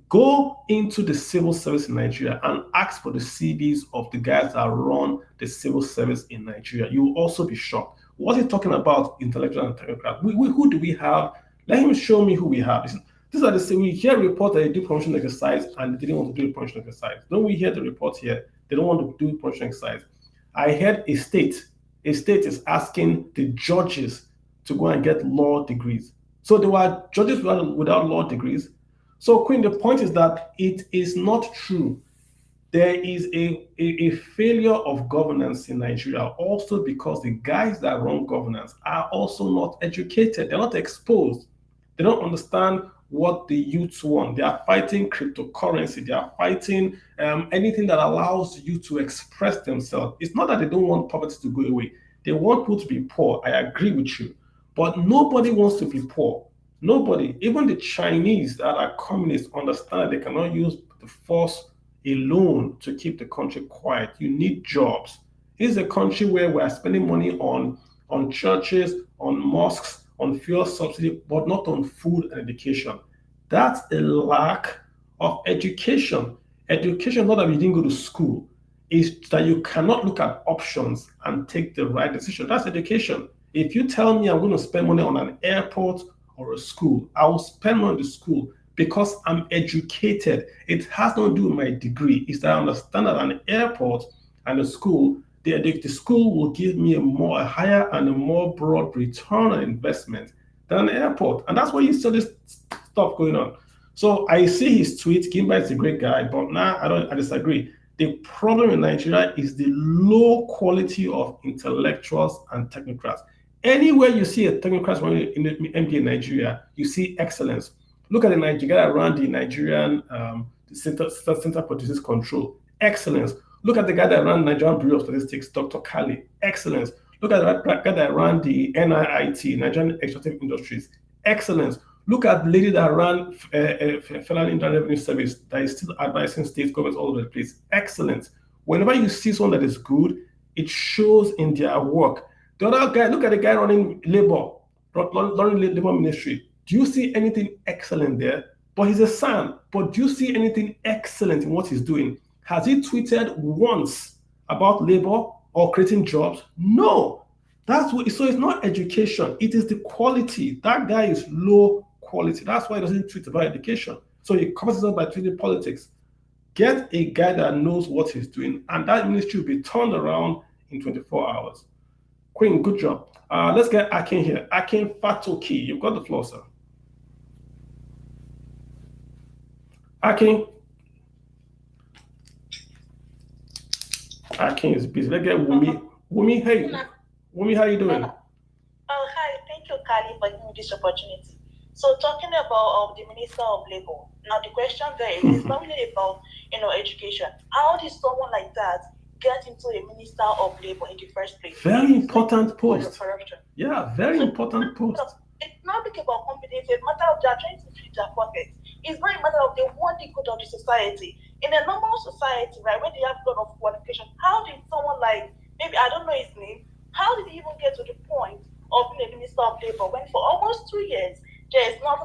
Go into the civil service in Nigeria and ask for the CVs of the guys that run the civil service in Nigeria. You will also be shocked. What is he talking about, intellectual and technocrat? Who do we have? Let him show me who we have. These are the same. We hear reports that they do promotion exercise and they didn't want to do promotion exercise. Don't we hear the report here? They don't want to do promotion exercise. I heard a state is asking the judges to go and get law degrees. So there were judges without law degrees. So Queen, the point is that it is not true. There is a failure of governance in Nigeria also because the guys that run governance are also not educated. They're not exposed. They don't understand what the youths want. They are fighting cryptocurrency. They are fighting anything that allows you to express themselves. It's not that they don't want poverty to go away. They want people to be poor. I agree with you. But nobody wants to be poor. Nobody, even the Chinese that are communists, understand they cannot use the force alone to keep the country quiet. You need jobs. This is a country where we are spending money on churches, on mosques, on fuel subsidy, but not on food and education. That's a lack of education. Education, not that you didn't go to school, is that you cannot look at options and take the right decision. That's education. If you tell me I'm going to spend money on an airport or a school, I will spend money on the school because I'm educated. It has nothing to do with my degree. It's that I understand that an airport and a school, the school will give me a higher and a more broad return on investment than an airport. And that's why you see this stuff going on. So I see his tweet. Gimba is a great guy, but now I disagree. The problem in Nigeria is the low quality of intellectuals and technocrats. Anywhere you see a technocrat running in the MBA in Nigeria, you see excellence. Look at the Nigeria around the Nigerian Center for Disease Control. Excellence. Look at the guy that ran Nigerian Bureau of Statistics, Dr. Kali. Excellence. Look at the guy that ran the NIIT, Nigerian Extractive Industries. Excellence. Look at the lady that ran Federal Internal Revenue Service that is still advising state governments all over the place. Excellence. Whenever you see someone that is good, it shows in their work. The other guy, look at the guy running running labor ministry. Do you see anything excellent there? But he's a son. But do you see anything excellent in what he's doing? Has he tweeted once about labor or creating jobs? No. So it's not education. It is the quality. That guy is low quality. That's why he doesn't tweet about education. So he covers himself by tweeting politics. Get a guy that knows what he's doing, and that ministry will be turned around in 24 hours. Queen, good job. Let's get Akin here. Akin Fatoki, you've got the floor, sir. Akin is busy. Let's get Wumi. Wumi, hey. Wumi, how you doing? Hi. Thank you, Kali, for giving me this opportunity. So talking about the Minister of Labour, now the question there is not really about education. How did someone like that get into a Minister of Labour in the first place? Very important post. Yeah, very important post. It's not about competence, it's a matter of they are trying to feed their pockets. It's not a matter of they want the good of the society. In a normal society, right, where they have a lot of qualification, how did someone like, maybe I don't know his name, how did he even get to the point of being a Minister of Labour when for almost 2 years there's no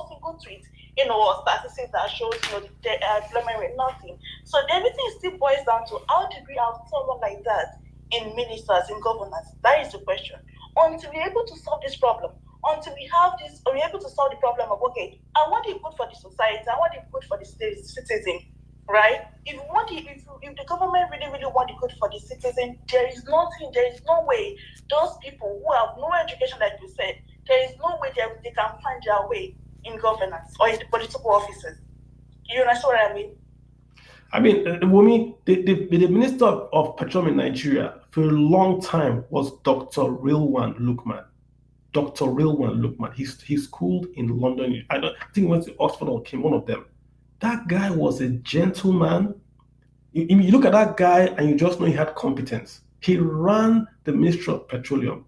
single tweet, or statistics that shows the employment rate, nothing. So everything still boils down to how did we have someone like that in ministers, in governance? That is the question. Until we're able to solve this problem, until we have this, or we're able to solve the problem of, okay, I want it good for the society, I want it good for the citizen, right? If the government really, really want it good for the citizen, there is no way those people who have no education, like you said, there is no way they can find their way in governance or in the political offices. You understand what I mean? I mean, Wumi, the Minister of Petroleum in Nigeria for a long time was Dr. Rilwan Lukman. Dr. Rilwan Lukman. He's schooled in London. I think he went to Oxford or Cambridge, one of them. That guy was a gentleman. You look at that guy and you just know he had competence. He ran the Ministry of Petroleum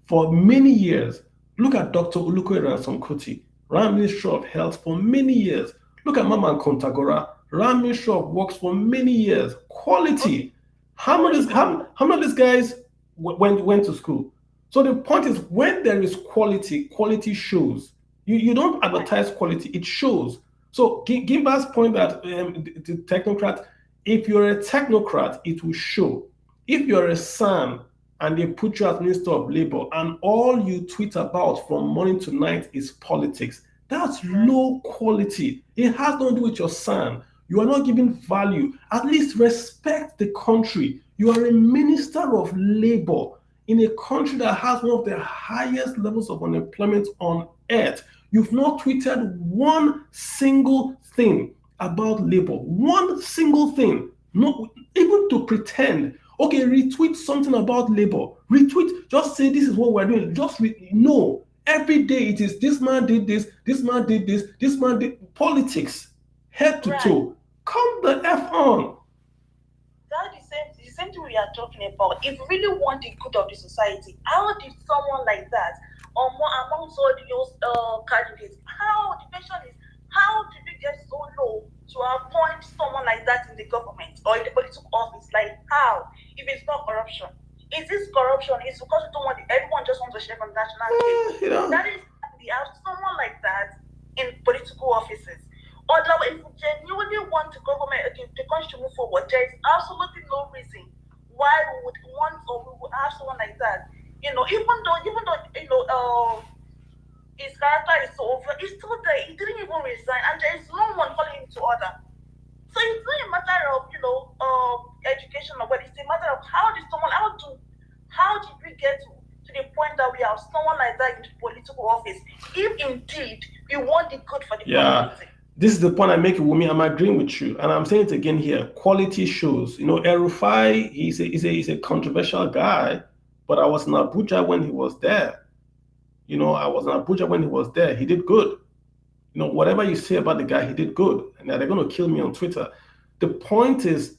for many years. Look at Dr. Olukoya Ransome-Kuti, ran Ministry of Health for many years. Look at Mama Kontagora, ran Ministry of Works for many years. Quality. How many of these guys went to school? So the point is, when there is quality, quality shows. You don't advertise quality, it shows. So Gimba's point that the technocrat, if you're a technocrat, it will show. If you're a son, and they put you as Minister of Labor, and all you tweet about from morning to night is politics. That's low quality. It has nothing to do with your son. You are not giving value. At least respect the country. You are a Minister of Labor in a country that has one of the highest levels of unemployment on earth. You've not tweeted one single thing about labor. One single thing. No, even to pretend. Okay, retweet something about labor. Retweet, just say this is what we're doing. No. Every day it is this man did this man did this man did politics. Head to toe. Come the F on. That's the same thing we are talking about. If you really want the good of the society, how did someone like that, or more amongst all those candidates, how the question is, how did we get so low to appoint someone like that in the government or in the political office? Like how? If it's not corruption, is this corruption? It's because we don't want everyone just wants to share from national cake. That is, we have someone like that in political offices. Although if we genuinely want the government, the country to move forward, there is absolutely no reason why we would want or we would have someone like that. Even though his character is so over, he's still there. He didn't even resign, and there is no one calling him to order. So it's not a matter of education or what. It's a matter of how did we get to the point that we have someone like that in the political office? If indeed we want the good for the community. This is the point I make, Wumi. I'm agreeing with you, and I'm saying it again here. Quality shows. El-Rufai, he's a controversial guy, but I was in Abuja when he was there. He did good. Whatever you say about the guy, he did good. And they're going to kill me on Twitter. The point is,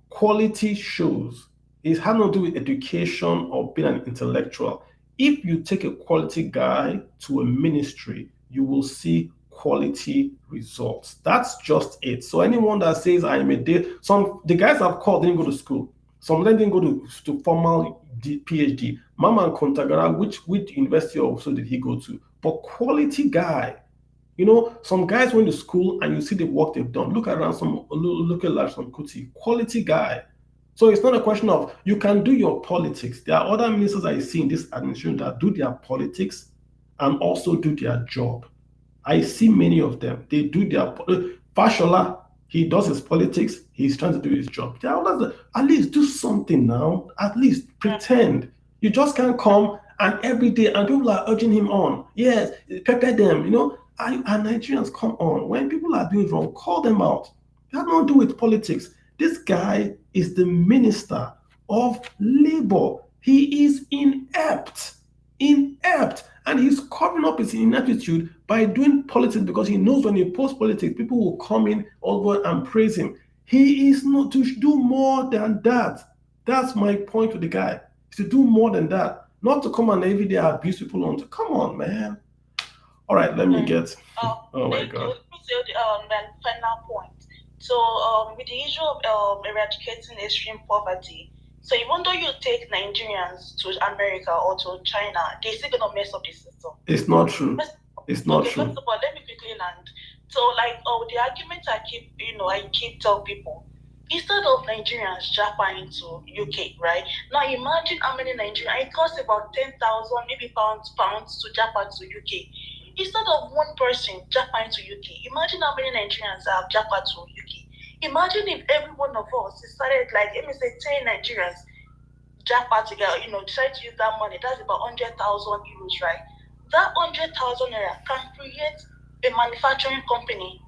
quality shows. It has nothing to do with education or being an intellectual. If you take a quality guy to a ministry, you will see quality results. That's just it. So anyone that says the guys I've called didn't go to school. Some of them didn't go to formal PhD. Mama and Kontagara, which university also did he go to? But quality guy. Some guys went to school and you see the work they've done. Look at some Kuti. Quality guy. So it's not a question of you can do your politics. There are other ministers I see in this administration that do their politics and also do their job. I see many of them. They do their Fashola, he does his politics, he's trying to do his job. There are others that, at least do something now. At least pretend. You just can't come and every day and people are urging him on. Yes, pepper them, And Nigerians, come on. When people are doing wrong, call them out. They have nothing to do with politics. This guy is the Minister of Labor. He is inept, and he's covering up his ineptitude by doing politics because he knows when he posts politics, people will come in over and praise him. He is not to do more than that. That's my point with the guy. Is to do more than that, not to come and every day abuse people on. Come on, man. All right, let me get. Oh my God. Let me say the final point. So, with the issue of eradicating extreme poverty, so even though you take Nigerians to America or to China, they're still gonna mess up the system. It's not true. It's not true. First of all, let me quickly land. So, the argument I keep telling people, instead of Nigerians japping into UK, right? Now imagine how many Nigerians. It costs about 10,000 maybe pounds to japan to UK. Instead of one person japping to UK, imagine how many Nigerians have japan to UK. Imagine if every one of us decided, let me say 10 Nigerians japan together, decide to use that money. That's about 100,000 euros, right? That 100,000 naira can create a manufacturing company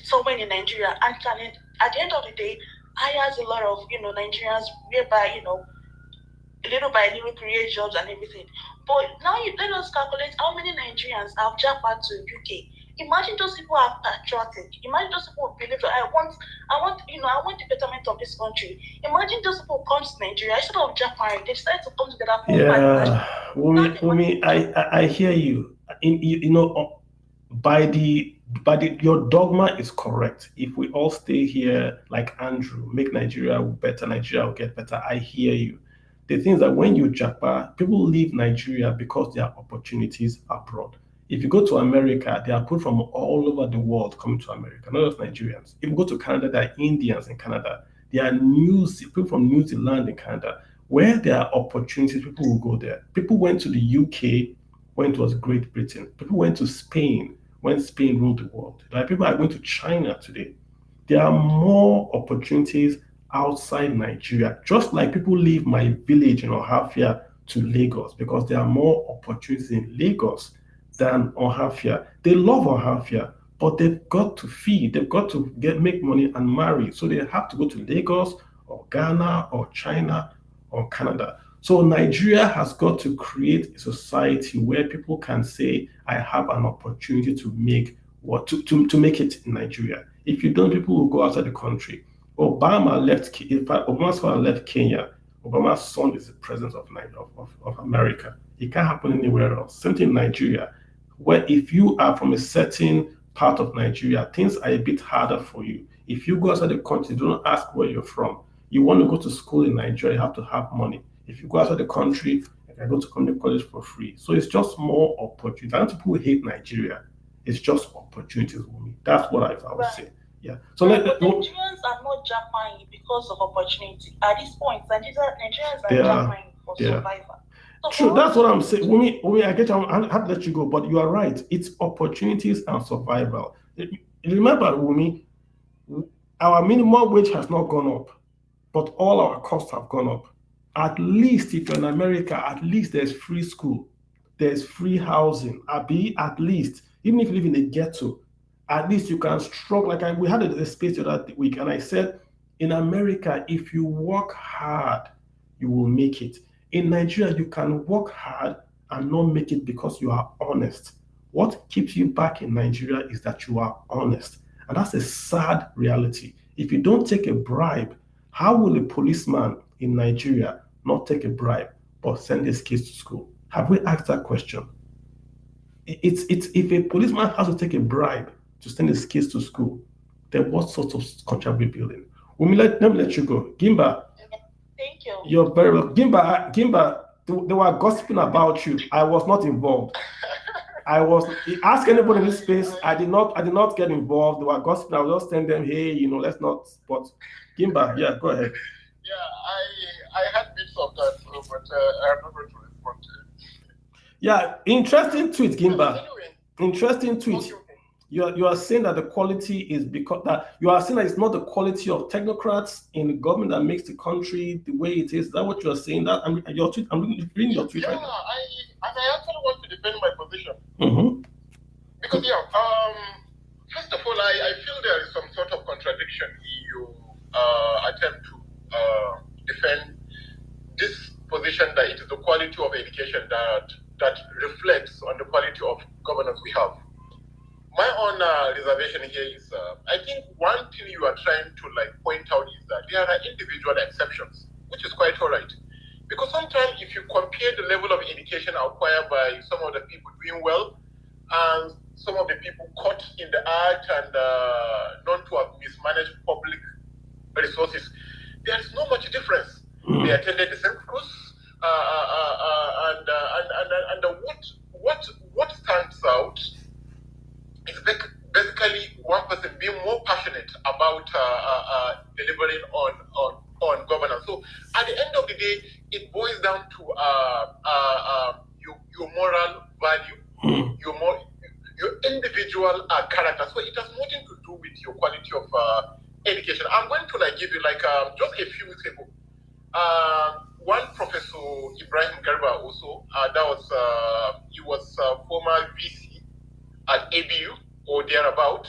somewhere in Nigeria, and can, at the end of the day, hires a lot of Nigerians, whereby little by little create jobs and everything. But now let us calculate how many Nigerians have japan to UK. Imagine those people are patriotic. Imagine those people who believe that I want the betterment of this country. Imagine those people who come to Nigeria instead of Japan, they decide to come together. Wumi, I hear you. Your dogma is correct. If we all stay here like Andrew, make Nigeria better, Nigeria will get better. I hear you. The thing is that when you japa, people leave Nigeria because there are opportunities abroad. If you go to America, there are people from all over the world coming to America, not just Nigerians. If you go to Canada, there are Indians in Canada. There are people from New Zealand in Canada. Where there are opportunities, people will go there. People went to the UK when it was Great Britain. People went to Spain when Spain ruled the world. Like people are going to China today. There are more opportunities outside Nigeria. Just like people leave my village in Ohafia to Lagos because there are more opportunities in Lagos than Ohafia. They love Ohafia, but they've got to feed, they've got to make money and marry. So they have to go to Lagos or Ghana or China or Canada. So Nigeria has got to create a society where people can say, I have an opportunity to make to make it in Nigeria. If you don't, people will go outside the country. Obama's father left Kenya. Obama's son is the president of America. It can't happen anywhere else. Same thing in Nigeria, where if you are from a certain part of Nigeria, things are a bit harder for you. If you go outside the country, don't ask where you're from. You want to go to school in Nigeria, you have to have money. If you go outside the country, you can go to community college for free. So it's just more opportunities. I know people hate Nigeria. It's just opportunities for me. That's what I would say. Yeah. So but Nigerians are not Japan because of opportunity. At this point, Nigerians are Japan for survival. So true, that's what I'm saying. Wumi, I get you. I have to let you go, but you are right. It's opportunities and survival. Remember, Wumi, our minimum wage has not gone up, but all our costs have gone up. At least if you're in America, at least there's free school, there's free housing. At least, even if you live in a ghetto, at least you can struggle. Like we had a space the other week, and I said, in America, if you work hard, you will make it. In Nigeria, you can work hard and not make it because you are honest. What keeps you back in Nigeria is that you are honest. And that's a sad reality. If you don't take a bribe, how will a policeman in Nigeria not take a bribe but send his kids to school? Have we asked that question? It's if a policeman has to take a bribe to send his kids to school, then what sort of country are we building? Let me let you go. Gimba. Thank you. You're very welcome. Gimba, they were gossiping about you. I was not involved. Ask anybody in this space. I did not get involved. They were gossiping. I was just telling them, hey, let's not. But Gimba, yeah, go ahead. Yeah, I had bits of that, but I'm not going to respond to it. Yeah, interesting tweet, Gimba. Interesting tweet. Okay. You are saying that the quality is because that you are saying that it's not the quality of technocrats in the government that makes the country the way it is. Is that what you are saying? That your tweet. I'm reading your tweet right now. I actually want to defend my position. Mm-hmm. Because first of all, I feel there is some sort of contradiction in your attempt to defend this position that it is the quality of education that reflects on the quality of governance we have. My own reservation here is, I think one thing you are trying to point out is that there are individual exceptions, which is quite all right. Because sometimes if you compare the level of education acquired by some of the people doing well and some of the people caught in the act and known to have mismanaged public resources, there is not much difference. They attended the same schools, and what stands out is basically one person being more passionate about delivering on governance. So at the end of the day, it boils down to your moral value, your individual character. So it has nothing to do with your quality of education. I'm going to give you just a few weeks ago. One Professor Ibrahim Garba also, he was former VC at ABU or thereabout.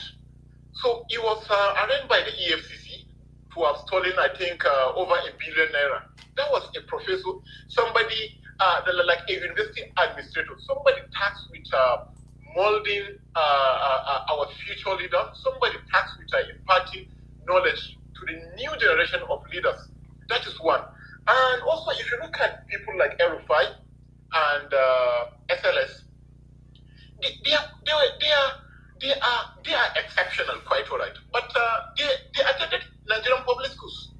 So he was arraigned by the EFCC to have stolen, I think, over $1 billion. That was a professor, somebody like a university administrator, somebody tasked with molding our future leaders, somebody tasked with imparting knowledge to the new generation of leaders. That is one. And also, if you look at people like Erufai and SLS, they are exceptional, quite all right. But they attended Nigerian public schools.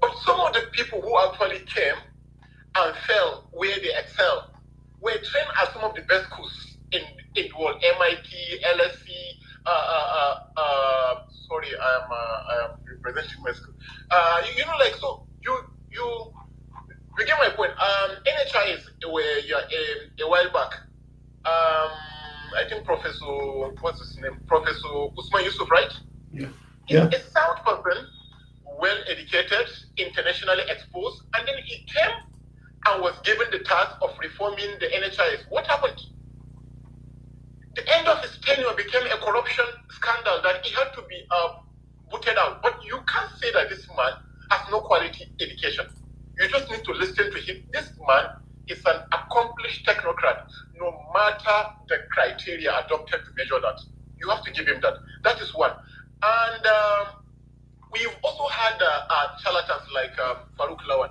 But some of the people who actually came and fell where they excel were trained at some of the best schools in the world: MIT, LSE. Sorry, I am representing my school. So while back. I think Professor, what's his name? Professor Usman Yusuf, right? Yeah. He's a sound person, well educated, internationally exposed, and then he came and was given the task of reforming the NHIS. What happened? The end of his tenure became a corruption scandal that he had to be booted out. But you can't say that this man has no quality education. You just need to listen to him. This man is an accomplished technocrat, no matter the criteria adopted to measure that. You have to give him that. That is one. And we've also had charlatans like Farouk Lawan.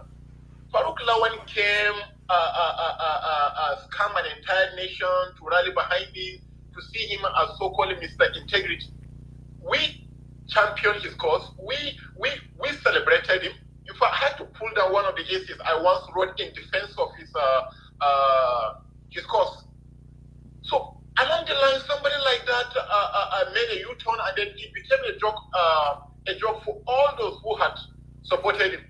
Farouk Lawan came, scam an entire nation to rally behind him, to see him as so-called Mr. Integrity. We championed his cause. We celebrated him. If I had to pull down one of the essays I once wrote in defense of his cause. So along the line, somebody like that made a U-turn, and then it became a joke for all those who had supported him.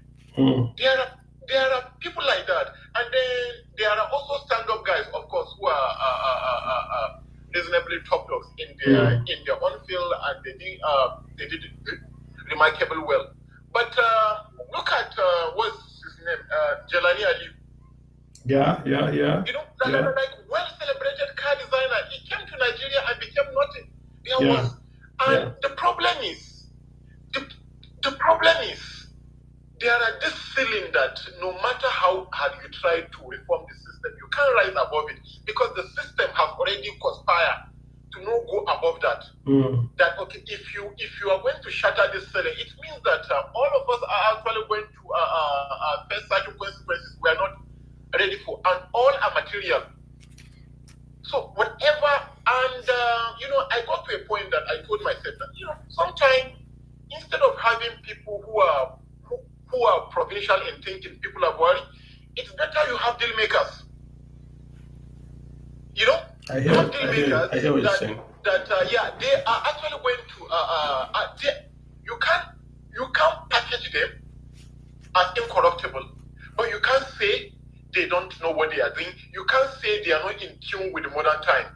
There are people like that, and then there are also stand-up guys, of course, who are reasonably top dogs in their own field, and they did remarkably well. But look at what's his name, Jelani Ali. Yeah. You know, like well-celebrated car designer. He came to Nigeria and became nothing. The problem is, there are this ceiling that no matter how hard you try to reform the system, you can't rise above it because the system has already conspired to not go above that. That okay, if you are going to shatter this ceiling, it means that all of us are actually going to face certain consequences we are not ready for, and all are material. So whatever, and I got to a point that I told myself that sometimes instead of having people who are provincial in thinking, people are worried, it's better you have deal makers. I hear what you're saying. That they are actually going to you can't package them as incorruptible, but you can't say they don't know what they are doing. You can't say they are not in tune with the modern time.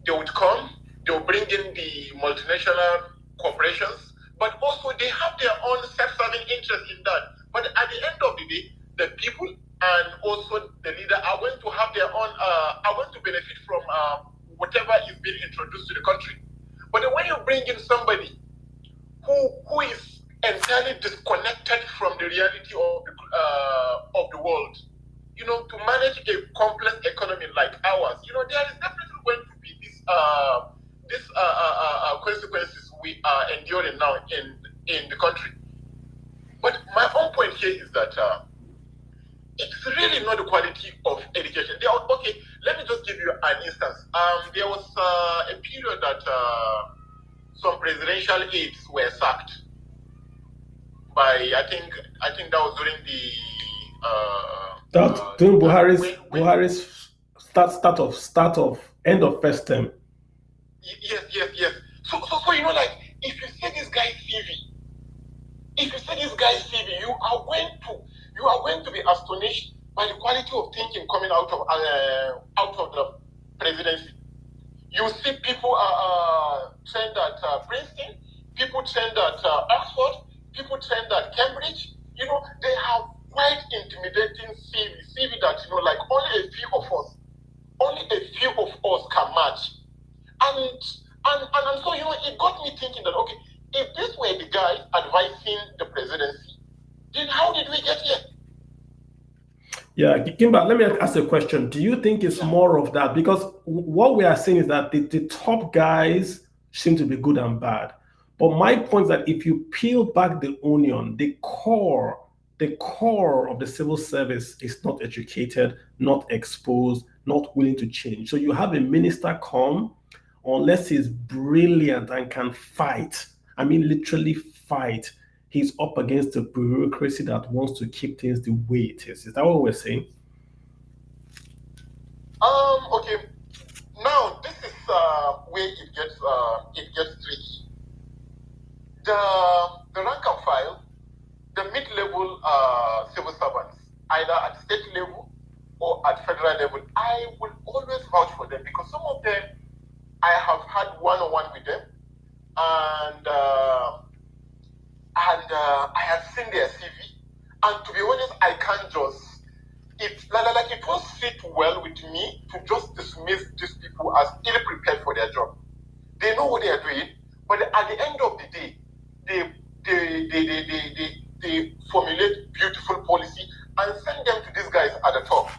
They would come, they will bring in the multinational corporations, but also they have their own self-serving interest in that. But at the end of the day, the people and also the leader are going to have their own, are going to benefit from whatever is being introduced to the country. But when you bring in somebody who is entirely disconnected from the reality of the world, to manage a complex economy like ours, there is definitely going to be these consequences we are enduring now in the country. But my own point here is that it's really not the quality of education. Okay, let me just give you an instance. There was a period that some presidential aides were sacked by I think that was during the during Buhari's start of end of first term. Yes. So like if you see this guy's CV, you are going to be astonished by the quality of thinking coming out of the presidency. You see people trained at Princeton, people trained at Oxford, people trained at Cambridge. They have quite intimidating CV that like only a few of us can match. And so it got me thinking that okay, if this were the guy advising the presidency, then how did we get here? Yeah, Kimba, let me ask a question. Do you think it's more of that? Because what we are saying is that the top guys seem to be good and bad. But my point is that if you peel back the onion, the core of the civil service is not educated, not exposed, not willing to change. So you have a minister come, unless he's brilliant and can fight, I mean literally fight, he's up against the bureaucracy that wants to keep things the way it is. Is that what we're saying? Okay. Now this is where it gets tricky. The rank and file, the mid-level civil servants, either at state level or at federal federal level, I will always vouch for them because some of them I have had one-on-one with them, and I have seen their CV, and to be honest, I can't just. It won't sit well with me to just dismiss these people as ill-prepared for their job. They know what they are doing, but at the end of the day, they formulate beautiful policy and send them to these guys at the top,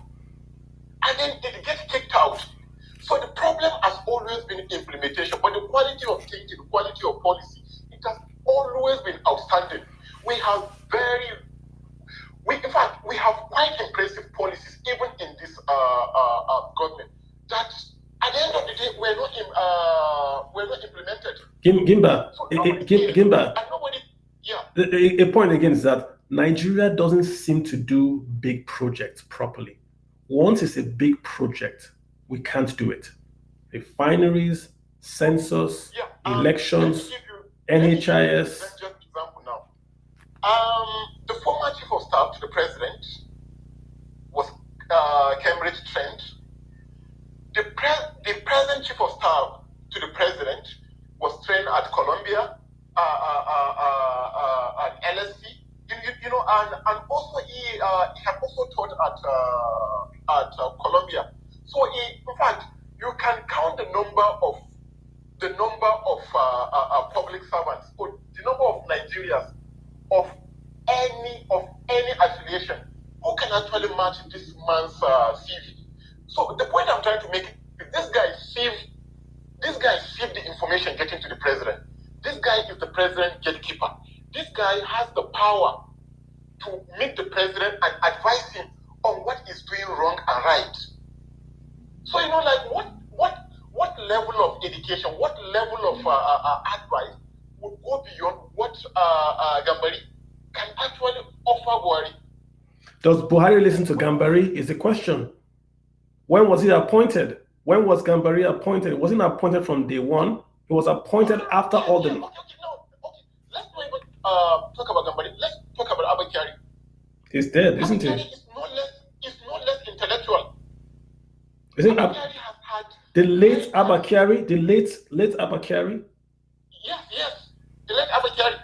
and then they get kicked out. So the problem has always been implementation, but the quality of thinking, the quality of policy, it has always been outstanding. We have in fact, we have quite impressive policies even in this government that at the end of the day we're not implemented. Gimba. A point again is that Nigeria doesn't seem to do big projects properly. Once it's a big project, we can't do it. Refineries, census, elections, NHIS. Let's just example now. The former chief of staff to the president was Cambridge Trent. The present chief of staff to the president was trained at Columbia, at LSC. And also he had also taught at Columbia. So in fact, you can count the number of public servants or the number of Nigerians of any affiliation who can actually match this man's CV. So the point I'm trying to make is this guy sieved the information getting to the president. This guy is the president gatekeeper. This guy has the power to meet the president and advise him on what is doing wrong and right. So what level of education, what level of advice would go beyond what Gambari can actually offer Buhari? Does Buhari listen to Gambari is the question. When was he appointed? When was Gambari appointed? It wasn't appointed from day one. It was appointed after all the... Okay. Let's not even talk about Gambari. Let's talk about Abba Kyari. He's dead, isn't he? It's no less intellectual. Isn't the late Abba Kyari, the late Abba Kyari? Yes. The late Abba Kyari.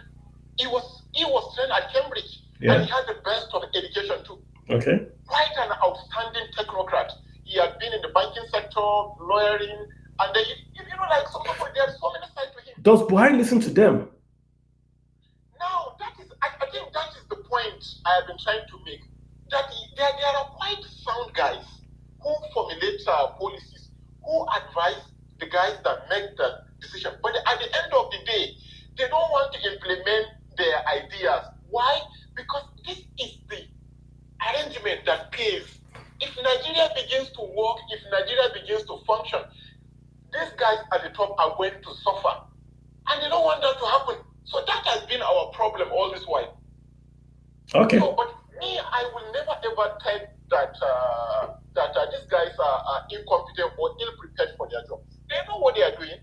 He was trained at Cambridge, and he had the best of education too. Okay. Quite an outstanding technocrat. He had been in the banking sector, lawyering, and then some people, there are so many sides to him. Does Buhari listen to them? Now, I think that is the point I have been trying to make. That there are quite sound guys who formulate policies, who advise the guys that make the decision. But at the end of the day, they don't want to implement their ideas. Why? Because this is the arrangement that pays. If Nigeria begins to work, if Nigeria begins to function, these guys at the top are going to suffer. And they don't want that to happen. So that has been our problem all this while. Okay. So, but me, I will never ever tell that these guys are incompetent or ill-prepared for their job. They know what they are doing.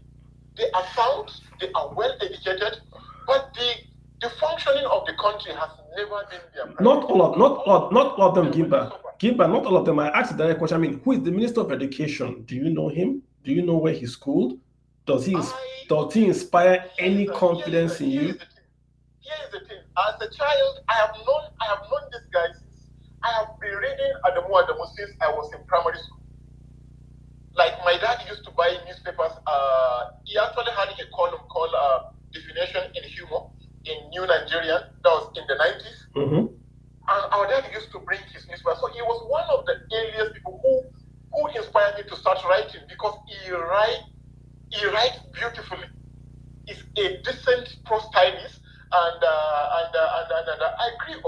They are sound. They are well-educated. But the functioning of the country has never been their priority. Not all of them, Gimba, not all of them. I asked the direct question. I mean, who is the Minister of Education? Do you know him? Do you know where he schooled? Does he inspire any confidence in you? Here is the thing. As a child, I have known this guy since I have been reading Adamu since I was in primary school. Like my dad used to buy newspapers. He actually had a column called Definition in Humor in New Nigerian. That was in the 90s. Mm-hmm. And our dad used to bring his newspaper. So he was one of the earliest people who inspired me to start writing because he writes beautifully. He's a decent prose stylist, and I grew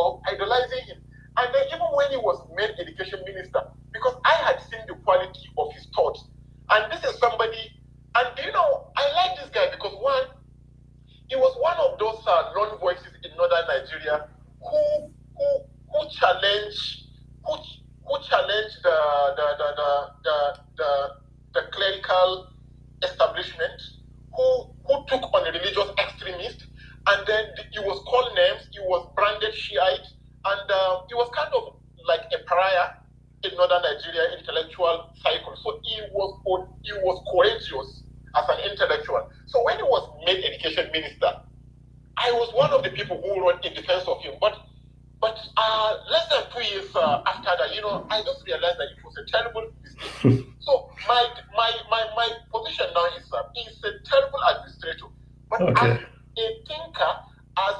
up idolizing him. And then even when he was made education minister, because I had seen the quality of his thoughts, and this is somebody, and I like this guy because one, he was one of those lone voices in northern Nigeria who challenged the clerical establishment, who took on a religious extremist, and then he was called names, he was branded Shiite, and he was kind of like a pariah in northern Nigeria intellectual cycle. So he was courageous as an intellectual. So when he was made education minister, I was one of the people who wrote in defense of him. But less than 2 years after that, I just realized that it was a terrible mistake. So my position now is he's a terrible administrator. But as a thinker, as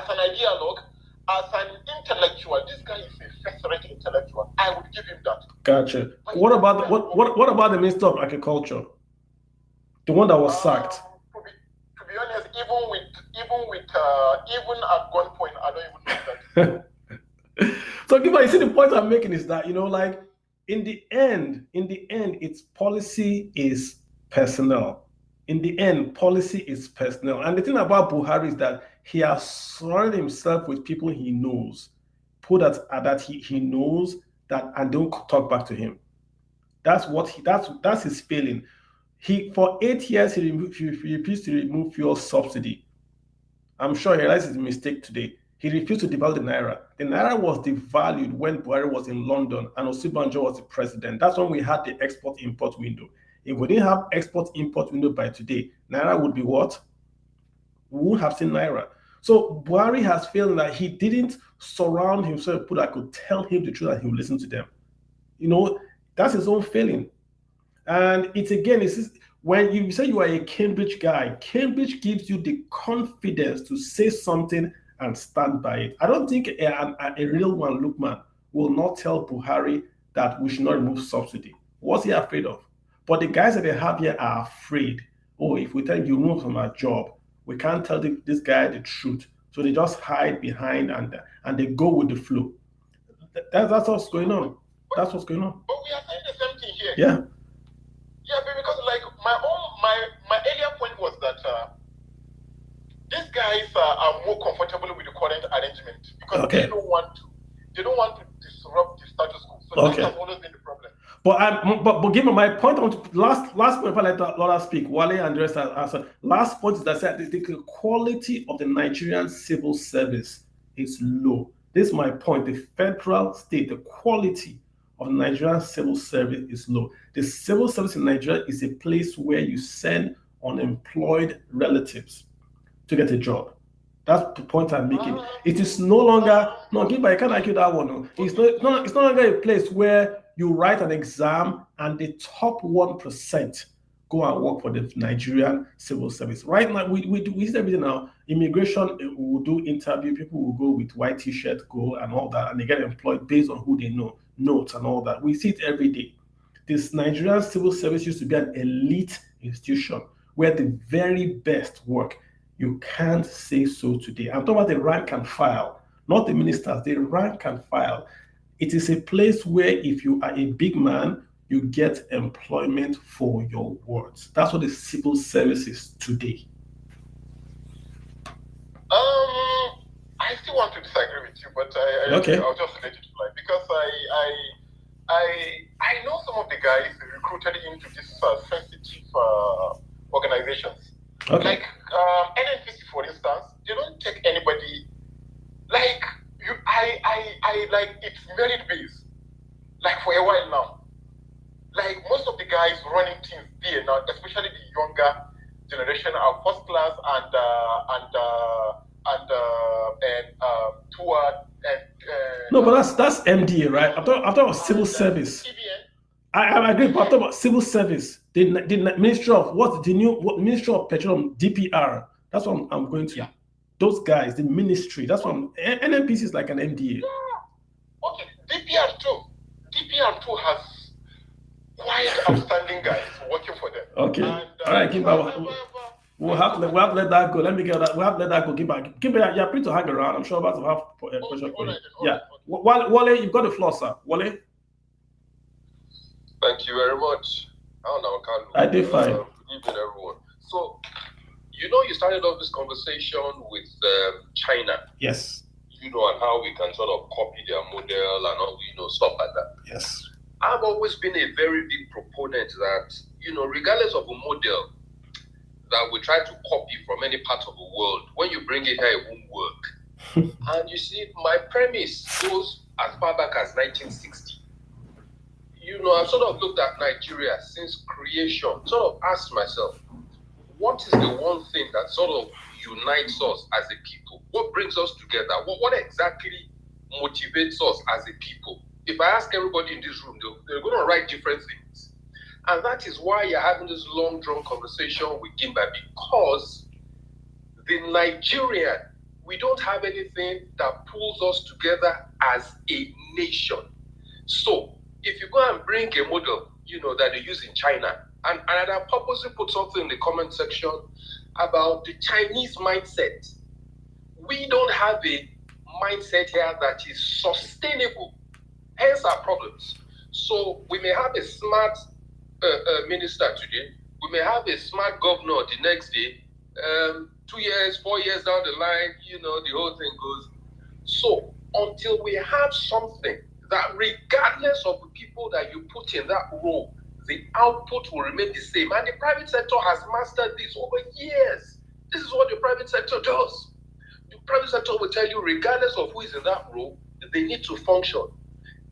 an ideologue, as an intellectual, this guy is a first-rate intellectual. I would give him that. Gotcha. What about the Minister of Agriculture? The one that was sacked? To be honest, even at gunpoint, I don't even know that. So, you see, the point I'm making is that, like, in the end, its policy is personnel. In the end, policy is personnel. And the thing about Buhari is that he has surrounded himself with people he knows, that he knows that and don't talk back to him. That's his failing. For 8 years he refused to remove fuel subsidy. I'm sure he realizes his mistake today. He refused to devalue the naira. The naira was devalued when Buhari was in London and Osinbajo was the president. That's when we had the export-import window. If we didn't have export-import window by today, naira would be what? We would have seen naira. So Buhari has failed that he didn't surround himself with people that could tell him the truth and he would listen to them. That's his own failing. And when you say you are a Cambridge guy, Cambridge gives you the confidence to say something and stand by it. I don't think a real one, Lukman, will not tell Buhari that we should not remove subsidy. What's he afraid of? But the guys that they have here are afraid. Oh, if we tell you remove from our job, we can't tell this guy the truth. So they just hide behind and they go with the flow. That's what's going on. That's what's going on. But we are saying the same thing here. Yeah. Yeah, because like my earlier point was that these guys are more comfortable with the current arrangement because they don't want to disrupt the status quo. So that has always been the problem. But given my point, last point, if I let Laura speak, Wale and the rest answer. Last point is that the quality of the Nigerian civil service is low. This is my point. The federal state, the quality of the Nigerian civil service is low. The civil service in Nigeria is a place where you send unemployed relatives to get a job. That's the point I'm making. It is no longer, I can't argue that one. No. It's no longer a place where you write an exam and the top 1% go and work for the Nigerian civil service. Right now, we see everything now. Immigration will do interview, people will go with white t-shirt, go and all that, and they get employed based on who they know, notes and all that. We see it every day. This Nigerian civil service used to be an elite institution where the very best work. You can't say so today. I'm talking about the rank and file, not the ministers, the rank and file. It is a place where if you are a big man, you get employment for your words. That's what the civil service is today. I still want to disagree with you, but I'll just let it fly because I know some of the guys recruited into these sensitive organizations. Okay. Like NNPC, for instance, they don't take anybody. Like I like it's merit based. Like for a while now, like most of the guys running teams there now, especially the younger generation, are first class no, but that's MDA, right? I'm talking about civil service. I agree, but I'm talking about civil service. The Ministry of Ministry of Petroleum, DPR. That's what I'm going to. Yeah. Those guys, the ministry. That's what NNPC is like an MDA. Yeah. Okay, DPR too has quite outstanding guys working for them. Okay. All right, we'll have to let that go. Let me get that. We'll have to let that go. Kimba, you're free to hang around. I'm sure about to have a question for you. Yeah. Wale, you've got the floor, sir. Wale. Thank you very much. I did fine. Good evening, everyone. So, you started off this conversation with China. Yes. And how we can sort of copy their model and all, stuff like that. Yes. I've always been a very big proponent that, regardless of a model that we try to copy from any part of the world, when you bring it here, it won't work. And you see, my premise goes as far back as 1960. I've sort of looked at Nigeria since creation, sort of asked myself, what is the one thing that sort of unites us as a people? What brings us together? What exactly motivates us as a people? If I ask everybody in this room, they're going to write different things. And that is why you're having this long drawn conversation with Gimba, because the Nigerian, we don't have anything that pulls us together as a nation. So if you go and bring a model, that they use in China, and I purposely put something in the comment section about the Chinese mindset. We don't have a mindset here that is sustainable, hence our problems. So we may have a smart minister today, we may have a smart governor the next day, 2 years, 4 years down the line, the whole thing goes. So until we have something that, regardless of the people that you put in that role, the output will remain the same. And the private sector has mastered this over years. This is what the private sector does. The private sector will tell you, regardless of who is in that role, they need to function.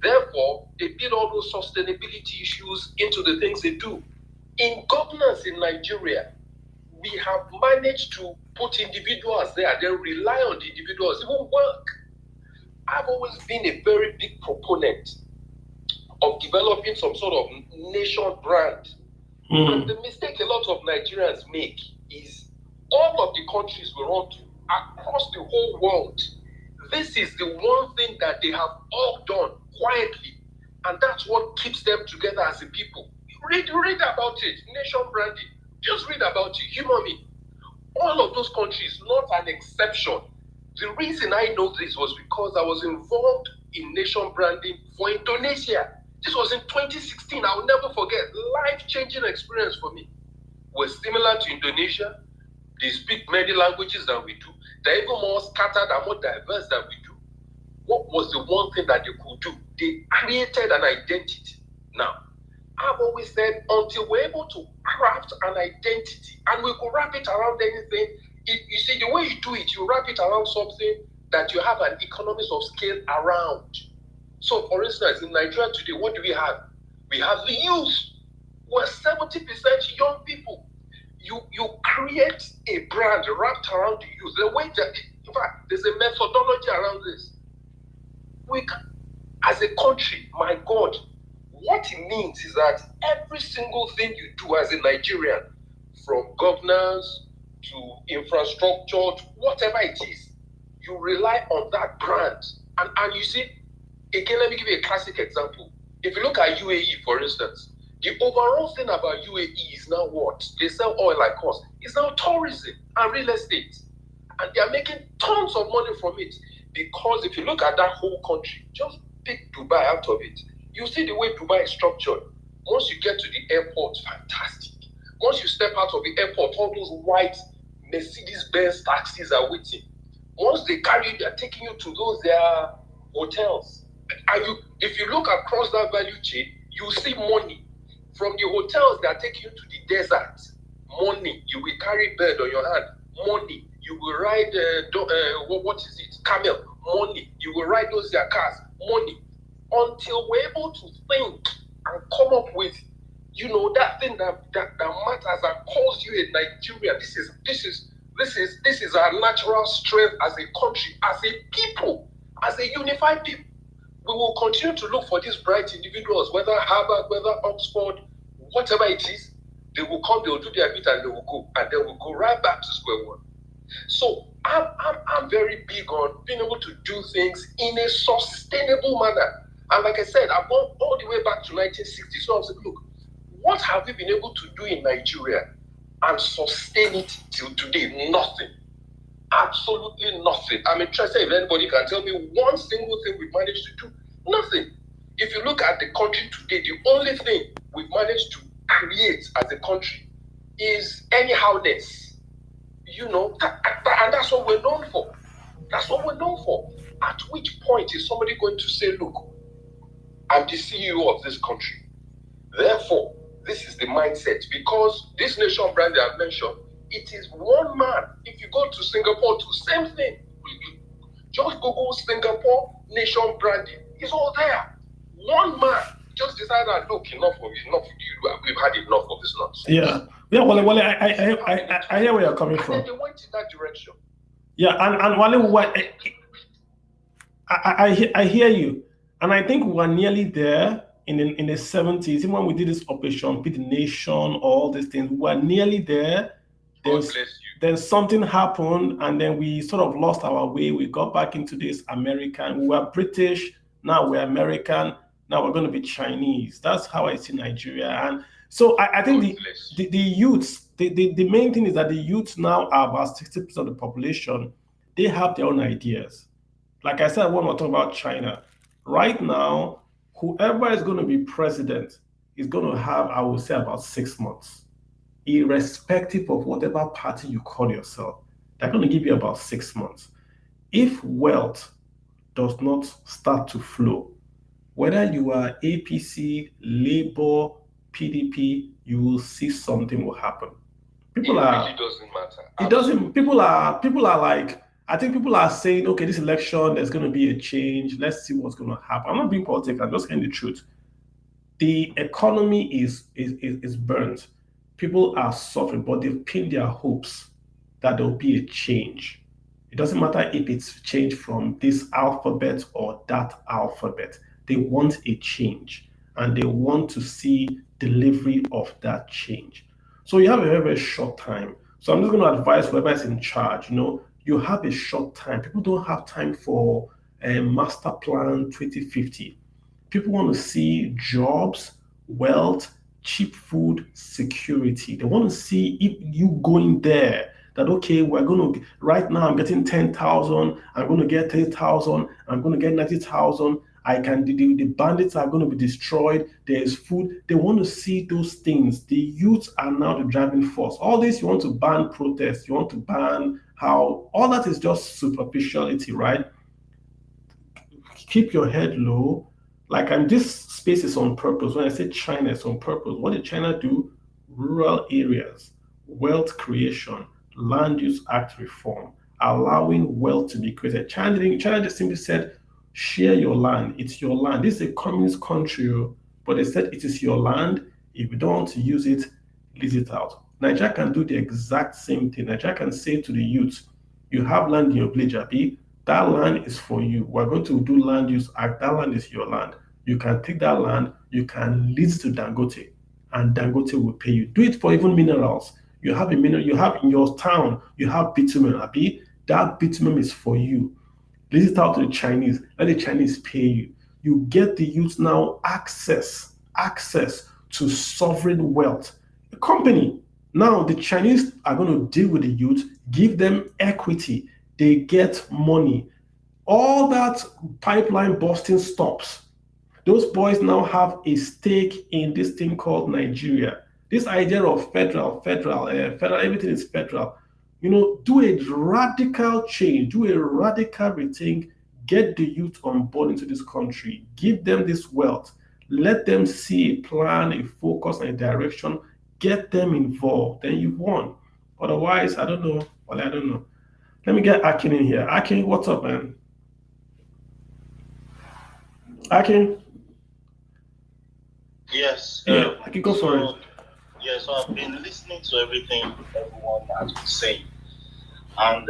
Therefore, they build all those sustainability issues into the things they do. In governance in Nigeria, we have managed to put individuals there, then rely on the individuals. It won't work. I've always been a very big proponent of developing some sort of nation brand. And the mistake a lot of Nigerians make is all of the countries we run to across the whole world, this is the one thing that they have all done quietly. And that's what keeps them together as a people. Read about it, nation branding. Just read about it, humor me. All of those countries, not an exception. The reason I know this was because I was involved in nation branding for Indonesia. This was in 2016. I will never forget. Life-changing experience for me. We're similar to Indonesia. They speak many languages than we do. They're even more scattered and more diverse than we do. What was the one thing that they could do? They created an identity. Now, I've always said, until we're able to craft an identity and we could wrap it around anything, you see, the way you do it, you wrap it around something that you have an economies of scale around. So, for instance, in Nigeria today, what do we have? We have the youth. We're 70% young people. You create a brand wrapped around the youth. The way that, in fact, there's a methodology around this. We can, as a country, my God, what it means is that every single thing you do as a Nigerian, from governance to infrastructure to whatever it is, you rely on that brand. And you see, again, let me give you a classic example. If you look at UAE, for instance, the overall thing about UAE is now what? They sell oil like us. It's now tourism and real estate. And they are making tons of money from it. Because if you look at that whole country, just pick Dubai out of it. You see the way Dubai is structured. Once you get to the airport, fantastic. Once you step out of the airport, all those white Mercedes-Benz taxis are waiting. Once they carry you, they're taking you to those their hotels. And if you look across that value chain, you see money. From the hotels, they are taking you to the desert. Money. You will carry bird on your hand. Money. You will ride, what is it? Camel. Money. You will ride those their cars. Money. Until we're able to think and come up with, that thing that matters and calls you a Nigerian. This is our natural strength as a country, as a people, as a unified people. We will continue to look for these bright individuals, whether Harvard, whether Oxford, whatever it is. They will come, they will do their bit, and they will go, and they will go right back to square one. So I'm very big on being able to do things in a sustainable manner. And like I said, I've gone all the way back to 1960. So I was like, look, what have we been able to do in Nigeria and sustain it till today? Nothing. Absolutely nothing. I'm interested if anybody can tell me one single thing we've managed to do. Nothing. If you look at the country today, the only thing we've managed to create as a country is anyhowness. And that's what we're known for. That's what we're known for. At which point is somebody going to say, look, I'm the CEO of this country. Therefore, this is the mindset. Because this nation brand that I've mentioned, it is one man. If you go to Singapore, to same thing. Just Google Singapore nation branding. It's all there. One man just decided that look, enough. We've had enough of this nonsense. Yeah. Well, I hear where you're coming from. And then they went in that direction. Yeah, and Wale, I hear you, and I think we're nearly there in the 70s. Even when we did this Operation Feed the Nation, all these things, we're nearly there. Then something happened, and then we sort of lost our way. We got back into this American. We were British, now we're American. Now we're going to be Chinese. That's how I see Nigeria. And so I think the youths, the main thing is that the youths now are about 60% of the population. They have their own ideas. Like I said, when we're talking about China, right now, whoever is going to be president is going to have, I would say, about 6 months. Irrespective of whatever party you call yourself, they're going to give you about 6 months. If wealth does not start to flow, whether you are APC, Labour, PDP, you will see something will happen. It really doesn't matter. It doesn't. People are like, I think people are saying, okay, this election, there's going to be a change. Let's see what's going to happen. I'm not being political. I'm just saying the truth. The economy is burnt. People are suffering, but they've pinned their hopes that there'll be a change. It doesn't matter if it's change from this alphabet or that alphabet. They want a change, and they want to see delivery of that change. So you have a very, very short time. So I'm just going to advise whoever is in charge, you have a short time. People don't have time for a master plan 2050. People want to see jobs, wealth, cheap food, security. They want to see if you going there, that, okay, we're going to, right now I'm getting 10,000, I'm going to get 30,000, I'm going to get 90,000. I can, the bandits are going to be destroyed. There's food. They want to see those things. The youths are now the driving force. All this, you want to ban protests. You want to ban how, all that is just superficiality, right? Keep your head low. Like this space is on purpose. When I say China, it's on purpose. What did China do? Rural areas, wealth creation, land use act reform, allowing wealth to be created. China just simply said, share your land. It's your land. This is a communist country, but they said it is your land. If you don't want to use it, lease it out. Nigeria can do the exact same thing. Nigeria can say to the youth, you have land in your village, Abi. That land is for you. We're going to do land use act. That land is your land. You can take that land, you can lease it to Dangote, and Dangote will pay you. Do it for even minerals. You have a mineral, you have in your town, you have bitumen, Abi. That bitumen is for you. Lease it out to the Chinese. Let the Chinese pay you. You get the youth now access to sovereign wealth. A company. Now the Chinese are going to deal with the youth, give them equity. They get money. All that pipeline busting stops. Those boys now have a stake in this thing called Nigeria. This idea of federal, everything is federal. Do a radical change, do a radical rethink, get the youth on board into this country, give them this wealth, let them see a plan, a focus, and a direction, get them involved, then you've won. Otherwise, I don't know. Well, I don't know. Let me get Akin in here. Akin, what's up, man? Akin? Yes. Yeah, I can go for it. Yeah, so I've been listening to everything everyone has been saying. And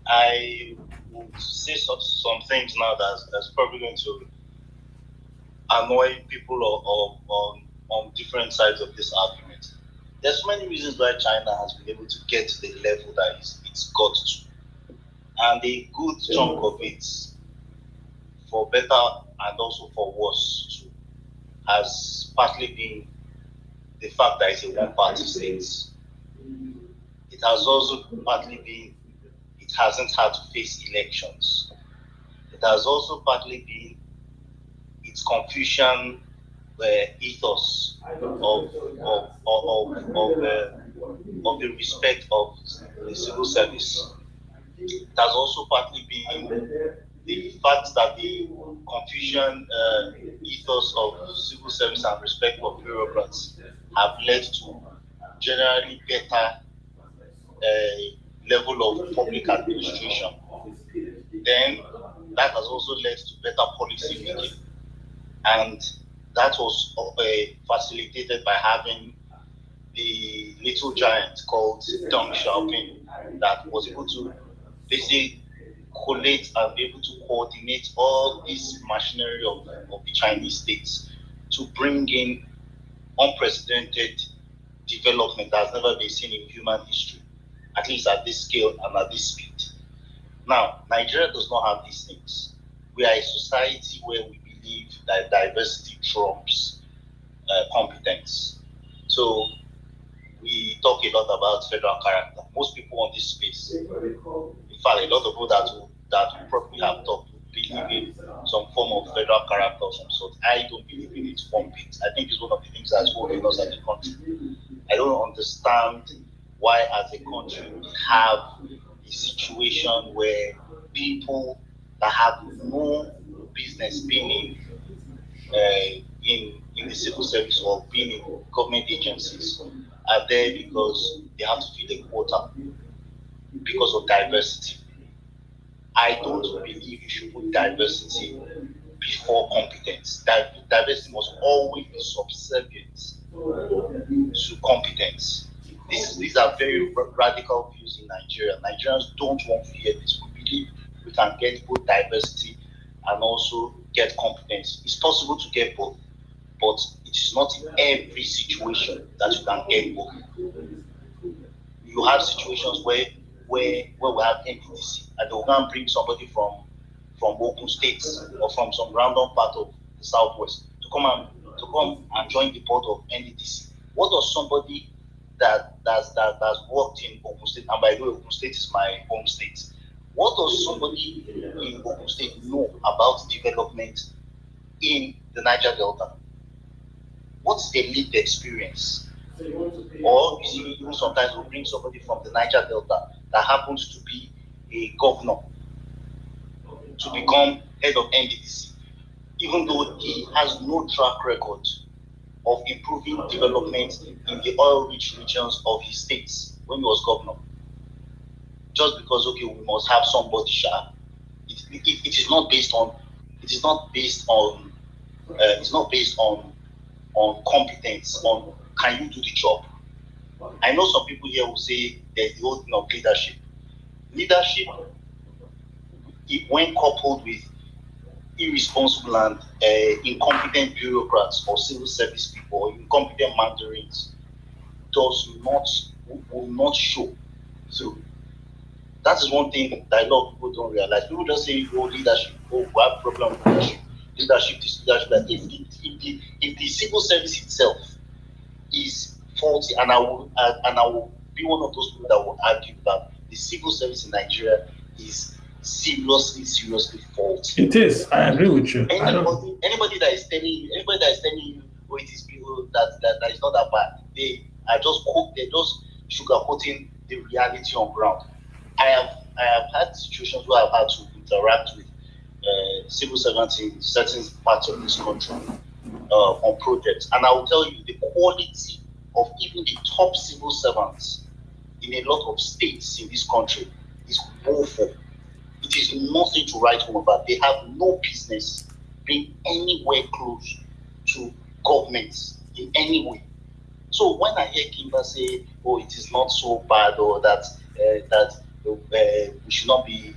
I would say some things now that's probably going to annoy people on different sides of this argument. There's so many reasons why China has been able to get to the level that it's got to. And a good chunk of it, for better and also for worse too, has partly been the fact that it's a one-party state. It has also partly been it hasn't had to face elections. It has also partly been its Confucian ethos of the respect of the civil service. It has also partly been the fact that the Confucian ethos of civil service and respect for bureaucrats have led to generally better level of public administration. Then that has also led to better policy making. And that was facilitated by having the little giant called Deng Xiaoping that was able to basically collate and be able to coordinate all this machinery of the Chinese states to bring in unprecedented development that has never been seen in human history, at least at this scale and at this speed. Now, Nigeria does not have these things. We are a society where we believe that diversity trumps competence. So we talk a lot about federal character. Most people on this space, in fact, a lot of people that we probably have talked to believe in some form of federal character of some sort. I don't believe in it one bit. I think it's one of the things that's holding us as a country. I don't understand why, as a country, we have a situation where people that have no business being in the civil service or being in government agencies are there because they have to fill a quota because of diversity. I don't believe you should put diversity before competence. Diversity must always be subservient to competence. These are very radical views in Nigeria. Nigerians don't want to hear this. We believe we can get both diversity and also get competence. It's possible to get both, but it is not in every situation that you can get both. You have situations where we have NDDC and they'll go and bring somebody from Ogun State or from some random part of the southwest to come and join the board of NDDC. What does somebody that's worked in Ogun State, and by the way, Ogun State is my home state, what does somebody in Ogun State know about development in the Niger Delta? What's their lived experience? Or you see, even sometimes we'll bring somebody from the Niger Delta that happens to be a governor to become head of NDDC, even though he has no track record of improving development in the oil-rich regions of his states when he was governor. Just because, okay, we must have somebody sharp. It is not based on competence, on can you do the job. I know some people here will say there's the whole thing of leadership. Leadership, when coupled with irresponsible and incompetent bureaucrats or civil service people or incompetent mandarins, will not show through. That is one thing that a lot of people don't realize. People just say, oh, leadership, oh, we have a problem with leadership. Leadership is leadership. That if the civil service itself is faulty, and I will be one of those people that will argue that the civil service in Nigeria is seriously faulty. It is. I agree with you. Anybody that is telling you, oh, it is people that is not that bad. They just sugarcoating the reality on ground. I have had situations where I've had to interact with civil servants in certain parts of this country on projects, and I will tell you the quality of even the top civil servants in a lot of states in this country is woeful. It is nothing to write home about. They have no business being anywhere close to governments in any way. So when I hear Kimba say, "Oh, it is not so bad," or that we should not be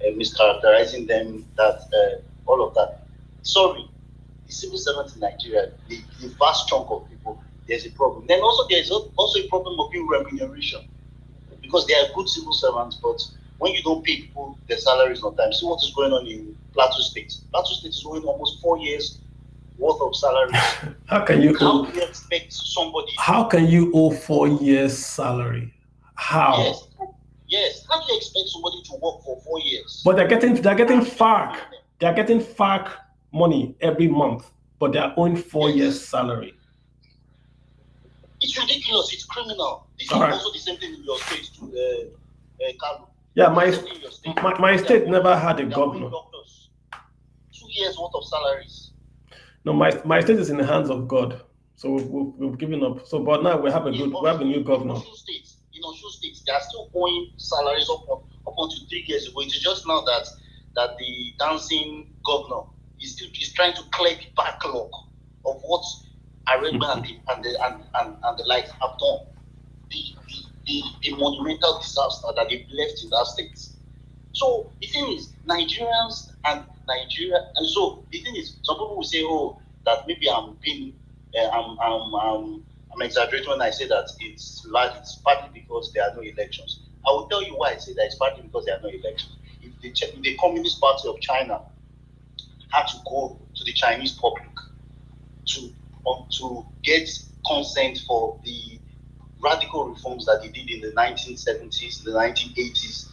mischaracterizing them, that all of that. Sorry, the civil servants in Nigeria, the vast chunk of people, there's a problem. Then also there's also a problem of ill remuneration, because they are good civil servants, but when you don't pay people their salaries on time, see what is going on in Plateau State. Plateau State is owing almost 4 years worth of salaries. How do you expect somebody? How can you owe 4 years' salary? How? Yes. How do you expect somebody to work for 4 years? But they're getting FARC. They're getting FARC money every month, but they're owing 4 years' salary. It's ridiculous. It's criminal. This is also the same thing in your state too, Kalu. Yeah, my state never had a governor. 2 years worth of salaries. No, my state is in the hands of God, so we've given up. So, but now we have a new governor. In Osun State, they are still owing salaries up until 3 years ago. It is just now that the dancing governor He's trying to clear the backlog of what Arabia and the likes have done. The monumental disaster that they've left in that state. So the thing is, Nigerians and Nigeria, and so the thing is, some people will say, "Oh, that maybe I'm being, I'm exaggerating when I say that it's partly because there are no elections." I will tell you why I say that it's partly because there are no elections. If the Communist Party of China had to go to the Chinese public to get consent for the radical reforms that they did in the 1970s, the 1980s,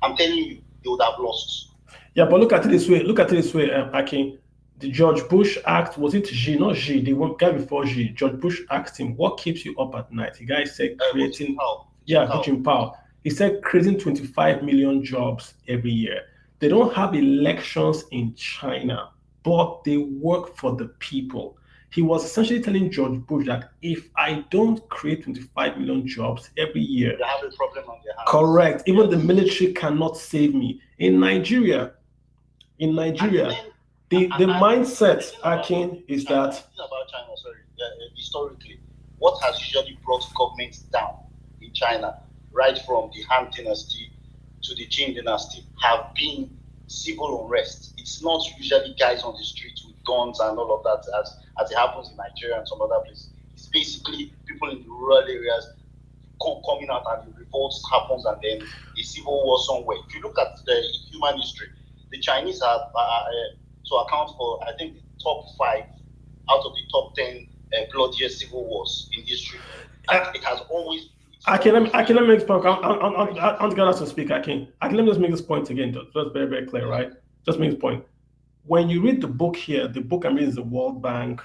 I'm telling you, they would have lost. Yeah, but look at it this way, Akin. The George Bush Act, was it G, not G, the one guy before G. George Bush asked him, what keeps you up at night? The guy said creating, Powell. He said creating 25 million jobs every year. They don't have elections in China, but they work for the people. He was essentially telling George Bush that if I don't create 25 million jobs every year, they have a problem on their hands. Correct. Even the military cannot save me. In Nigeria, the mindset, Akin, is that about China, historically, what has usually brought governments down in China, right from the Han Dynasty to the Qing Dynasty, have been civil unrest. It's not usually guys on the streets with guns and all of that, as it happens in Nigeria and some other places. It's basically people in the rural areas coming out and the revolts happens, and then a civil war somewhere. If you look at the human history, the Chinese have to account for, I think, the top 5 out of the top 10 bloodiest civil wars in history. And it has always. Let me make this point. I'm the guy to speak. Let me just make this point again. Just very, very clear, right? Just make this point. When you read the book here, the book I'm reading is the World Bank.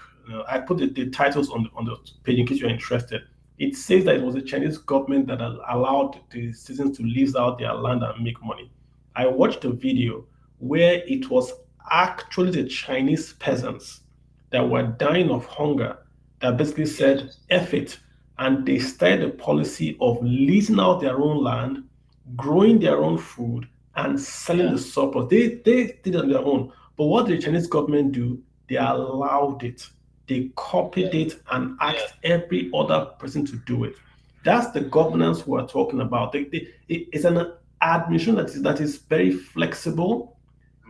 I put the titles on the page in case you're interested. It says that it was the Chinese government that allowed the citizens to lease out their land and make money. I watched a video where it was actually the Chinese peasants that were dying of hunger that basically said, F it. And they started a policy of leasing out their own land, growing their own food, and selling the surplus. They did it on their own. But what did the Chinese government do? They allowed it. They copied it and asked every other person to do it. That's the governance we're talking about. It's an administration that is very flexible,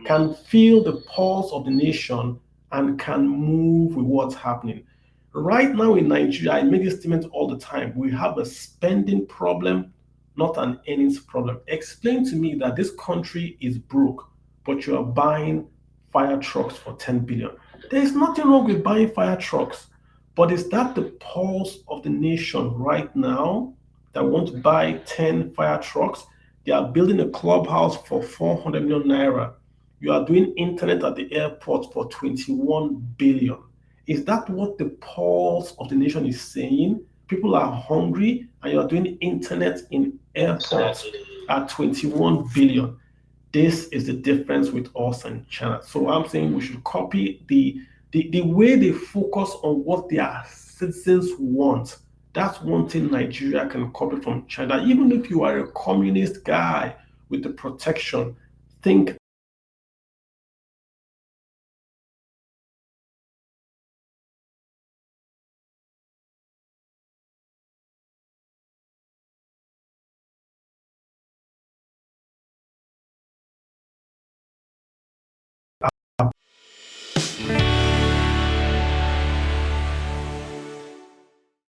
can feel the pulse of the nation, and can move with what's happening. Right now in Nigeria, I make this statement all the time. We have a spending problem, not an earnings problem. Explain to me that this country is broke, but you are buying fire trucks for 10 billion. There is nothing wrong with buying fire trucks, but is that the pulse of the nation right now that want to buy 10 fire trucks? They are building a clubhouse for 400 million naira. You are doing internet at the airport for 21 billion. Is that what the pulse of the nation is saying? People are hungry and you are doing internet in airports at 21 billion. This is the difference with us and China. So I'm saying we should copy the way they focus on what their citizens want. That's one thing Nigeria can copy from China. Even if you are a communist guy with the protection, think